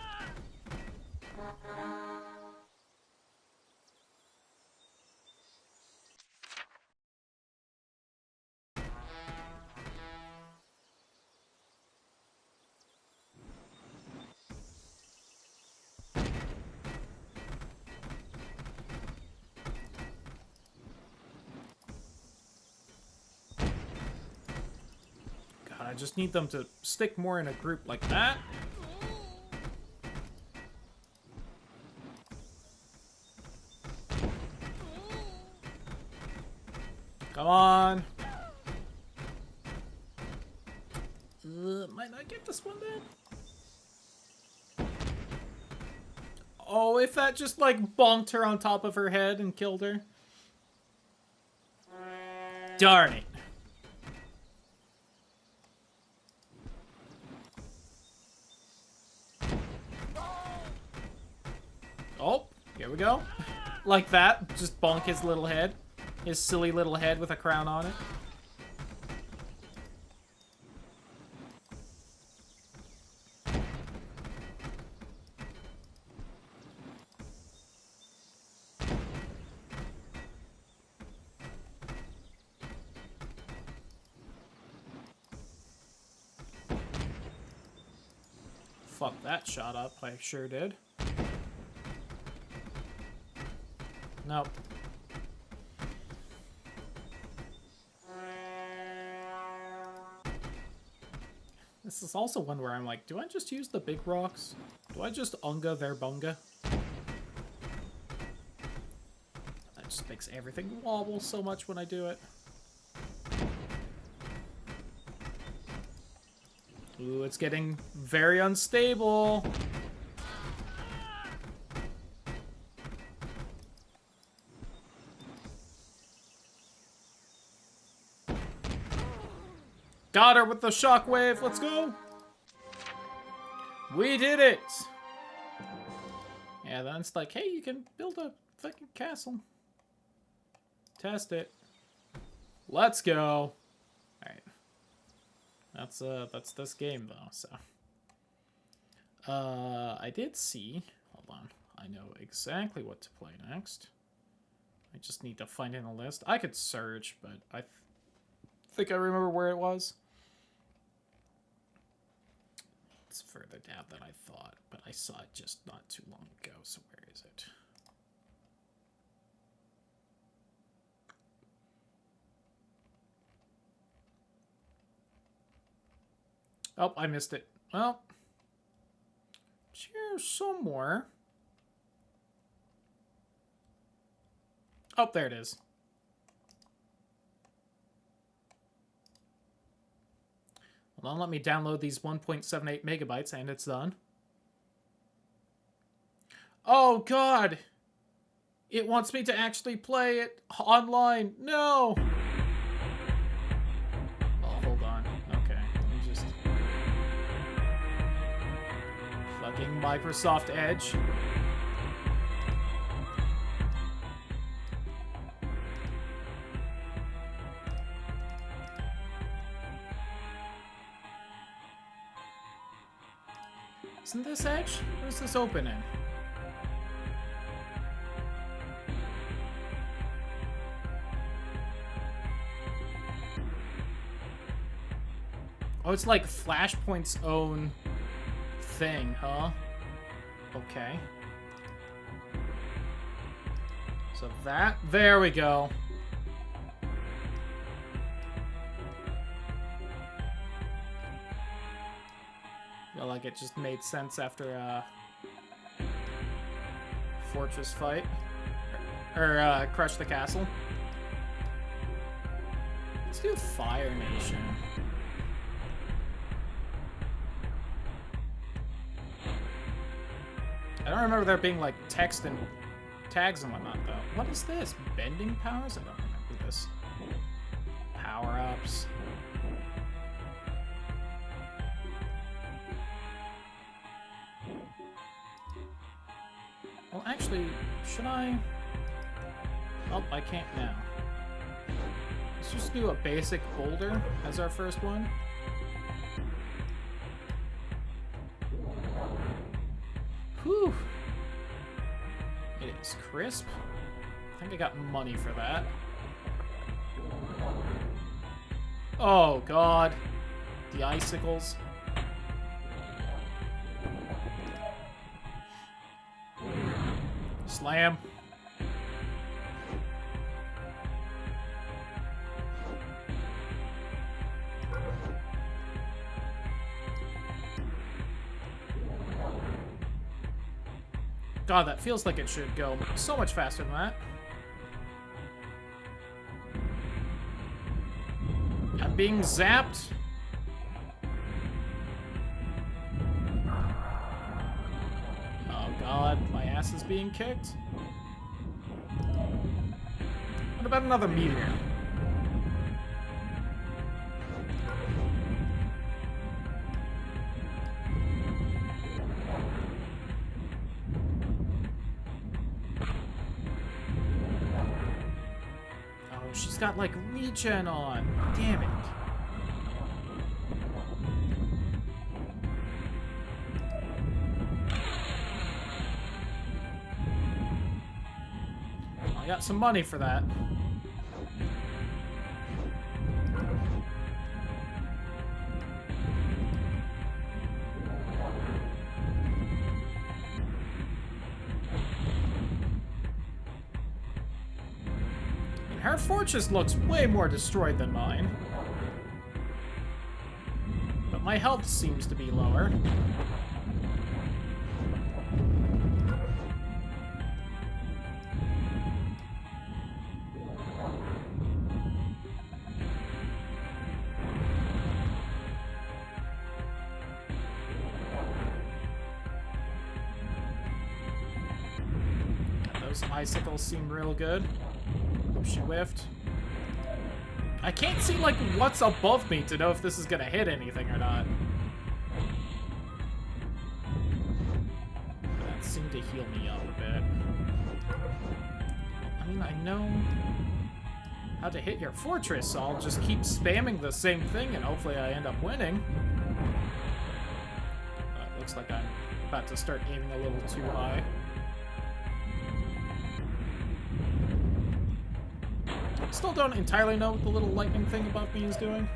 I just need them to stick more in a group like that. Come on. Might not get this one then. Oh, if that just like bonked her on top of her head and killed her. Darn it. Oh, here we go. Like that. Just bonk his little head. His silly little head with a crown on it. Fuck that shot up. I sure did. Nope. This is also one where I'm like, do I just use the big rocks? Do I just unga their bunga? That just makes everything wobble so much when I do it. Ooh, it's getting very unstable. Got her with the shockwave. Let's go. We did it. Yeah, then it's like, hey, you can build a fucking castle. Test it. Let's go. All right. That's this game though. So, I did see. Hold on. I know exactly what to play next. I just need to find in a list. I could search, but I think I remember where it was. It's further down than I thought, but I saw it just not too long ago, so where is it? Oh, I missed it. Well, it's here somewhere. Oh, there it is. Hold on, let me download these 1.78 megabytes, and it's done. Oh, God! It wants me to actually play it online. No! Oh, hold on. Okay, let me just... Fucking Microsoft Edge. Isn't this Edge? What is this open in? Oh, it's like Flashpoint's own thing, huh? Okay. So that... There we go. Feel like it just made sense after a fortress fight. Or, crush the castle. Let's do Fire Nation. I don't remember there being, like, text and tags and whatnot, though. What is this? Bending powers? I don't remember this. Power-ups. Well, actually, should I... Oh, I can't now. Let's just do a basic boulder as our first one. Whew. It is crisp. I think I got money for that. Oh, God. The icicles. Slam. God, that feels like it should go so much faster than that. I'm being zapped. Oh God, my ass is being kicked. What about another meteor? She's got, like, regen on. Damn it. I got some money for that. Her fortress looks way more destroyed than mine. But my health seems to be lower. Those icicles seem real good. She whiffed. I can't see, like, what's above me to know if this is gonna hit anything or not. That seemed to heal me up a bit. I mean, I know how to hit your fortress, so I'll just keep spamming the same thing and hopefully I end up winning. It looks like I'm about to start aiming a little too high. Still don't entirely know what the little lightning thing above me is doing.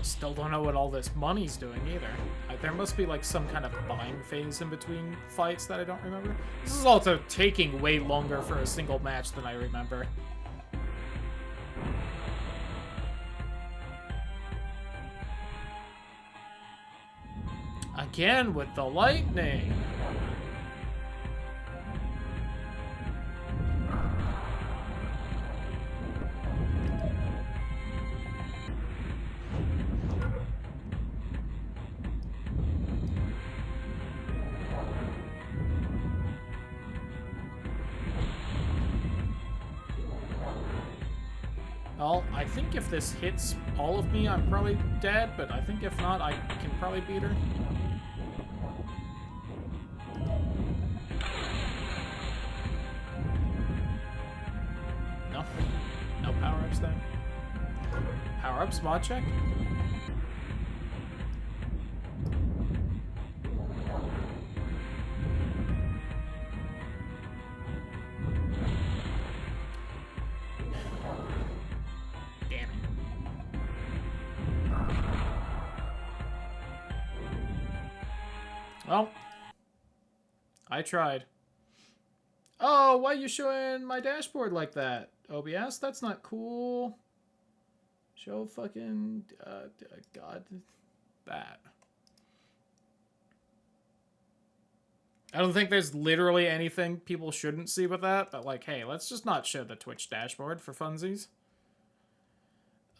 Still don't know what all this money's doing either. There must be like some kind of buying phase in between fights that I don't remember. This is also taking way longer for a single match than I remember. Again with the lightning. Well, I think if this hits all of me, I'm probably dead, but I think if not, I can probably beat her. No power-ups then? Power-ups mod check? Damn it. Well, I tried. Oh, why are you showing my dashboard like that? OBS? That's not cool. Show fucking... God. That. I don't think there's literally anything people shouldn't see with that, but like, hey, let's just not show the Twitch dashboard for funsies.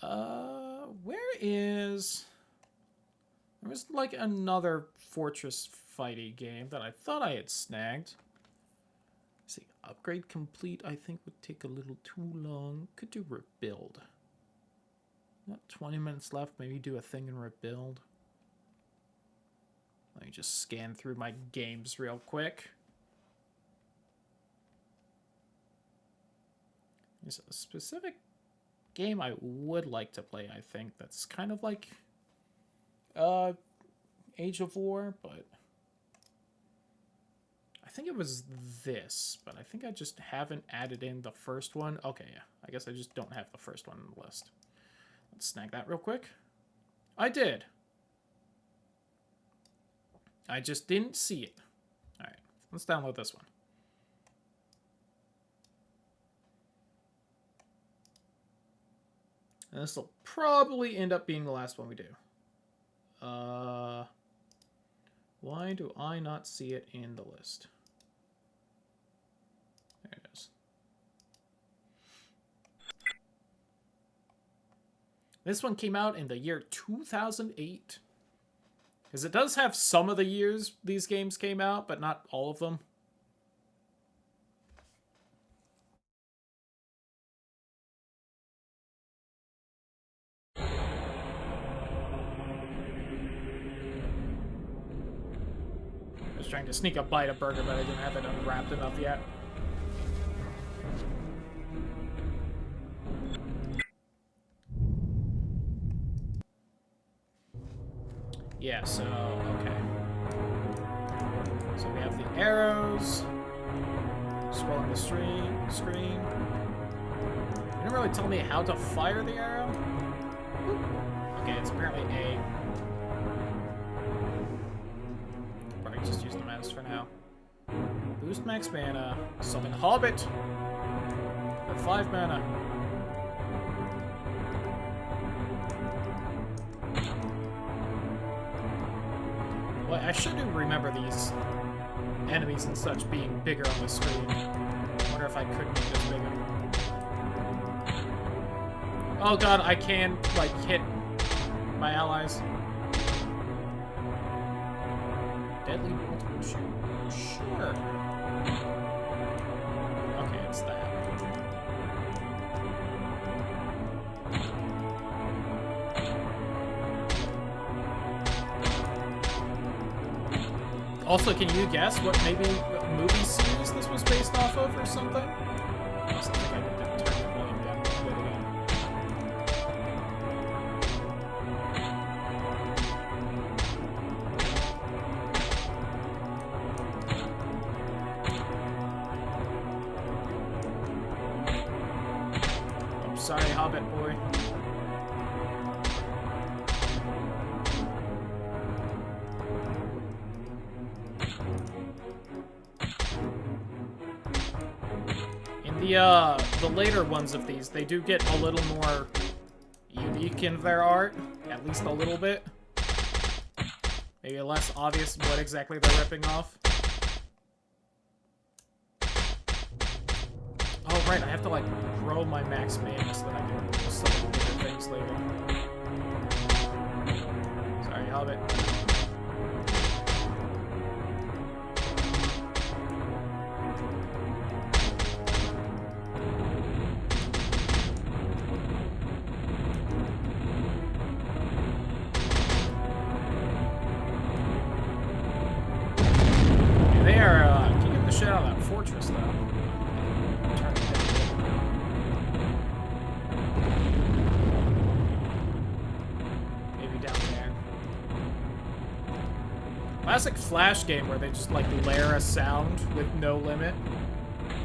Where is... There was like another Fortress fighty game that I thought I had snagged. Let's see, upgrade complete I think would take a little too long. Could do rebuild. Got 20 minutes left, maybe do a thing and rebuild. Let me just scan through my games real quick. There's a specific game I would like to play, I think, that's kind of like Age of War, but I think it was this, but I think I just haven't added in the first one. Okay, yeah, I guess I just don't have the first one on the list. Let's snag that real quick. I did. I just didn't see it. All right, let's download this one. And this will probably end up being the last one we do. Why do I not see it in the list? There it is. This one came out in the year 2008. Because it does have some of the years these games came out, but not all of them. I was trying to sneak a bite of burger, but I didn't have it unwrapped enough yet. Yeah, so, okay. So we have the arrows. Scrolling the screen. You didn't really tell me how to fire the arrow. Okay, it's apparently A. Probably just use the mouse for now. Boost max mana. Summon Hobbit. For 5 mana. Well, I should remember these enemies and such being bigger on the screen. I wonder if I could make this bigger. Oh god, I can, like, hit my allies. Deadly multiple shoot. Sure. Okay, it's that. Also, can you guess what maybe movie series this was based off of or something? I also think I need to turn the volume down a bit again. I'm sorry, Hobbit boy. The later ones of these, they do get a little more unique in their art, at least a little bit. Maybe less obvious what exactly they're ripping off. Oh right, I have to like grow my max mana so that I can do some bigger things later. Sorry, Hobbit. Fortress, though. Turn it down. Classic Flash game where they just like layer a sound with no limit.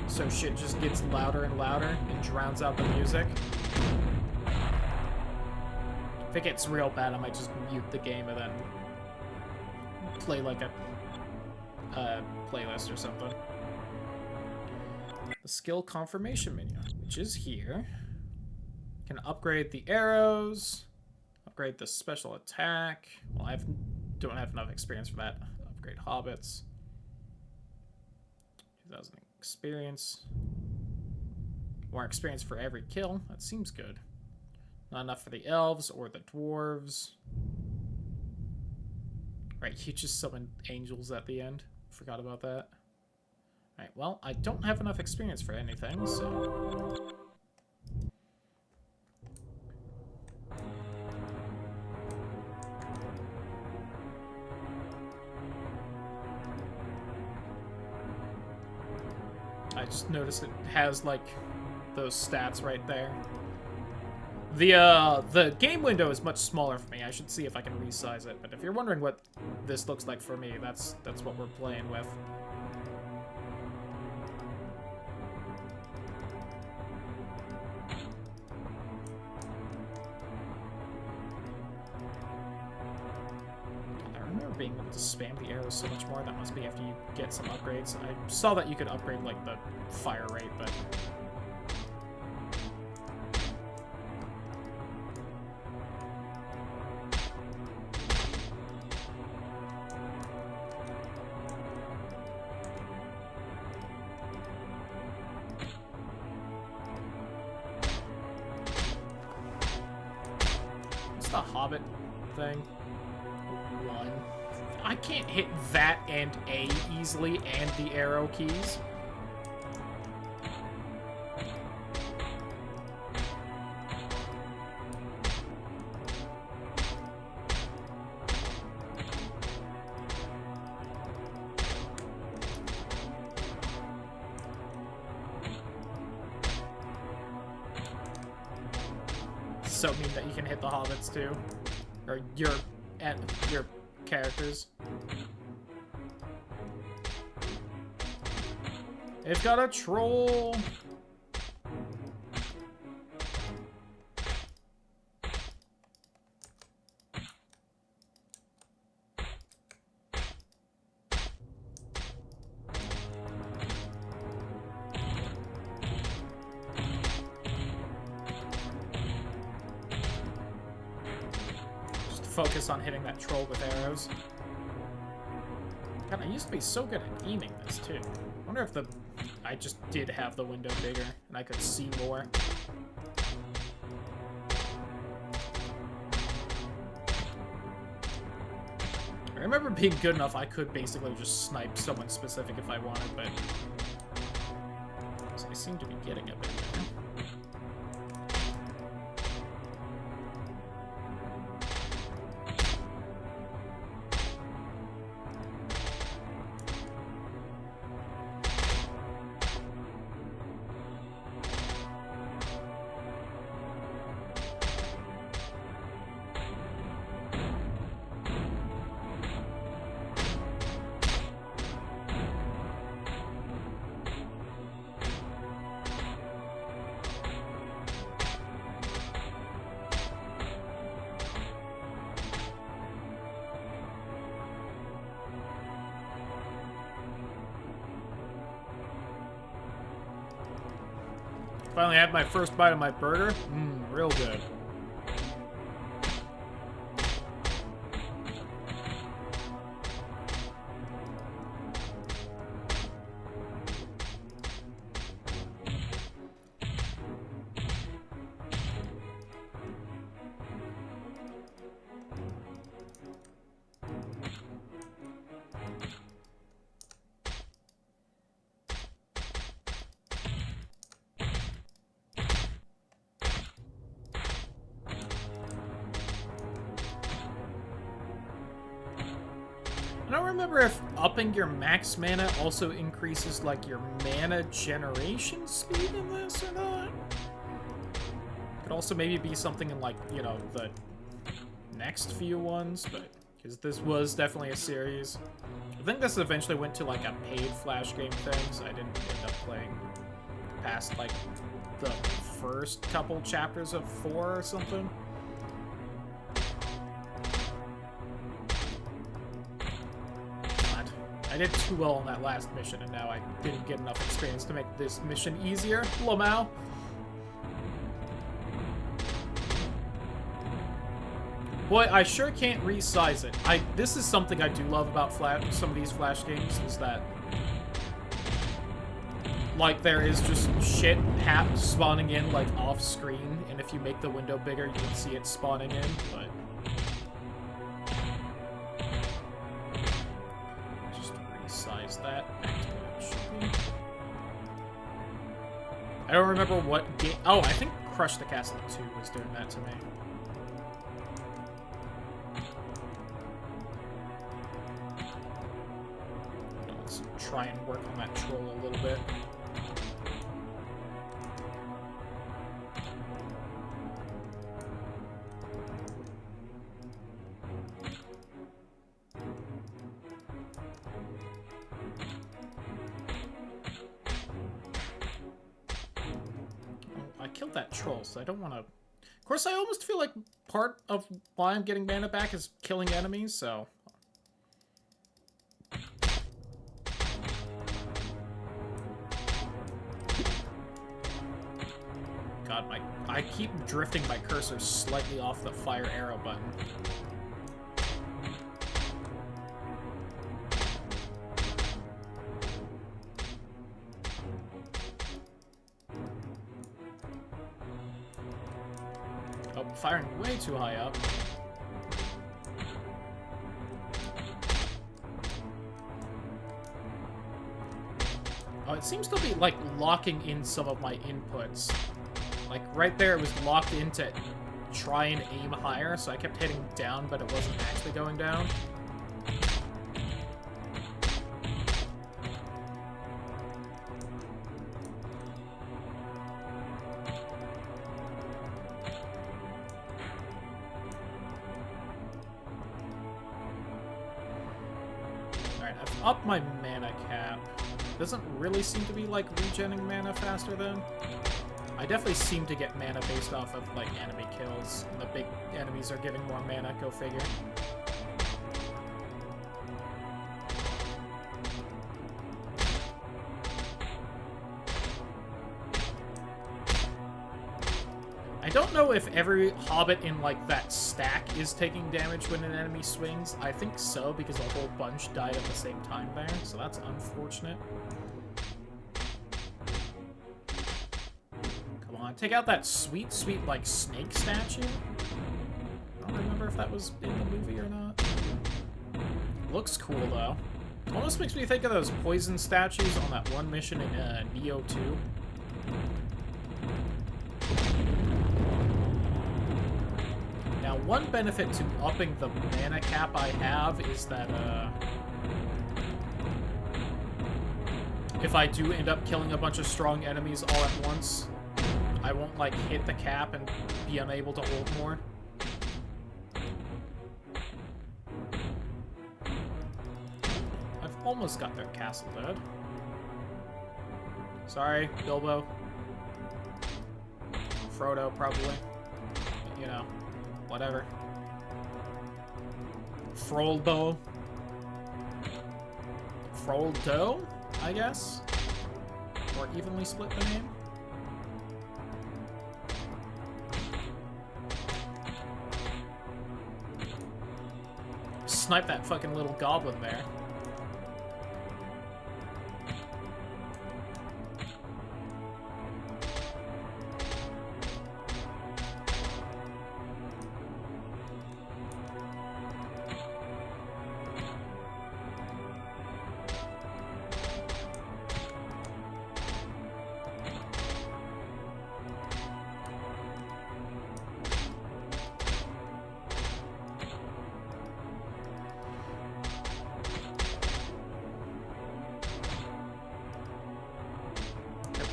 So shit just gets louder and louder and drowns out the music. If it gets real bad, I might just mute the game and then play like a playlist or something. The skill confirmation menu, which is here. Can upgrade the arrows, upgrade the special attack. Well, don't have enough experience for that. Upgrade hobbits. 2,000 experience. More experience for every kill. That seems good. Not enough for the elves or the dwarves. Right, you just summoned angels at the end. Forgot about that. Alright, well, I don't have enough experience for anything, so... I just noticed it has, like, those stats right there. The game window is much smaller for me. I should see if I can resize it. But if you're wondering what this looks like for me, that's what we're playing with. I remember being able to spam the arrows so much more. That must be after you get some upgrades. I saw that you could upgrade, like, the fire rate, but... the Hobbit thing? One. I can't hit that and A easily and the arrow keys. So mean that you can hit the hobbits too, or your characters. They've got a troll. Focus on hitting that troll with arrows. God, I used to be so good at aiming this too. I wonder if I just did have the window bigger and I could see more. I remember being good enough I could basically just snipe someone specific if I wanted, but I seem to be getting a bit better. Finally had my first bite of my burger. Real good. I don't remember if upping your max mana also increases, like, your mana generation speed in this or not. Could also maybe be something in, like, you know, the next few ones, but because this was definitely a series. I think this eventually went to like a paid Flash game thing, so I didn't end up playing past like the first couple chapters of 4 or something. God, I did too well on that last mission, and now I didn't get enough experience to make this mission easier. Lamau. Boy, I sure can't resize it. This is something I do love about some of these Flash games, is that like there is just shit spawning in like off screen, and if you make the window bigger, you can see it spawning in, but just resize that back to what it should be. I don't remember what game. Oh, I think Crush the Castle 2 was doing that to me. Let's try and work on that troll a little bit. I killed that troll, so I don't want to... Of course, I almost feel like part of why I'm getting mana back is killing enemies, so... God, I keep drifting my cursor slightly off the fire arrow button. Oh, firing way too high up. Oh, it seems to be, like, locking in some of my inputs. Like, right there, it was locked in to try and aim higher, so I kept hitting down, but it wasn't actually going down. Alright, I've upped my mana cap. Doesn't really seem to be, like, regenning mana faster, then. I definitely seem to get mana based off of, like, enemy kills. And the big enemies are giving more mana, go figure. I don't know if every hobbit in, like, that stack is taking damage when an enemy swings. I think so, because a whole bunch died at the same time there, so that's unfortunate. Come on, take out that sweet, sweet, like, snake statue. I don't remember if that was in the movie or not. Looks cool, though. Almost makes me think of those poison statues on that one mission in Neo 2. Now, one benefit to upping the mana cap I have is that, if I do end up killing a bunch of strong enemies all at once, I won't, like, hit the cap and be unable to hold more. I've almost got their castle dead. Sorry, Bilbo. Frodo, probably. You know. Whatever. Froldo. Froldo, I guess? Or evenly split the name? Snipe that fucking little goblin there.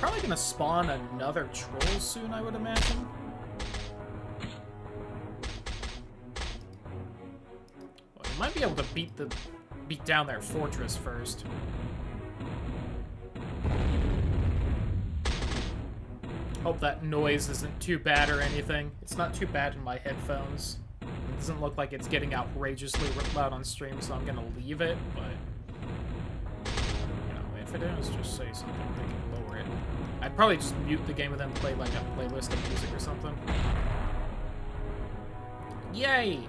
Probably gonna spawn another troll soon, I would imagine. Well, you Might be able to beat down their fortress first. Hope that noise isn't too bad or anything. It's not too bad in my headphones. It doesn't look like it's getting outrageously loud on stream, so I'm gonna leave it, but... You know, if it is, just say something. They can lower it. I'd probably just mute the game and then play, like, a playlist of music or something. Yay!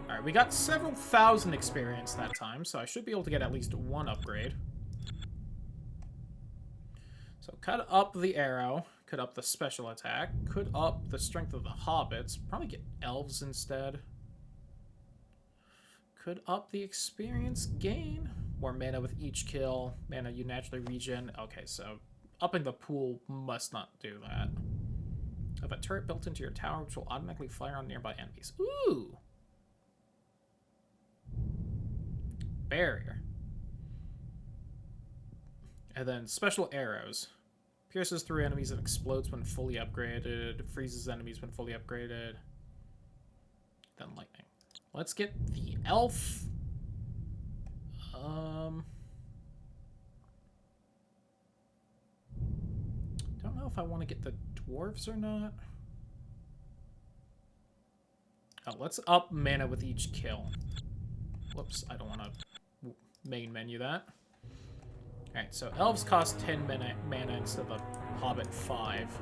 Alright, we got several thousand experience that time, so I should be able to get at least one upgrade. So cut up the arrow, could up the special attack, could up the strength of the hobbits, probably get elves instead. Could up the experience gain, more mana with each kill, mana you naturally regen. Okay, so upping the pool must not do that. Have a turret built into your tower which will automatically fire on nearby enemies. Ooh! Barrier. And then special arrows. Pierces through enemies and explodes when fully upgraded. Freezes enemies when fully upgraded. Then lightning. Let's get the elf. Don't know if I want to get the dwarves or not. Oh, let's up mana with each kill. Whoops, I don't want to main menu that. Alright, so elves cost 10 mana instead of Hobbit 5.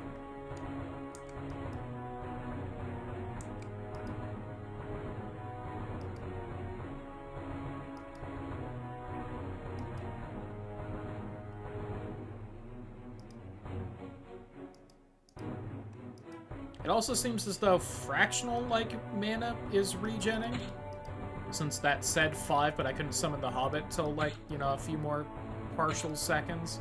It also seems as though fractional, like, mana is regenning. Since that said 5, but I couldn't summon the Hobbit till, like, you know, a few more partial seconds.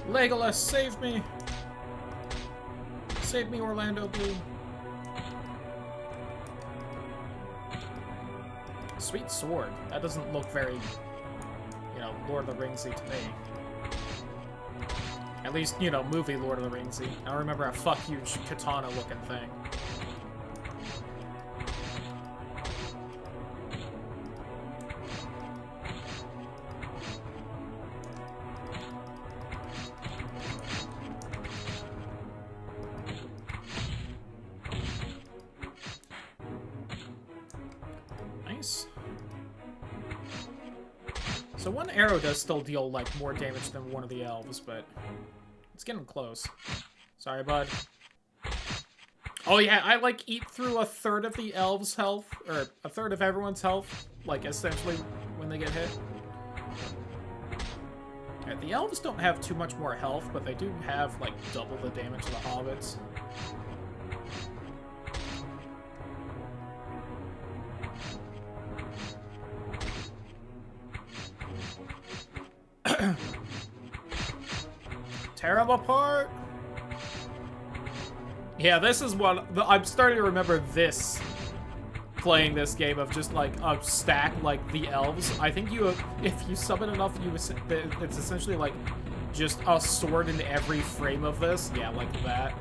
Legolas, save me! Save me, Orlando Bloom. Sweet sword. That doesn't look very, you know, Lord of the Ringsy to me. At least, you know, movie Lord of the Ringsy. I remember a fuck huge katana looking thing. So one arrow does still deal, like, more damage than one of the elves, but it's getting close. Sorry, bud. Oh yeah, I, like, eat through a third of the elves' health, or a third of everyone's health, like, essentially, when they get hit. Yeah, the elves don't have too much more health, but they do have, like, double the damage of the hobbits. Tear them apart! Yeah, this is what... I'm starting to remember this. Playing this game of just, like, a stack like the elves. I think you... If you summon enough, it's essentially, like, just a sword in every frame of this. Yeah, like that.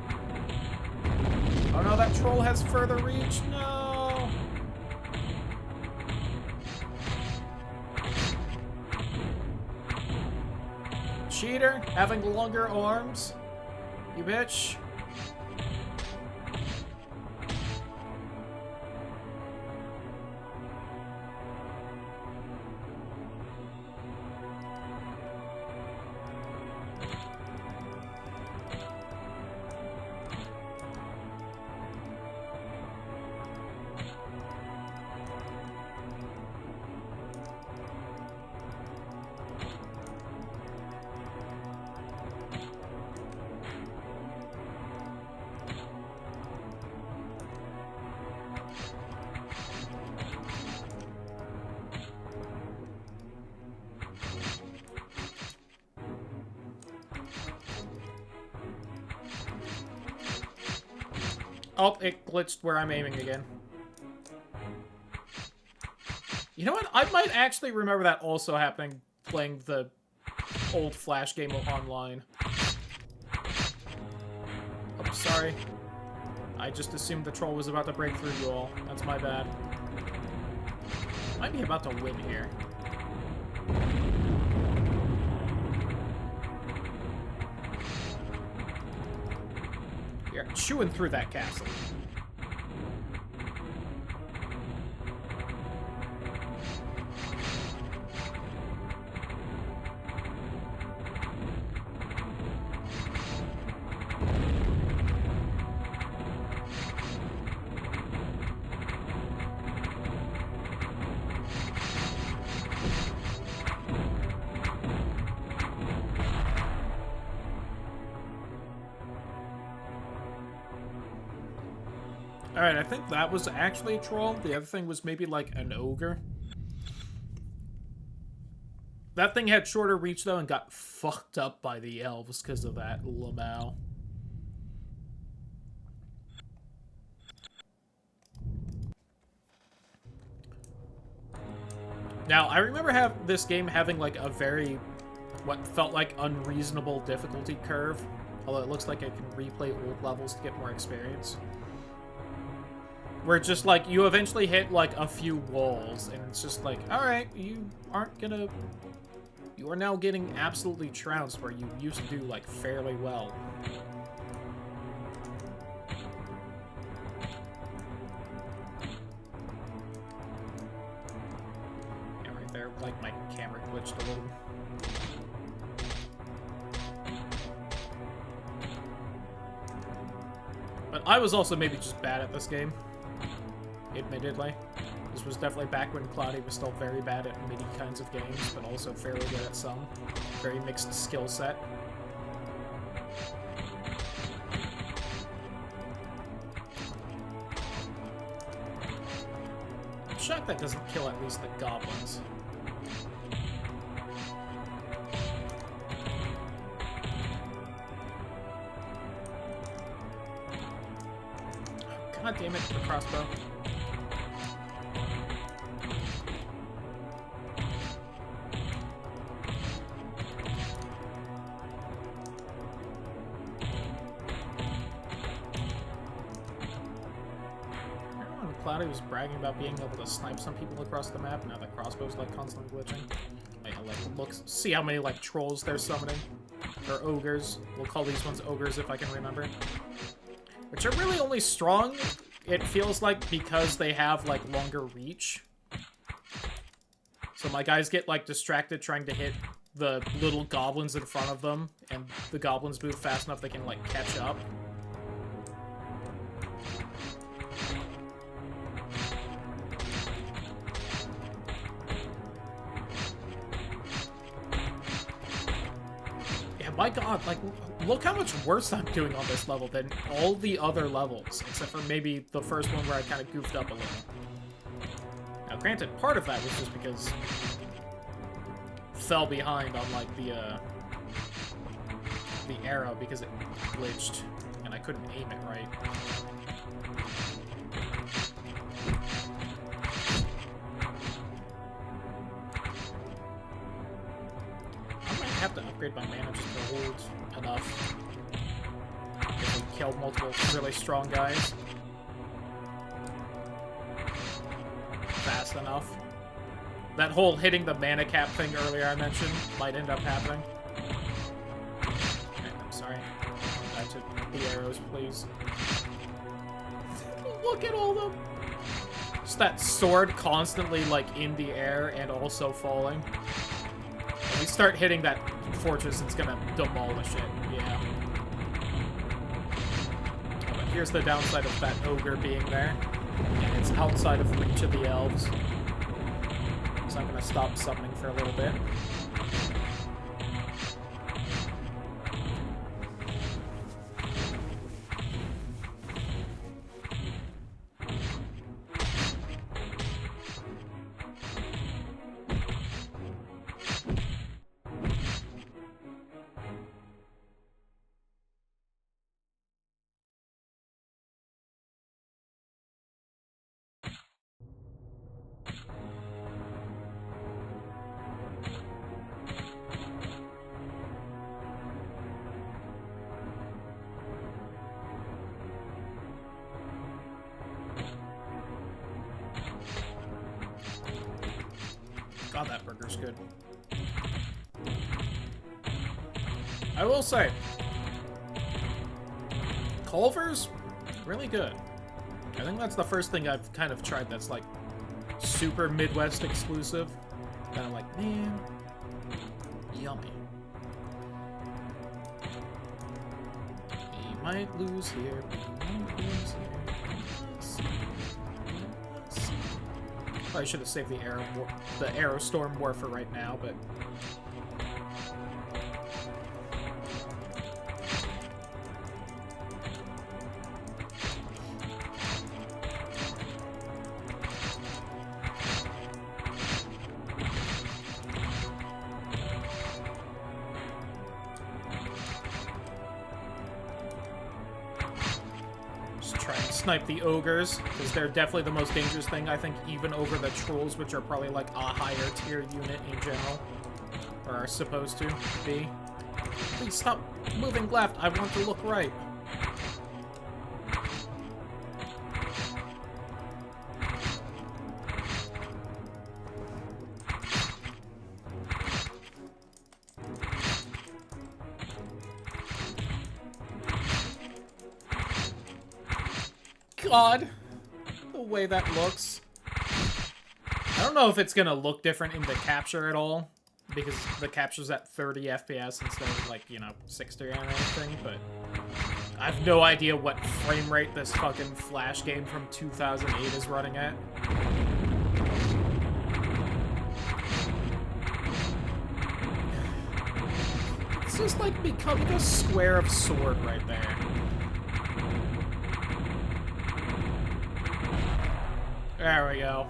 Oh no, that troll has further reach. No! Cheater, having longer arms. You bitch. Oh, it glitched where I'm aiming again. You know what? I might actually remember that also happening playing the old Flash game online. Oh, sorry. I just assumed the troll was about to break through you all. That's my bad. Might be about to win here. You're chewing through that castle. Alright, I think that was actually a troll. The other thing was maybe like an ogre. That thing had shorter reach though and got fucked up by the elves because of that lemme. Now, I remember this game having like a very, what felt like unreasonable difficulty curve. Although it looks like I can replay old levels to get more experience. Where just, like, you eventually hit, like, a few walls, and it's just like, alright, you aren't gonna... You are now getting absolutely trounced where you used to do, like, fairly well. Yeah, right there, like, my camera glitched a little. But I was also maybe just bad at this game. Admittedly. This was definitely back when Cloudy was still very bad at many kinds of games, but also fairly good at some. Very mixed skill set. I'm shocked that doesn't kill at least the goblins. God damn it, the crossbow. Cloudy was bragging about being able to snipe some people across the map. Now the crossbow's like constantly glitching. Wait, like look, see how many like trolls they're summoning, or ogres. We'll call these ones ogres if I can remember. Which are really only strong, it feels like, because they have like longer reach. So my guys get like distracted trying to hit the little goblins in front of them, and the goblins move fast enough they can like catch up. My god, like, look how much worse I'm doing on this level than all the other levels, except for maybe the first one where I kind of goofed up a little. Now, granted, part of that was just because fell behind on, like, the arrow because it glitched, and I couldn't aim it right. I have to upgrade my mana just to hold enough to kill multiple really strong guys fast enough. That whole hitting the mana cap thing earlier I mentioned might end up happening. Okay, I'm sorry. Back to the arrows, please. Look at all them! Just that sword constantly, like, in the air and also falling. When we start hitting that fortress, it's gonna demolish it, yeah. Oh, but here's the downside of that ogre being there. And it's outside of reach of the elves. So I'm gonna stop summoning for a little bit. God, that burger's good. I will say, Culver's really good. I think that's the first thing I've kind of tried that's like super Midwest exclusive. And I'm like, man, yummy. We might lose here. We might lose here. Probably should have saved the Aerostorm War for right now, but snipe the ogres, because they're definitely the most dangerous thing, I think, even over the trolls, which are probably like a higher tier unit in general, or are supposed to be. Please stop moving left, I want to look right. God, the way that looks. I don't know if it's gonna look different in the capture at all, because the capture's at 30 FPS instead of, like, you know, 60 or anything, but I have no idea what frame rate this fucking Flash game from 2008 is running at. It's just like becoming a square of sword right there. There we go.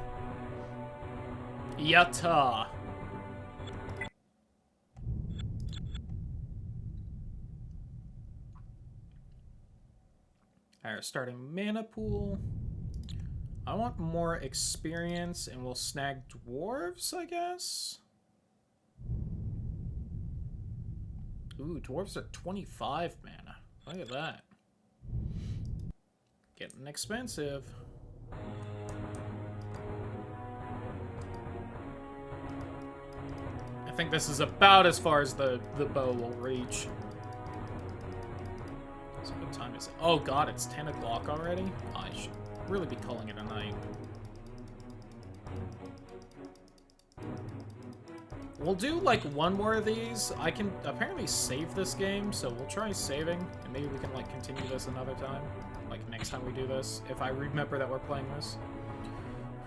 Yatta. Alright, starting mana pool. I want more experience, and we'll snag dwarves, I guess? Ooh, dwarves are 25 mana. Look at that. Getting expensive. I think this is about as far as the bow will reach. So what time is it? Oh god, it's 10 o'clock already? Oh, I should really be calling it a night. We'll do like one more of these. I can apparently save this game, so we'll try saving, and maybe we can like continue this another time. Like next time we do this, if I remember that we're playing this.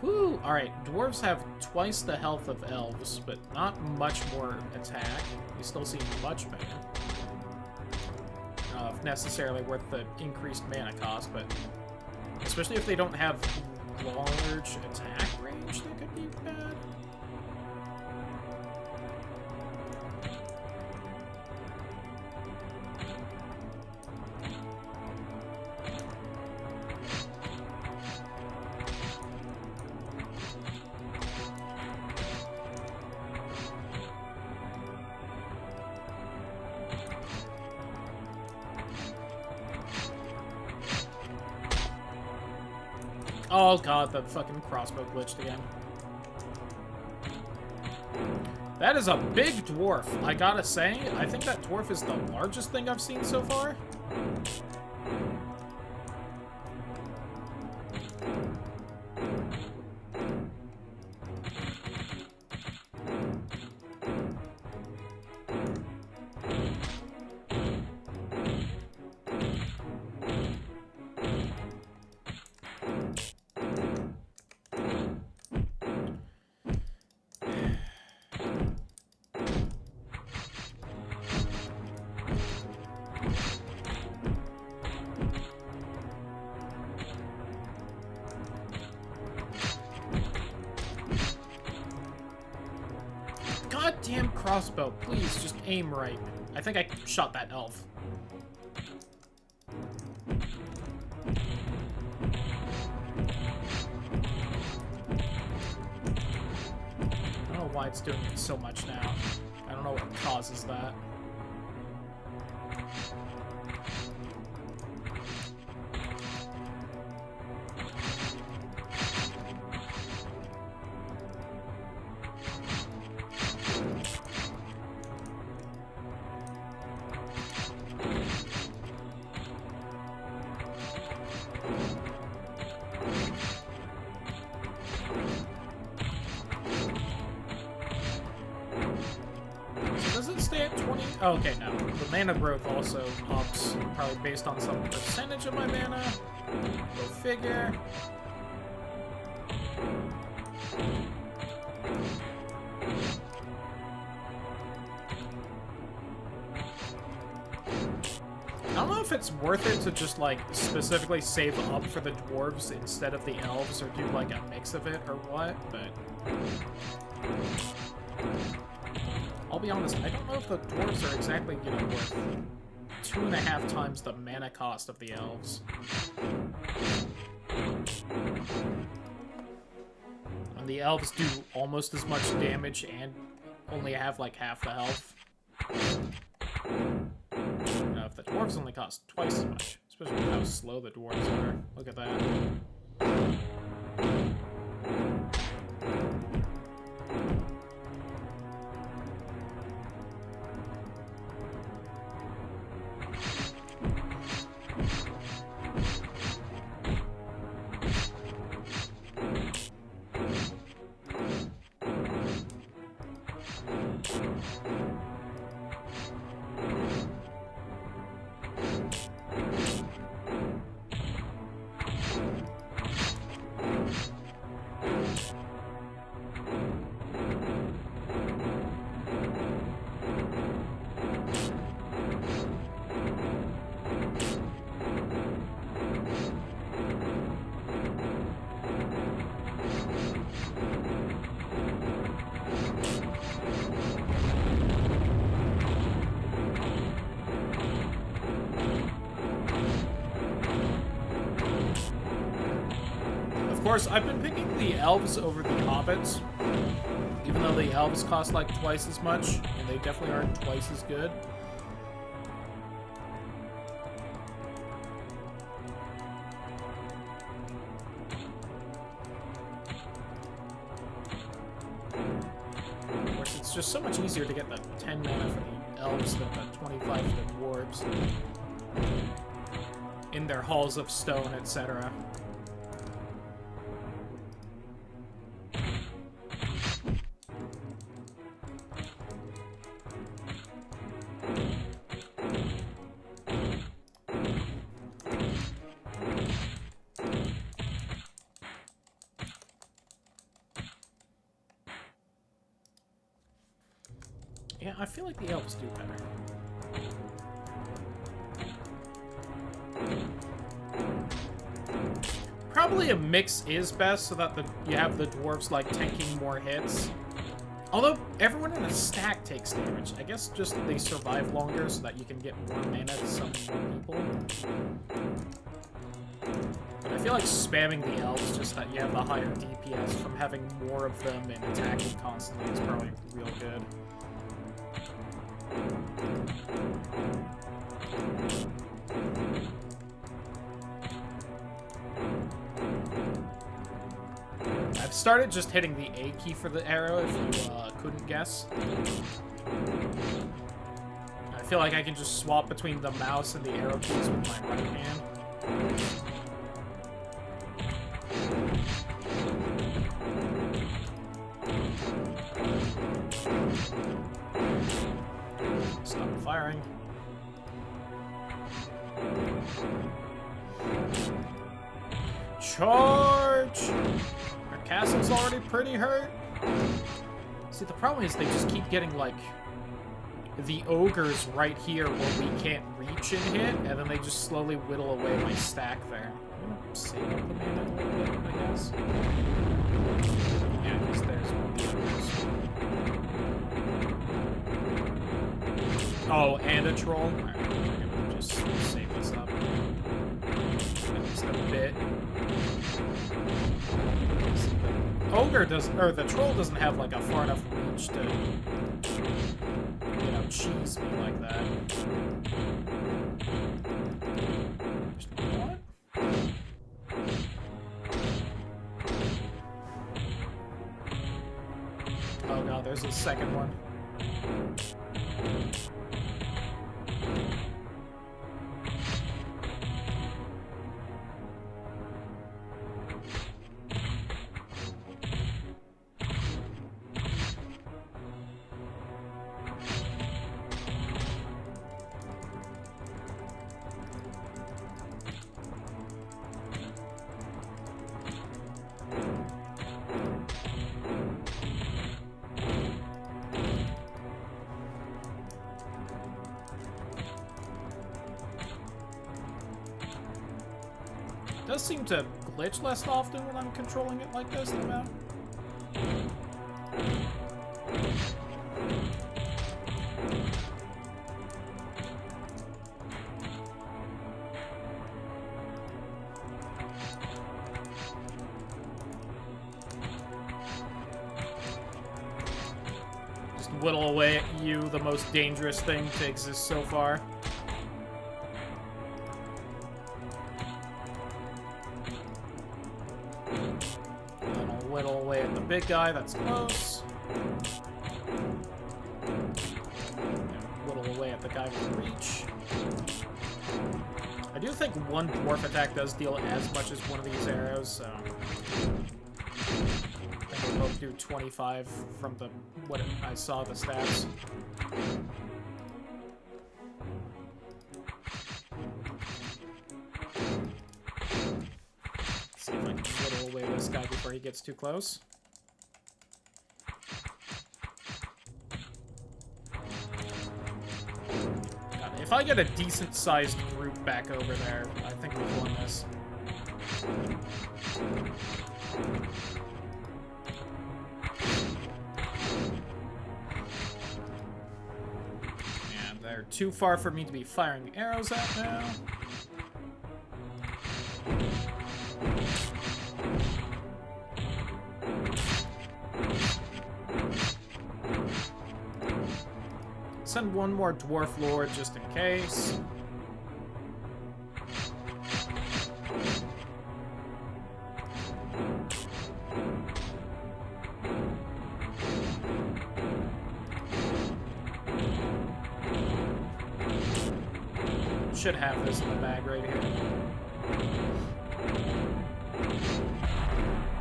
Whew! Alright, dwarves have twice the health of elves, but not much more attack. You still see much better. If necessarily worth the increased mana cost, but especially if they don't have large attack range, that could be bad. Oh god, the fucking crossbow glitched again. That is a big dwarf, I gotta say. I think that dwarf is the largest thing I've seen so far. Goddamn crossbow, please just aim right. I think I shot that elf. I don't know why it's doing it so much now. I don't know what causes that. stay at 20? Oh, okay, no. The mana growth also ups, probably based on some percentage of my mana. Go figure. I don't know if it's worth it to just, like, specifically save up for the dwarves instead of the elves, or do, like, a mix of it, or what, but... I'll be honest, I don't know if the dwarves are exactly, you know, worth 2.5 times the mana cost of the elves. And the elves do almost as much damage and only have, like, half the health. If the dwarves only cost twice as much, especially with how slow the dwarves are. Look at that. Of course, I've been picking the elves over the hobbits, even though the elves cost like twice as much, and they definitely aren't twice as good. Of course, it's just so much easier to get the 10 mana for the elves than the 25 for the dwarves. In their halls of stone, etc. Yeah, I feel like the elves do better. Probably a mix is best, so that you have the dwarves, like, tanking more hits. Although, everyone in a stack takes damage. I guess just they survive longer so that you can get more mana to summon more people. But I feel like spamming the elves just that you have the higher DPS from having more of them and attacking constantly is probably real good. I've started just hitting the A key for the arrow, if you couldn't guess. I feel like I can just swap between the mouse and the arrow keys with my right hand. Stop firing. Charge! Our castle's already pretty hurt. See, the problem is they just keep getting, like, the ogres right here where we can't reach and hit, and then they just slowly whittle away my stack there. I'm gonna save up the mana a little bit, I guess. Yeah, because there's one of the ogres. Oh, and a troll? Alright, I'm gonna just save this up. Just a bit. Ogre does, or the troll doesn't have like a far enough reach to, you know, cheese me like that. What? Oh god, there's a second one. does seem to glitch less often when I'm controlling it like this, though. Just whittle away at you, the most dangerous thing to exist so far. Whittle away at the big guy that's close. And whittle away at the guy with reach. I do think one dwarf attack does deal as much as one of these arrows, so I think they both do 25 from the what I saw the stats. See if I can whittle away this guy before he gets too close. God, if I get a decent-sized group back over there, I think we've won this. And they're too far for me to be firing arrows at now. Send one more Dwarf Lord just in case. Should have this in the bag right here.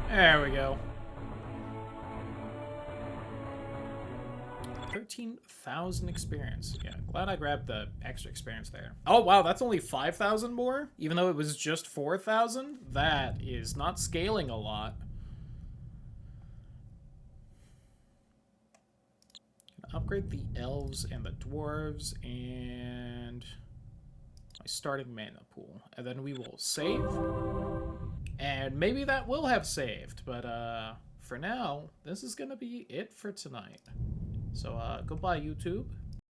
There we go. 13,000 experience. Yeah, glad I grabbed the extra experience there. Oh, wow, that's only 5,000 more? Even though it was just 4,000? That is not scaling a lot. Upgrade the elves and the dwarves and my starting mana pool. And then we will save. And maybe that will have saved, but for now, this is going to be it for tonight. So, goodbye, YouTube.